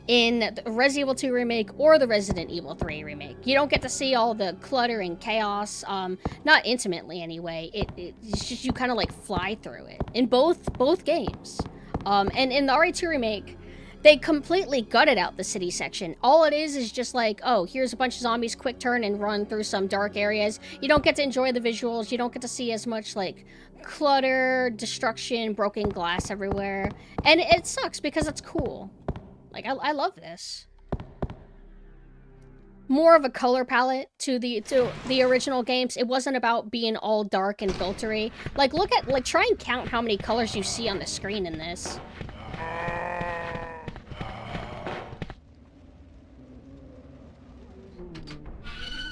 in the Resident Evil 2 remake or the Resident Evil 3 remake. You don't get to see all the clutter and chaos, not intimately anyway. It's just you kind of like fly through it in both games. And in the RE2 remake, they completely gutted out the city section. All it is just like, oh, here's a bunch of zombies, quick turn and run through some dark areas. You don't get to enjoy the visuals. You don't get to see as much like clutter, destruction, broken glass everywhere. And it sucks because it's cool. Like, I love this. More of a color palette to the original games. It wasn't about being all dark and filtery. Like, try and count how many colors you see on the screen in this.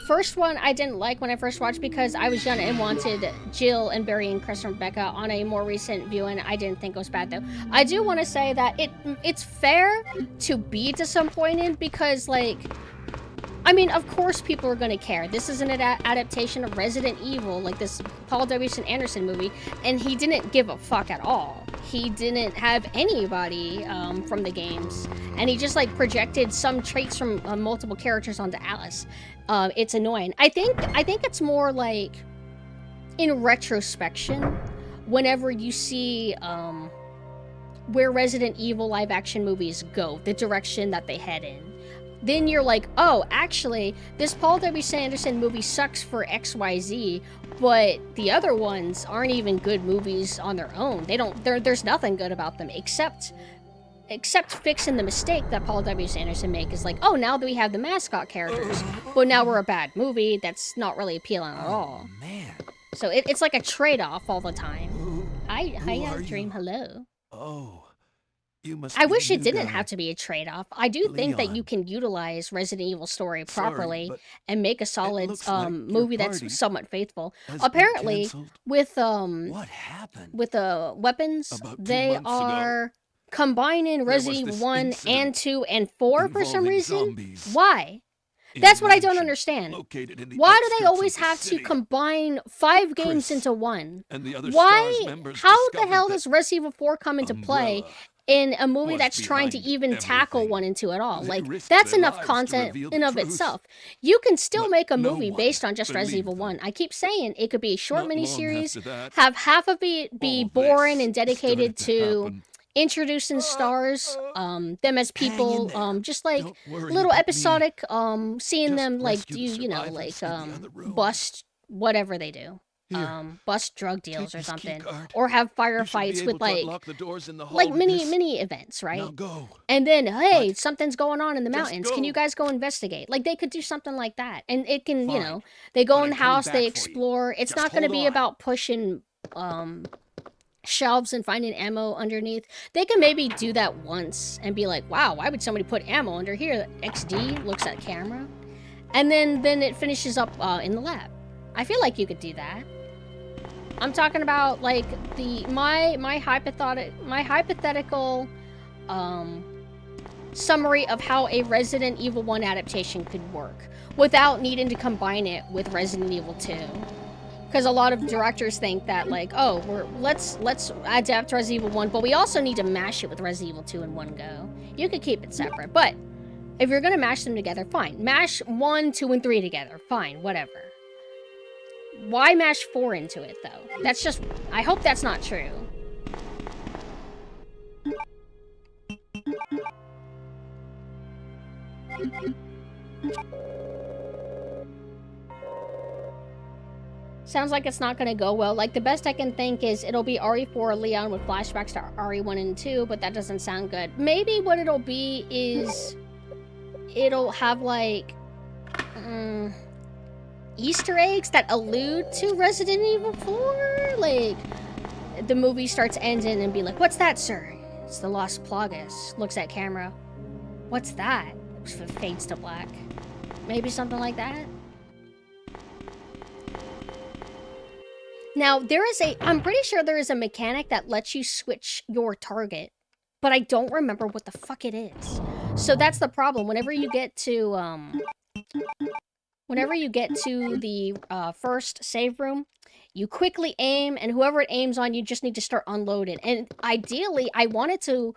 First one I didn't like when I first watched because I was young and wanted Jill and Barry and Chris and Rebecca. On a more recent viewing, I didn't think it was bad though. I do want to say that it's fair to be disappointed because, like, I mean, of course people are going to care. This is an adaptation of Resident Evil, like this Paul W. Anderson movie, and he didn't give a fuck at all. He didn't have anybody from the games, and he just like projected some traits from multiple characters onto Alice. It's annoying. I think it's more like in retrospection, whenever you see where Resident Evil live action movies go, the direction that they head in, then you're like, oh, actually, this Paul W. Anderson movie sucks for XYZ, but the other ones aren't even good movies on their own. There's nothing good about them except fixing the mistake that Paul W. Anderson made is like, oh, now that we have the mascot characters, but now we're a bad movie that's not really appealing at all. Man. So it's like a trade-off all the time. Hi, Dream, hello. Oh, you must. I wish it didn't have to be a trade-off. I do think that you can utilize Resident Evil story properly and make a solid movie that's somewhat faithful. Apparently, with what happened? With the weapons, they are combining Resident Evil 1 and 2 and 4 for some reason. Why? That's what I don't understand. Why do they always have to combine 5 games into one? Why? How the hell does Resident Evil 4 come into play in a movie that's trying to even tackle 1 and 2 at all? Like, that's enough content in of itself. You can still make a movie based on just Resident Evil 1. I keep saying it could be a short miniseries, have half of it be boring and dedicated to introducing stars, them as people, just like little episodic, seeing them like do, you know, like bust whatever they do. Bust drug deals or something, or have firefights with like mini events, right? And then, hey, something's going on in the mountains. Can you guys go investigate? Like, they could do something like that, and it can, you know, they go in the house, they explore. It's not going to be about pushing shelves and finding ammo underneath. They can maybe do that once and be like, wow, why would somebody put ammo under here? XD looks at camera, and then it finishes up in the lab. I feel like you could do that. I'm talking about like my hypothetical summary of how a Resident Evil 1 adaptation could work without needing to combine it with Resident Evil 2. Because a lot of directors think that, like, oh, let's adapt Resident Evil 1, but we also need to mash it with Resident Evil 2 in one go. You could keep it separate, but if you're gonna mash them together, fine. Mash 1, 2, and 3 together, fine, whatever. Why mash 4 into it, though? That's just... I hope that's not true. Sounds like it's not gonna go well. Like, the best I can think is it'll be RE4 Leon with flashbacks to RE1 and 2, but that doesn't sound good. Maybe what it'll be is... it'll have, like... Easter eggs that allude to Resident Evil 4? Like, the movie starts ending and be like, what's that, sir? It's the Lost Plagas. Looks at camera. What's that? Fades to black. Maybe something like that? Now, I'm pretty sure there is a mechanic that lets you switch your target, but I don't remember what the fuck it is. So that's the problem. Whenever you get to the first save room, you quickly aim, and whoever it aims on, you just need to start unloading. And ideally, I wanted to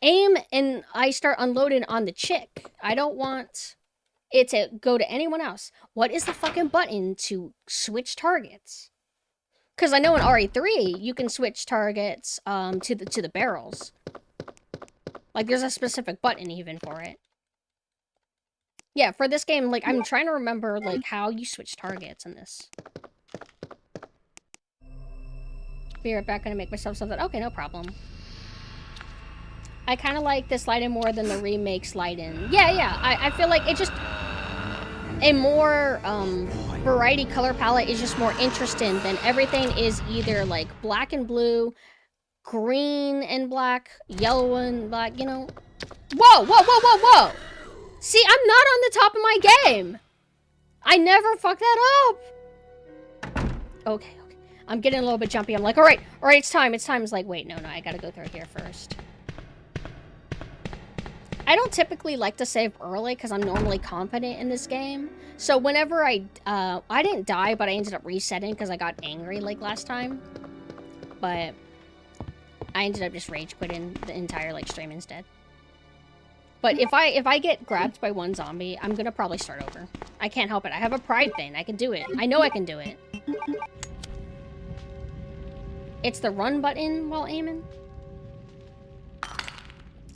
aim and I start unloading on the chick. I don't want it to go to anyone else. What is the fucking button to switch targets? Because I know in RE3, you can switch targets to the barrels. Like, there's a specific button even for it. Yeah, for this game, like, I'm trying to remember, like, how you switch targets in this. Be right back, gonna make myself something. Okay, no problem. I kind of like this lighting more than the remake lighting. Yeah, I feel like it just... a more variety color palette is just more interesting than everything is either like black and blue, green and black, yellow and black, you know. Whoa! See, I'm not on the top of my game. I never fuck that up. Okay. I'm getting a little bit jumpy. I'm like, all right, it's time. It's like, wait, no, I gotta go through here first. I don't typically like to save early because I'm normally confident in this game. So whenever I didn't die, but I ended up resetting because I got angry like last time. But I ended up just rage quitting the entire like stream instead. But if I get grabbed by one zombie, I'm gonna probably start over. I can't help it. I have a pride thing. I can do it. I know I can do it. It's the run button while aiming.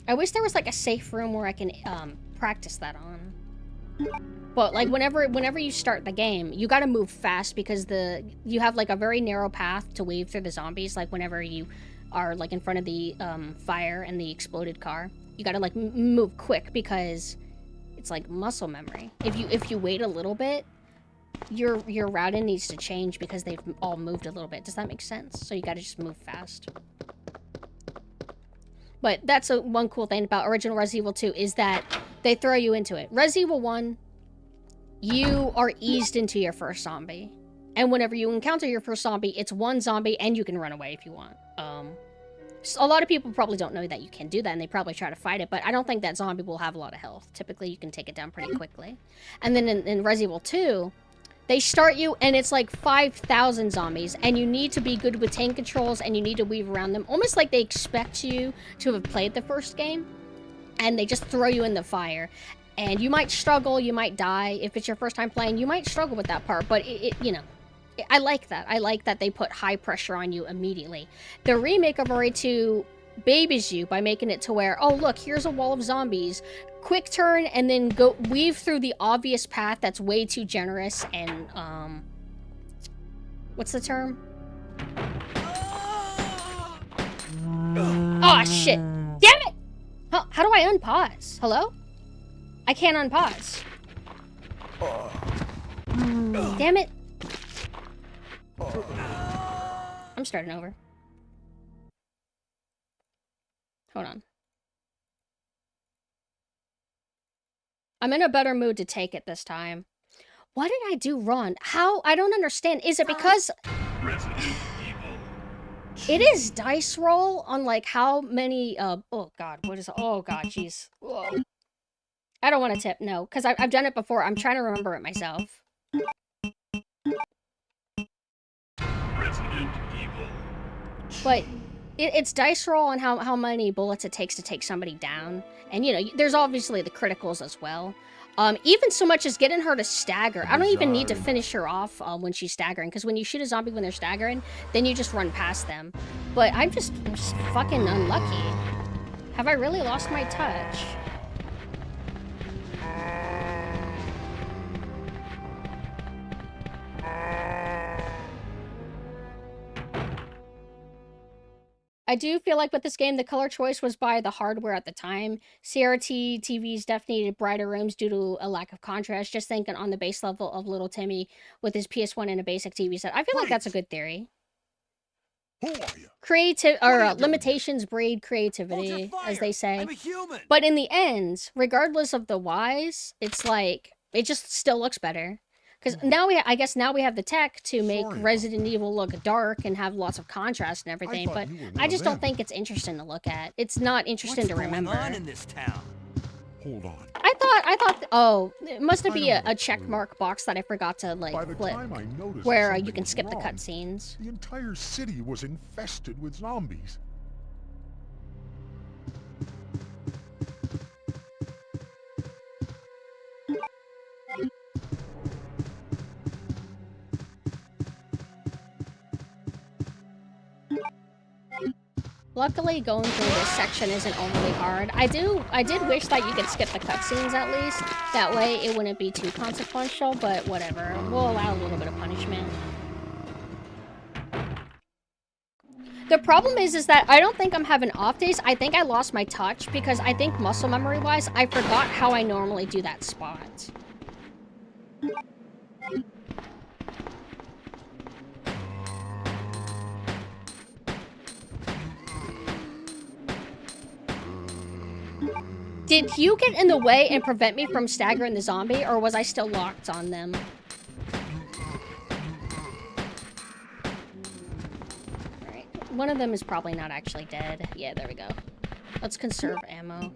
I wish there was like a safe room where I can practice that on. But like whenever you start the game, you gotta move fast because you have like a very narrow path to weave through the zombies. Like whenever you are like in front of the fire and the exploded car, you gotta like move quick because it's like muscle memory. If you wait a little bit, your routing needs to change because they've all moved a little bit. Does that make sense? So you gotta just move fast. But that's one cool thing about original Resident Evil 2 is that they throw you into it. Resident Evil 1, you are eased into your first zombie. And whenever you encounter your first zombie, it's one zombie and you can run away if you want. So a lot of people probably don't know that you can do that and they probably try to fight it, but I don't think that zombie will have a lot of health. Typically, you can take it down pretty quickly. And then in Resident Evil 2, they start you and it's like 5,000 zombies and you need to be good with tank controls and you need to weave around them. Almost like they expect you to have played the first game and they just throw you in the fire. And you might struggle, you might die. If it's your first time playing, you might struggle with that part, but you know, I like that. I like that they put high pressure on you immediately. The remake of RE2 babies you by making it to where, oh look, here's a wall of zombies. Quick turn and then go weave through the obvious path that's way too generous and what's the term? Oh shit. Damn it! How do I unpause? Hello? I can't unpause. Damn it. I'm starting over. Hold on. I'm in a better mood to take it this time. What did I do wrong? How? I don't understand. Is it because... Resident Evil It is dice roll on like how many oh god, what is it? Oh god, jeez. Whoa. I don't want to tip, no, because I've done it before. I'm trying to remember it myself. Resident Evil. But it's dice roll on how many bullets it takes to take somebody down. And, you know, there's obviously the criticals as well. Even so much as getting her to stagger. I don't even need to finish her off when she's staggering. Because when you shoot a zombie when they're staggering, then you just run past them. But I'm just fucking unlucky. Have I really lost my touch? I do feel like with this game, the color choice was by the hardware at the time. CRT TVs definitely needed brighter rooms due to a lack of contrast. Just thinking on the base level of little Timmy with his PS1 and a basic TV set. I feel like that's a good theory. Who are you? Limitations breed creativity, as they say. I'm a human. But in the end, regardless of the whys, it's like, it just still looks better. Because now I guess now we have the tech to make Resident Evil look dark and have lots of contrast and everything, but I just don't think it's interesting to look at. It's not interesting to remember. What's going on in this town? Hold on. I thought, oh, it must be a check mark box that I forgot to, like, By the flip, time I noticed where something you can was skip the wrong, cutscenes. The entire city was infested with zombies. Luckily, going through this section isn't overly hard. I did wish that you could skip the cutscenes at least. That way, it wouldn't be too consequential, but whatever. We'll allow a little bit of punishment. The problem is that I don't think I'm having off days. I think I lost my touch because I think muscle memory-wise, I forgot how I normally do that spot. Did you get in the way and prevent me from staggering the zombie, or was I still locked on them? Alright, one of them is probably not actually dead. Yeah, there we go. Let's conserve ammo.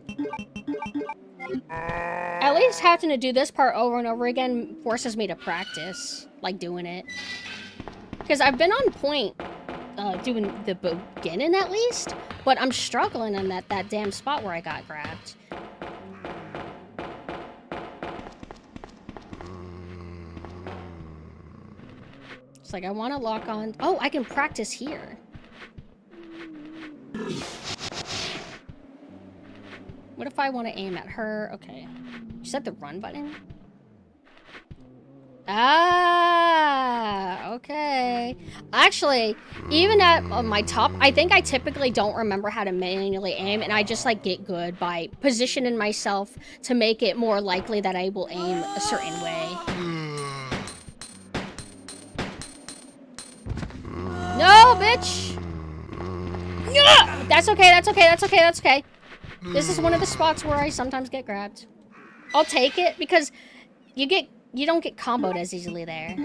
At least having to do this part over and over again forces me to practice, like, doing it. Because I've been on point doing the beginning at least, but I'm struggling on that damn spot where I got grabbed. It's like I want to lock on. Oh, I can practice here. What if I want to aim at her? Okay. You said the run button? Ah, okay. Actually, even at my top, I think I typically don't remember how to manually aim, and I just, like, get good by positioning myself to make it more likely that I will aim a certain way. No, bitch! Yeah! That's okay, that's okay, that's okay, that's okay. This is one of the spots where I sometimes get grabbed. I'll take it, because you don't get comboed as easily there.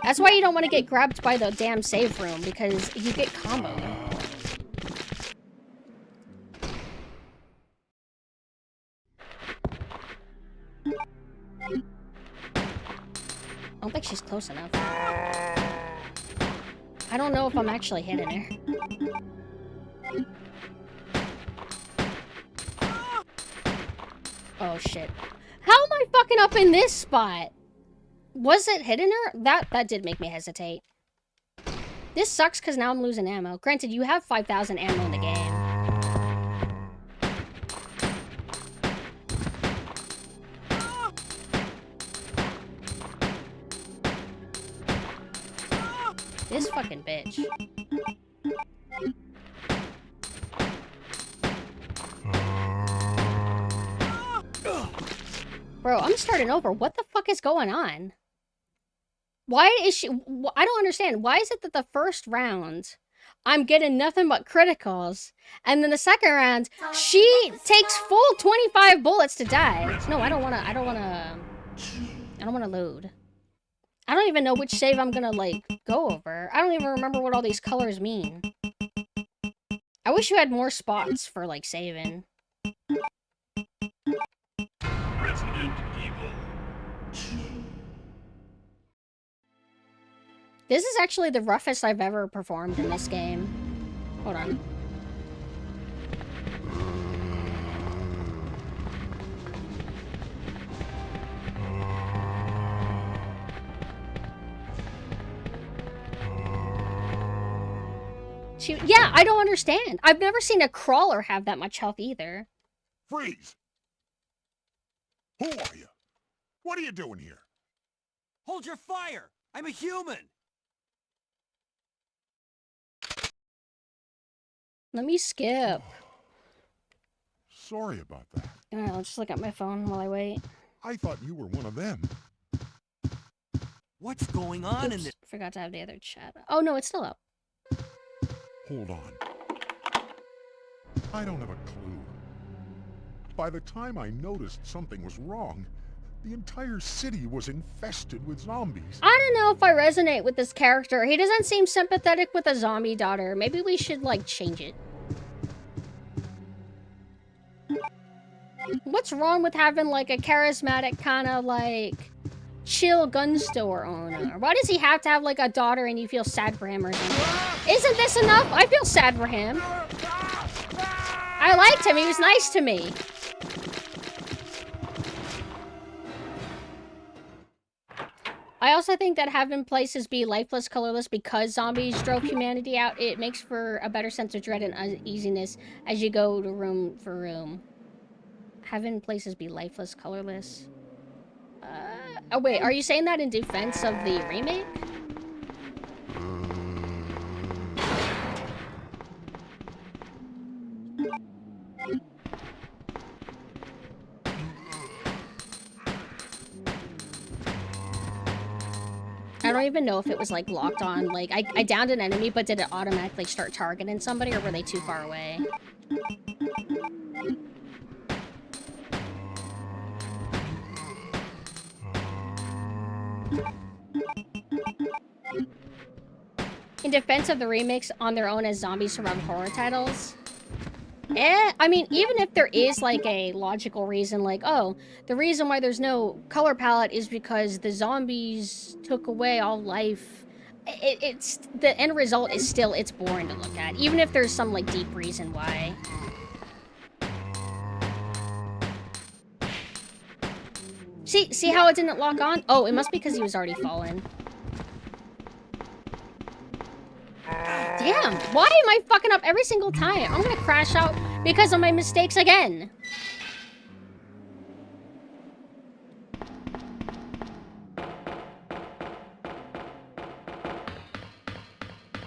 That's why you don't want to get grabbed by the damn save room, because you get comboed. I don't think she's close enough. I don't know if I'm actually hitting her. Oh shit. How am I fucking up in this spot? Was it hitting her? That did make me hesitate. This sucks because now I'm losing ammo. Granted, you have 5,000 ammo in the game. This fucking bitch. Bro, I'm starting over. What the fuck is going on? Why is she... I don't understand. Why is it that the first round, I'm getting nothing but criticals, and then the second round, she takes full 25 bullets to die? No, I don't wanna load. I don't even know which save I'm gonna, like, go over. I don't even remember what all these colors mean. I wish you had more spots for, like, saving. Resident Evil 2. This is actually the roughest I've ever performed in this game. Hold on. Yeah, I don't understand. I've never seen a crawler have that much health either. Freeze! Who are you? What are you doing here? Hold your fire! I'm a human! Let me skip. Sorry about that. Alright, I'll just look at my phone while I wait. I thought you were one of them. What's going on in Oops, this? forgot to have the other chat. Oh no, it's still up. Hold on. I don't have a clue. By the time I noticed something was wrong, the entire city was infested with zombies. I don't know if I resonate with this character. He doesn't seem sympathetic with a zombie daughter. Maybe we should, like, change it. What's wrong with having, like, a charismatic kind of, like, chill gun store owner? Why does he have to have, like, a daughter and you feel sad for him or something? Isn't this enough? I feel sad for him. I liked him. He was nice to me. I also think that having places be lifeless, colorless because zombies drove humanity out, it makes for a better sense of dread and uneasiness as you go to room for room. Having places be lifeless, colorless. Oh wait, are you saying that in defense of the remake? I don't even know if it was, like, locked on. Like, I downed an enemy, but did it automatically start targeting somebody, or were they too far away? In defense of the remakes on their own as zombie survival horror titles, I mean, even if there is, like, a logical reason, like, oh, the reason why there's no color palette is because the zombies took away all life. It's the end result is still, it's boring to look at, even if there's some, like, deep reason why. See how it didn't lock on? Oh, it must be because he was already fallen. Damn, why am I fucking up every single time? I'm gonna crash out because of my mistakes again.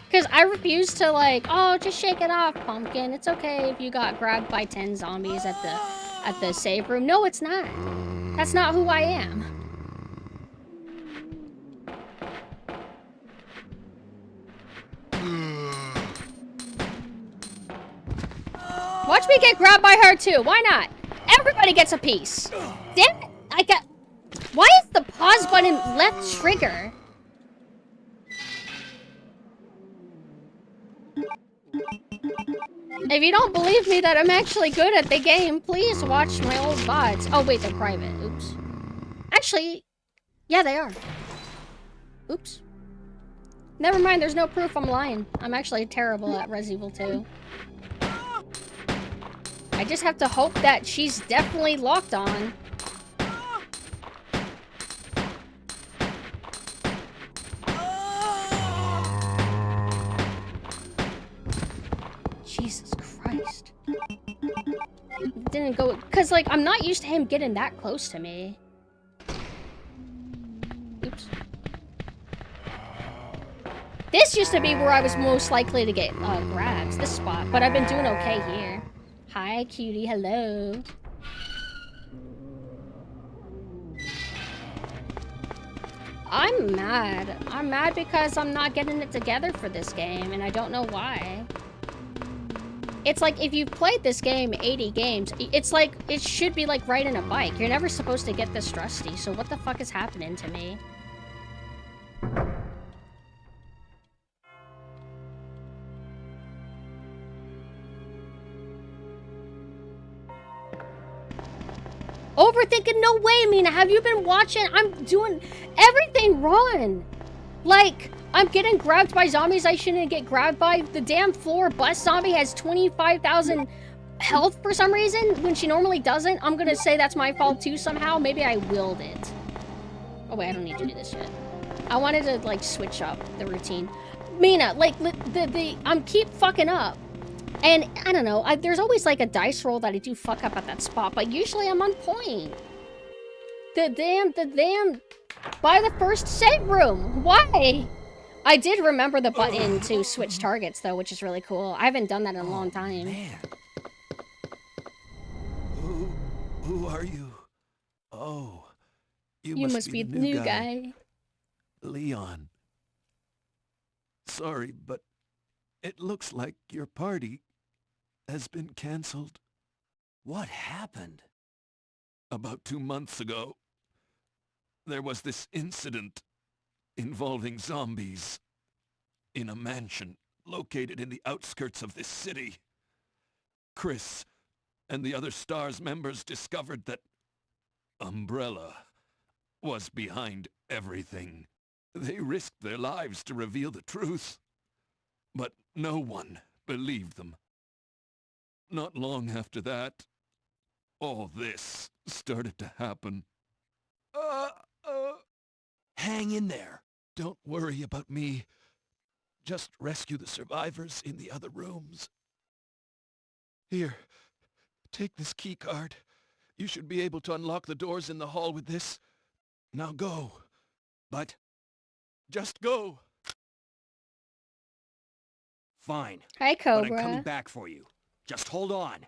Because I refuse to, like, oh, just shake it off, Pumpkin. It's okay if you got grabbed by 10 zombies at the save room. No, it's not. That's not who I am. Watch me get grabbed by her too. Why not? Everybody gets a piece. Damn it! Why is the pause button left trigger? If you don't believe me that I'm actually good at the game, please watch my old VODs. Oh wait, they're private. Oops. Actually, yeah, they are. Oops. Never mind, there's no proof I'm lying. I'm actually terrible at Resident Evil 2. I just have to hope that she's definitely locked on. Jesus Christ. It didn't go... Because, like, I'm not used to him getting that close to me. Oops. This used to be where I was most likely to get grabbed, this spot. But I've been doing okay here. Hi, cutie. Hello. I'm mad. I'm mad because I'm not getting it together for this game, and I don't know why. It's like, if you've played this game 80 games, it's like, it should be like riding a bike. You're never supposed to get this rusty, so what the fuck is happening to me? Overthinking? No way, Mina. Have you been watching? I'm doing everything wrong. Like, I'm getting grabbed by zombies I shouldn't get grabbed by. The damn floor bus zombie has 25,000 health for some reason when she normally doesn't. I'm gonna say that's my fault too somehow. Maybe I willed it. Oh wait, I don't need to do this yet. I wanted to like switch up the routine. Mina, like I'm keep fucking up. And I don't know, there's always like a dice roll that I do fuck up at that spot, but usually I'm on point. The damn, by the first save room. Why? I did remember the button to switch targets though, which is really cool. I haven't done that in a long time. Man. Who are you? Oh, you must be the new guy. Leon. Sorry, but it looks like your party has been canceled. What happened? About 2 months ago, there was this incident involving zombies in a mansion located in the outskirts of this city. Chris and the other STARS members discovered that Umbrella was behind everything. They risked their lives to reveal the truth, but no one believed them. Not long after that, all this started to happen. Hang in there. Don't worry about me. Just rescue the survivors in the other rooms. Here, take this key card. You should be able to unlock the doors in the hall with this. Now go. But just go. Fine. Hi, Cobra. But I'm coming back for you. Just hold on.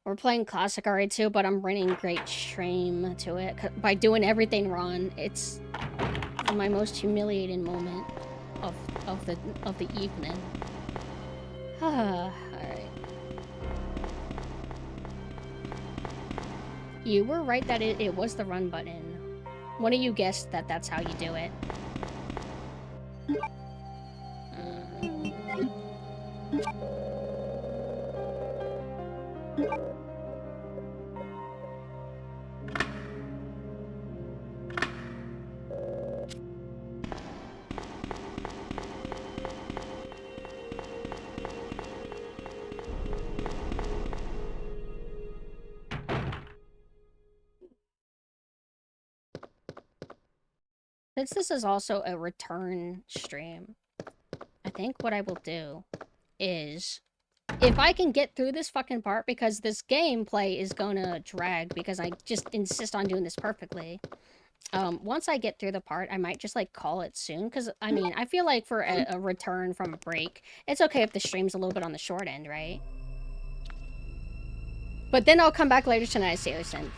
We're playing Classic RA2, but I'm bringing great stream to it by doing everything wrong. It's my most humiliating moment of the evening. Alright. You were right that it was the run button. One of you guessed that that's how you do it. Since this is also a return stream, I think what I will do is, if I can get through this fucking part, because this gameplay is gonna drag because I just insist on doing this perfectly. Once I get through the part, I might just like call it soon, because I mean, I feel like for a return from a break, it's okay if the stream's a little bit on the short end, right? But then I'll come back later tonight, Sailor-Synth.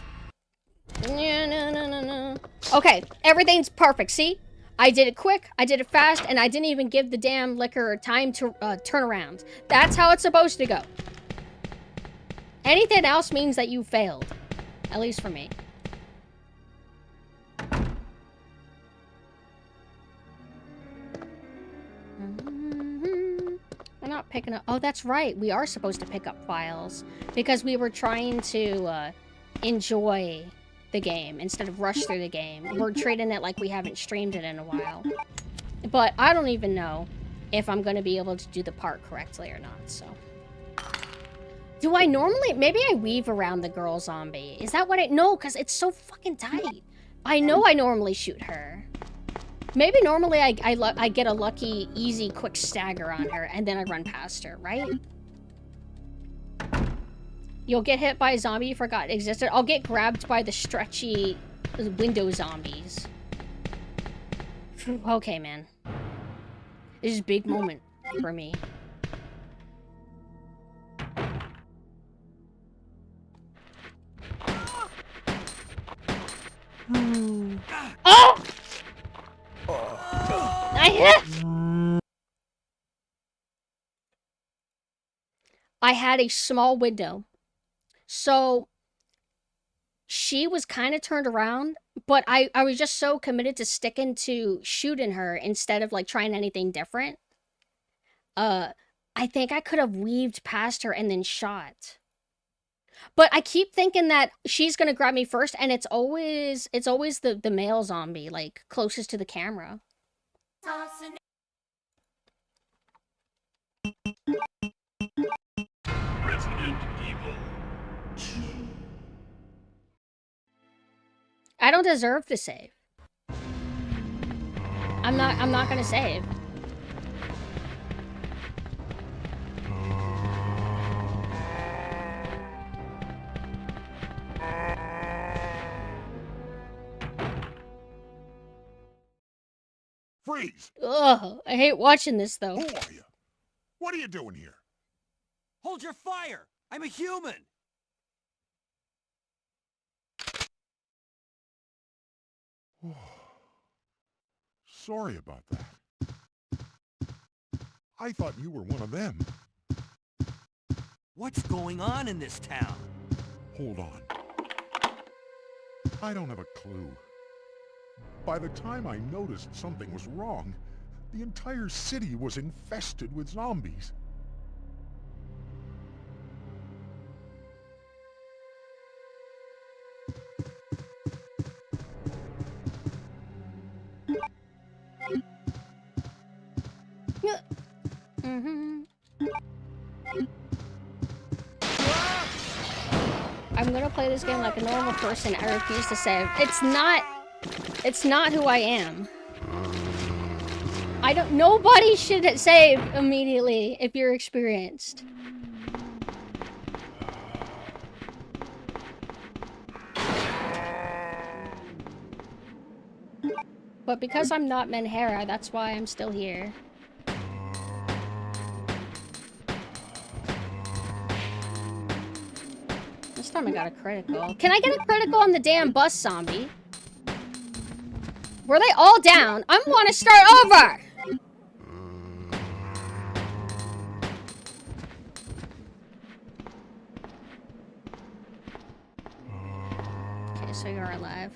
No. Okay, everything's perfect, see? I did it quick, I did it fast, and I didn't even give the damn liquor time to turn around. That's how it's supposed to go. Anything else means that you failed. At least for me. We're not picking up... Oh, that's right. We are supposed to pick up files. Because we were trying to enjoy the game instead of rush through the game. We're treating it like we haven't streamed it in a while. But I don't even know if I'm going to be able to do the part correctly or not, so... Do I normally... Maybe I weave around the girl zombie. Is that what I... No, because it's so fucking tight. I know I normally shoot her. Maybe normally I get a lucky, easy, quick stagger on her, and then I run past her, right? You'll get hit by a zombie you forgot existed. I'll get grabbed by the stretchy window zombies. Okay, man. This is a big moment for me. Oh! I had a small window. So she was kind of turned around, but I was just so committed to sticking to shooting her instead of like trying anything different. I think I could have weaved past her and then shot. But I keep thinking that she's gonna grab me first, and it's always the male zombie, like, closest to the camera. Resident Evil 2. I don't deserve to save. I'm not gonna save. Freeze! Ugh, I hate watching this though. Who are you? What are you doing here? Hold your fire! I'm a human! Sorry about that. I thought you were one of them. What's going on in this town? Hold on. I don't have a clue. By the time I noticed something was wrong, the entire city was infested with zombies. I'm gonna play this game like a normal person. I refuse to save. It's not who I am. Nobody should save immediately if you're experienced. But because I'm not Menhera, that's why I'm still here. This time I got a critical. Can I get a critical on the damn bus zombie? Were they all down? I want to start over! Okay, so you're alive.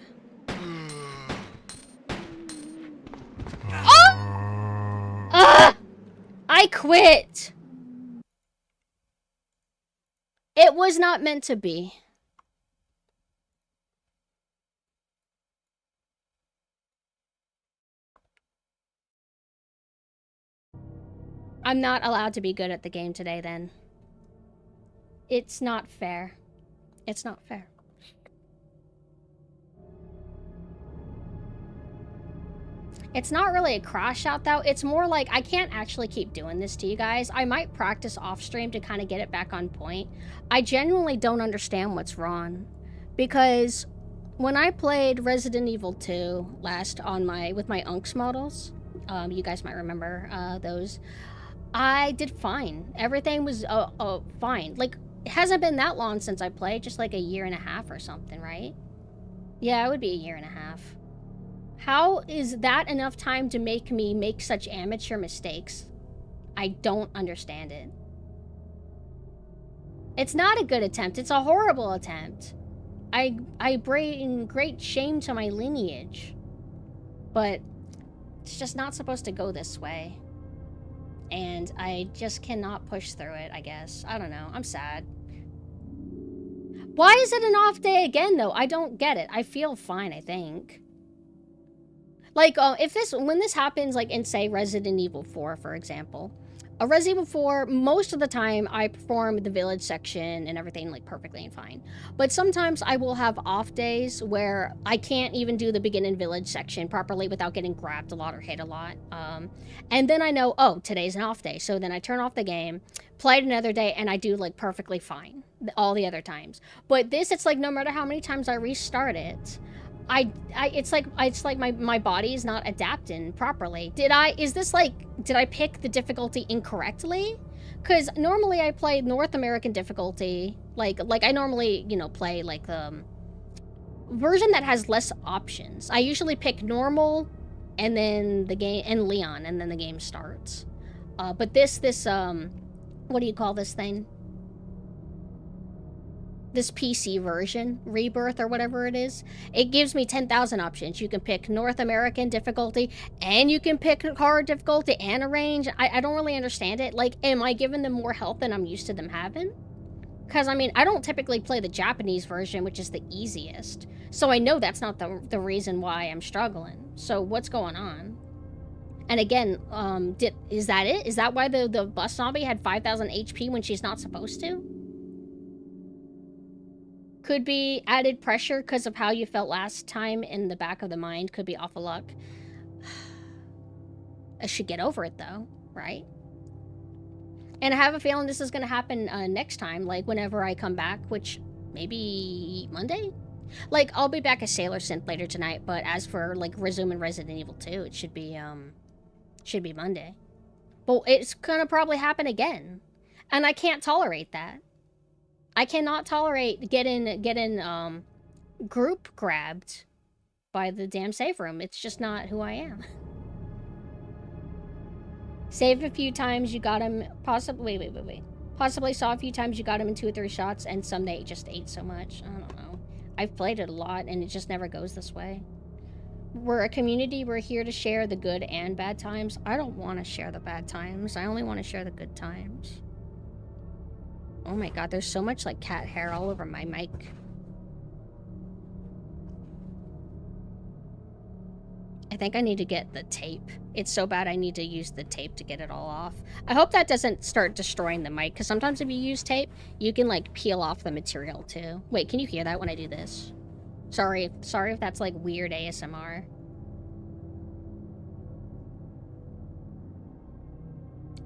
Oh! Ugh! I quit! It was not meant to be. I'm not allowed to be good at the game today, then. It's not fair. It's not fair. It's not really a crash out, though. It's more like I can't actually keep doing this to you guys. I might practice off stream to kind of get it back on point. I genuinely don't understand what's wrong. Because when I played Resident Evil 2 last on with my Unks models, you guys might remember those, I did fine. Everything was fine. Like, it hasn't been that long since I played, just like a year and a half or something, right? Yeah, it would be a year and a half. How is that enough time to make me make such amateur mistakes? I don't understand it. It's not a good attempt. It's a horrible attempt. I bring great shame to my lineage. But it's just not supposed to go this way. And I just cannot push through it, I guess. I don't know. I'm sad. Why is it an off day again, though? I don't get it. I feel fine, I think. Like, when this happens, like, in, say, Resident Evil 4, for example. Resident Evil 4, most of the time, I perform the village section and everything, like, perfectly and fine. But sometimes I will have off days where I can't even do the beginning village section properly without getting grabbed a lot or hit a lot. And then I know, oh, today's an off day. So then I turn off the game, play it another day, and I do, like, perfectly fine all the other times. But this, it's like, no matter how many times I restart it, it's like my body is not adapting properly. Did I pick the difficulty incorrectly? Because normally I play North American difficulty, like I normally, you know, play like the version that has less options. I usually pick normal, and then the game, and Leon, and then the game starts. But this what do you call this thing? This PC version, Rebirth or whatever it is, it gives me 10,000 options. You can pick North American difficulty, and you can pick hard difficulty and a range. I don't really understand it. Like, am I giving them more health than I'm used to them having? Because, I mean, I don't typically play the Japanese version, which is the easiest. So I know that's not the reason why I'm struggling. So what's going on? And again, is that it? Is that why the bus zombie had 5,000 HP when she's not supposed to? Could be added pressure because of how you felt last time in the back of the mind. Could be awful luck. I should get over it, though, right? And I have a feeling this is going to happen next time, like whenever I come back, which maybe Monday? Like, I'll be back as Sailor Synth later tonight, but as for, like, resuming Resident Evil 2, it should be Monday. But it's going to probably happen again. And I can't tolerate that. I cannot tolerate getting group grabbed by the damn save room. It's just not who I am. Save a few times, you got him, possibly, wait. Possibly saw a few times you got him in 2 or 3 shots, and some they just ate so much. I don't know. I've played it a lot, and it just never goes this way. We're a community, we're here to share the good and bad times. I don't want to share the bad times, I only want to share the good times. Oh my god, there's so much, like, cat hair all over my mic. I think I need to get the tape. It's so bad I need to use the tape to get it all off. I hope that doesn't start destroying the mic, because sometimes if you use tape, you can, like, peel off the material, too. Wait, can you hear that when I do this? Sorry if that's, like, weird ASMR.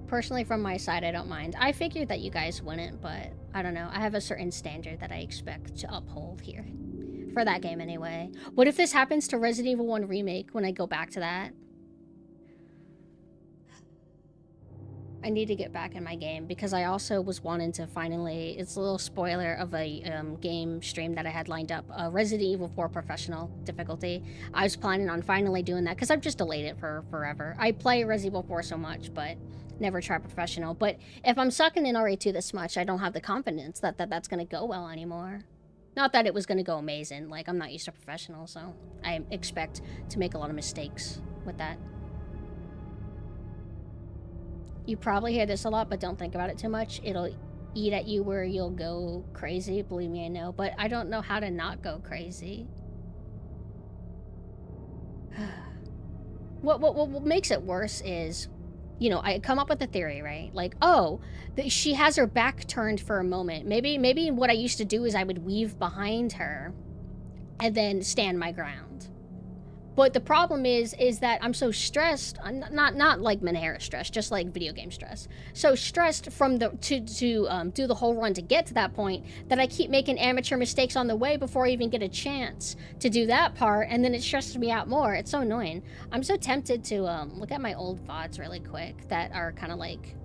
Personally, from my side, I don't mind. I figured that you guys wouldn't, but I don't know. I have a certain standard that I expect to uphold here. For that game, anyway. What if this happens to Resident Evil 1 Remake when I go back to that? I need to get back in my game, because I also was wanting to finally... It's a little spoiler of a game stream that I had lined up. Resident Evil 4 Professional difficulty. I was planning on finally doing that, because I've just delayed it for forever. I play Resident Evil 4 so much, but never try Professional. But if I'm sucking in RE2 this much, I don't have the confidence that that's going to go well anymore. Not that it was going to go amazing. Like, I'm not used to Professional, so I expect to make a lot of mistakes with that. You probably hear this a lot, but don't think about it too much. It'll eat at you where you'll go crazy. Believe me, I know. But I don't know how to not go crazy. What makes it worse is, you know, I come up with a theory, right? Like, oh, she has her back turned for a moment. Maybe what I used to do is I would weave behind her and then stand my ground. But the problem is that I'm so stressed, not like Manhara stress, just like video game stress. So stressed from to do the whole run to get to that point that I keep making amateur mistakes on the way before I even get a chance to do that part, and then it stresses me out more. It's so annoying. I'm so tempted to look at my old VODs really quick that are kind of like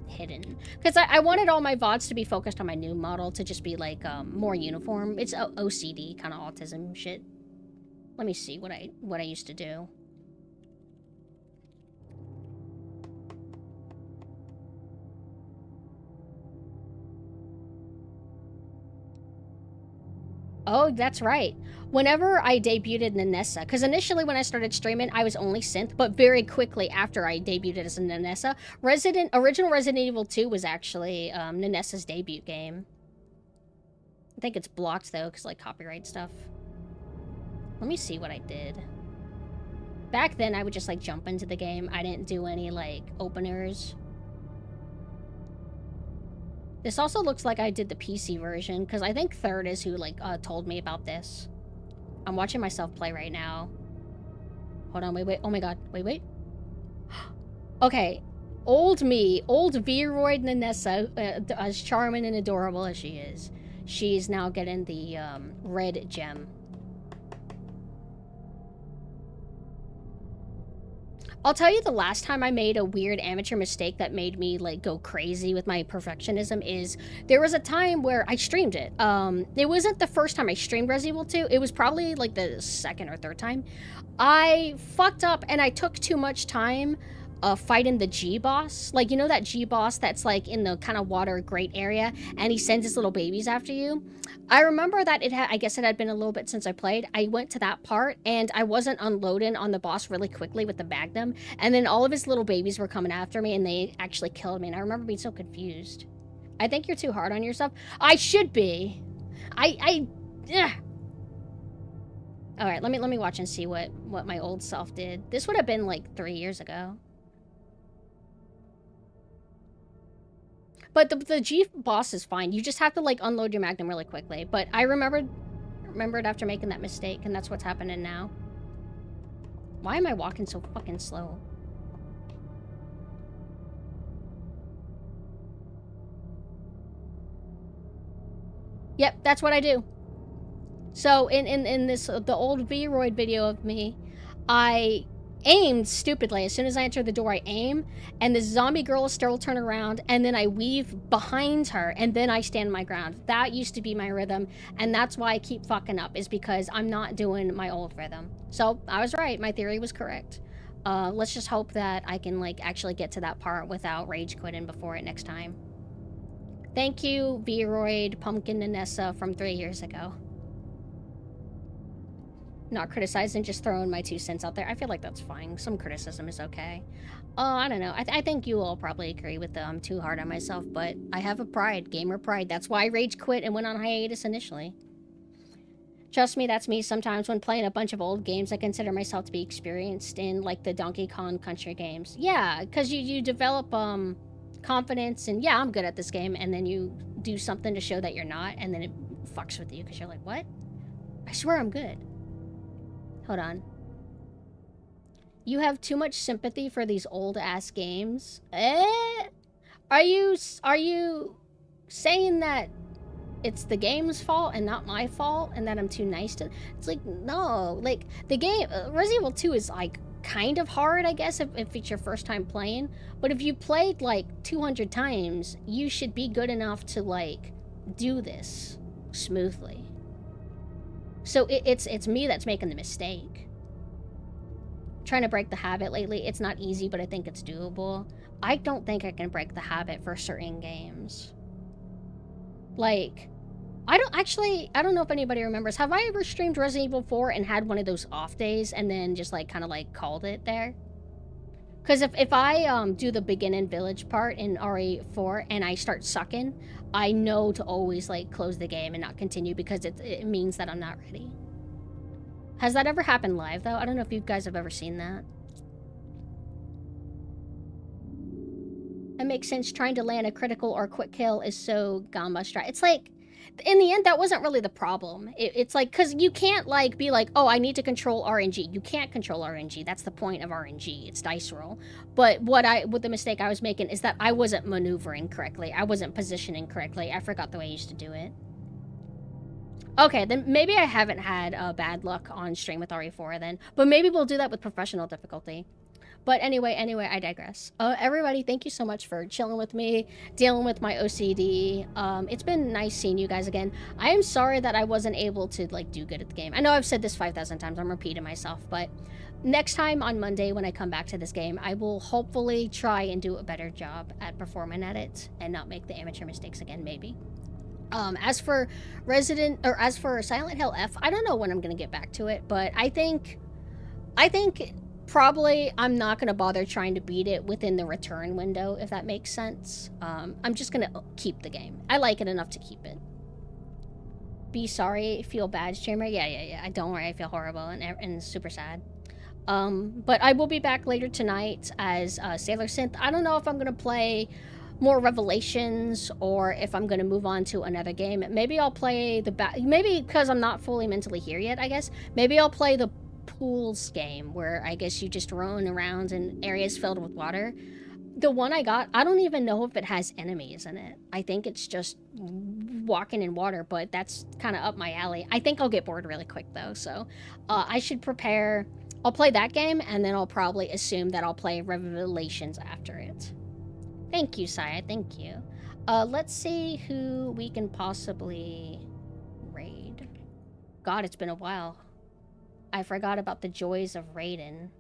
hidden, because I wanted all my VODs to be focused on my new model to just be like more uniform. It's OCD kind of autism shit. Let me see what I used to do. Oh, that's right. Whenever I debuted Nanessa, because initially when I started streaming, I was only Synth, but very quickly after I debuted as a Nanessa, original Resident Evil 2 was actually Nanessa's debut game. I think it's blocked though, because like copyright stuff. Let me see what I did. Back then, I would just, like, jump into the game. I didn't do any, like, openers. This also looks like I did the PC version, because I think Third is who, like, told me about this. I'm watching myself play right now. Hold on, wait. Oh my god. Wait. Okay. Old me, old Vroid Nanessa, as charming and adorable as she is, she's now getting the, red gem. I'll tell you the last time I made a weird amateur mistake that made me, like, go crazy with my perfectionism is there was a time where I streamed it. It wasn't the first time I streamed Resident Evil 2. It was probably, like, the second or third time. I fucked up and I took too much time fighting the G-boss. Like, you know that G-boss that's, like, in the kind of water grate area and he sends his little babies after you? I remember that I guess it had been a little bit since I played. I went to that part and I wasn't unloading on the boss really quickly with the Magnum, and then all of his little babies were coming after me and they actually killed me, and I remember being so confused. I think you're too hard on yourself. I should be. Ugh. All right, let me watch and see what my old self did. This would have been like 3 years ago. But the G boss is fine. You just have to like unload your Magnum really quickly. But I remembered after making that mistake, and that's what's happening now. Why am I walking so fucking slow? Yep, that's what I do. So in this the old V-Roid video of me, I aimed stupidly. As soon as I enter the door, I aim, and the zombie girl will still turn around, and then I weave behind her, and then I stand my ground. That used to be my rhythm, and that's why I keep fucking up, is because I'm not doing my old rhythm. So I was right. My theory was correct. Let's just hope that I can like actually get to that part without rage quitting before it next time. Thank you, V-Roid, Pumpkin, and Nessa from 3 years ago. Not criticizing, just throwing my 2 cents out there. I feel like that's fine. Some criticism is okay. I don't know. I think you all probably agree with the I'm too hard on myself, but I have a pride, gamer pride. That's why I rage quit and went on hiatus initially. Trust me, that's me. Sometimes when playing a bunch of old games, I consider myself to be experienced in like the Donkey Kong Country games. Yeah, because you develop confidence and yeah, I'm good at this game, and then you do something to show that you're not, and then it fucks with you because you're like, what? I swear I'm good. Hold on. You have too much sympathy for these old-ass games. Are you saying that it's the game's fault and not my fault, and that I'm too nice to... It's like, no. Like, the game... Resident Evil 2 is, like, kind of hard, I guess, if it's your first time playing. But if you played, like, 200 times, you should be good enough to, like, do this smoothly. So it's me that's making the mistake. Trying to break the habit lately. It's not easy, but I think it's doable. I don't think I can break the habit for certain games. Like, I don't know if anybody remembers. Have I ever streamed Resident Evil 4 and had one of those off days and then just like kind of like called it there? Because if I do the beginning village part in RE4 and I start sucking, I know to always like close the game and not continue because it means that I'm not ready. Has that ever happened live though? I don't know if you guys have ever seen that. It makes sense. Trying to land a critical or quick kill is so gamma strat. It's like, in the end, that wasn't really the problem. It's like, because you can't like be like, oh, I need to control RNG. You can't control RNG. That's the point of RNG. It's dice roll. But what the mistake I was making is that I wasn't maneuvering correctly. I wasn't positioning correctly. I forgot the way I used to do it. Okay, then maybe I haven't had bad luck on stream with RE4 then. But maybe we'll do that with professional difficulty. But anyway, I digress. Everybody, thank you so much for chilling with me, dealing with my OCD. It's been nice seeing you guys again. I am sorry that I wasn't able to, like, do good at the game. I know I've said this 5,000 times. I'm repeating myself. But next time on Monday when I come back to this game, I will hopefully try and do a better job at performing at it and not make the amateur mistakes again, maybe. As for Silent Hill F, I don't know when I'm going to get back to it. But I think probably I'm not going to bother trying to beat it within the return window, if that makes sense. I'm just going to keep the game. I like it enough to keep it. Be sorry, feel bad, streamer. Yeah. Don't worry, I feel horrible and super sad. But I will be back later tonight as Sailor Synth. I don't know if I'm going to play more Revelations or if I'm going to move on to another game. Maybe I'll play maybe because I'm not fully mentally here yet, I guess. Maybe I'll play the pools game where I guess you just roam around in areas filled with water. The one I got, I don't even know if it has enemies in it. I think it's just walking in water, but that's kind of up my alley. I think I'll get bored really quick though, so I should prepare. I'll play that game and then I'll probably assume that I'll play Revelations after it. Thank you, Saya, thank you. Let's see who we can possibly raid. God, it's been a while. I forgot about the joys of raiding.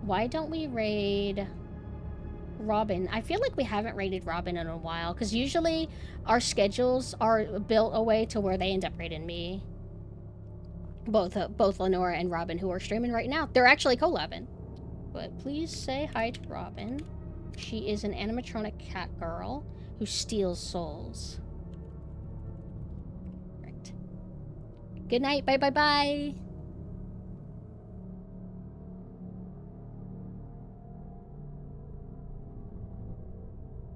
Why don't we raid Robin? I feel like we haven't raided Robin in a while, because usually our schedules are built a way to where they end up raiding me. Both Lenora and Robin, who are streaming right now, they're actually collabing. But please say hi to Robin. She is an animatronic cat girl who steals souls. Right. Good night. Bye bye bye.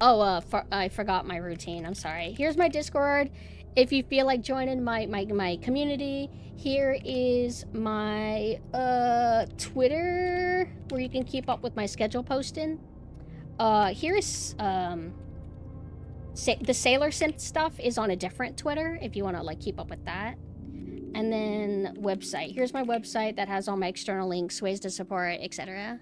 Oh, I forgot my routine. I'm sorry. Here's my Discord. If you feel like joining my community, here is my Twitter where you can keep up with my schedule posting. Here is the Sailor Synth stuff is on a different Twitter if you want to like keep up with that. And then website. Here's my website that has all my external links, ways to support, etc.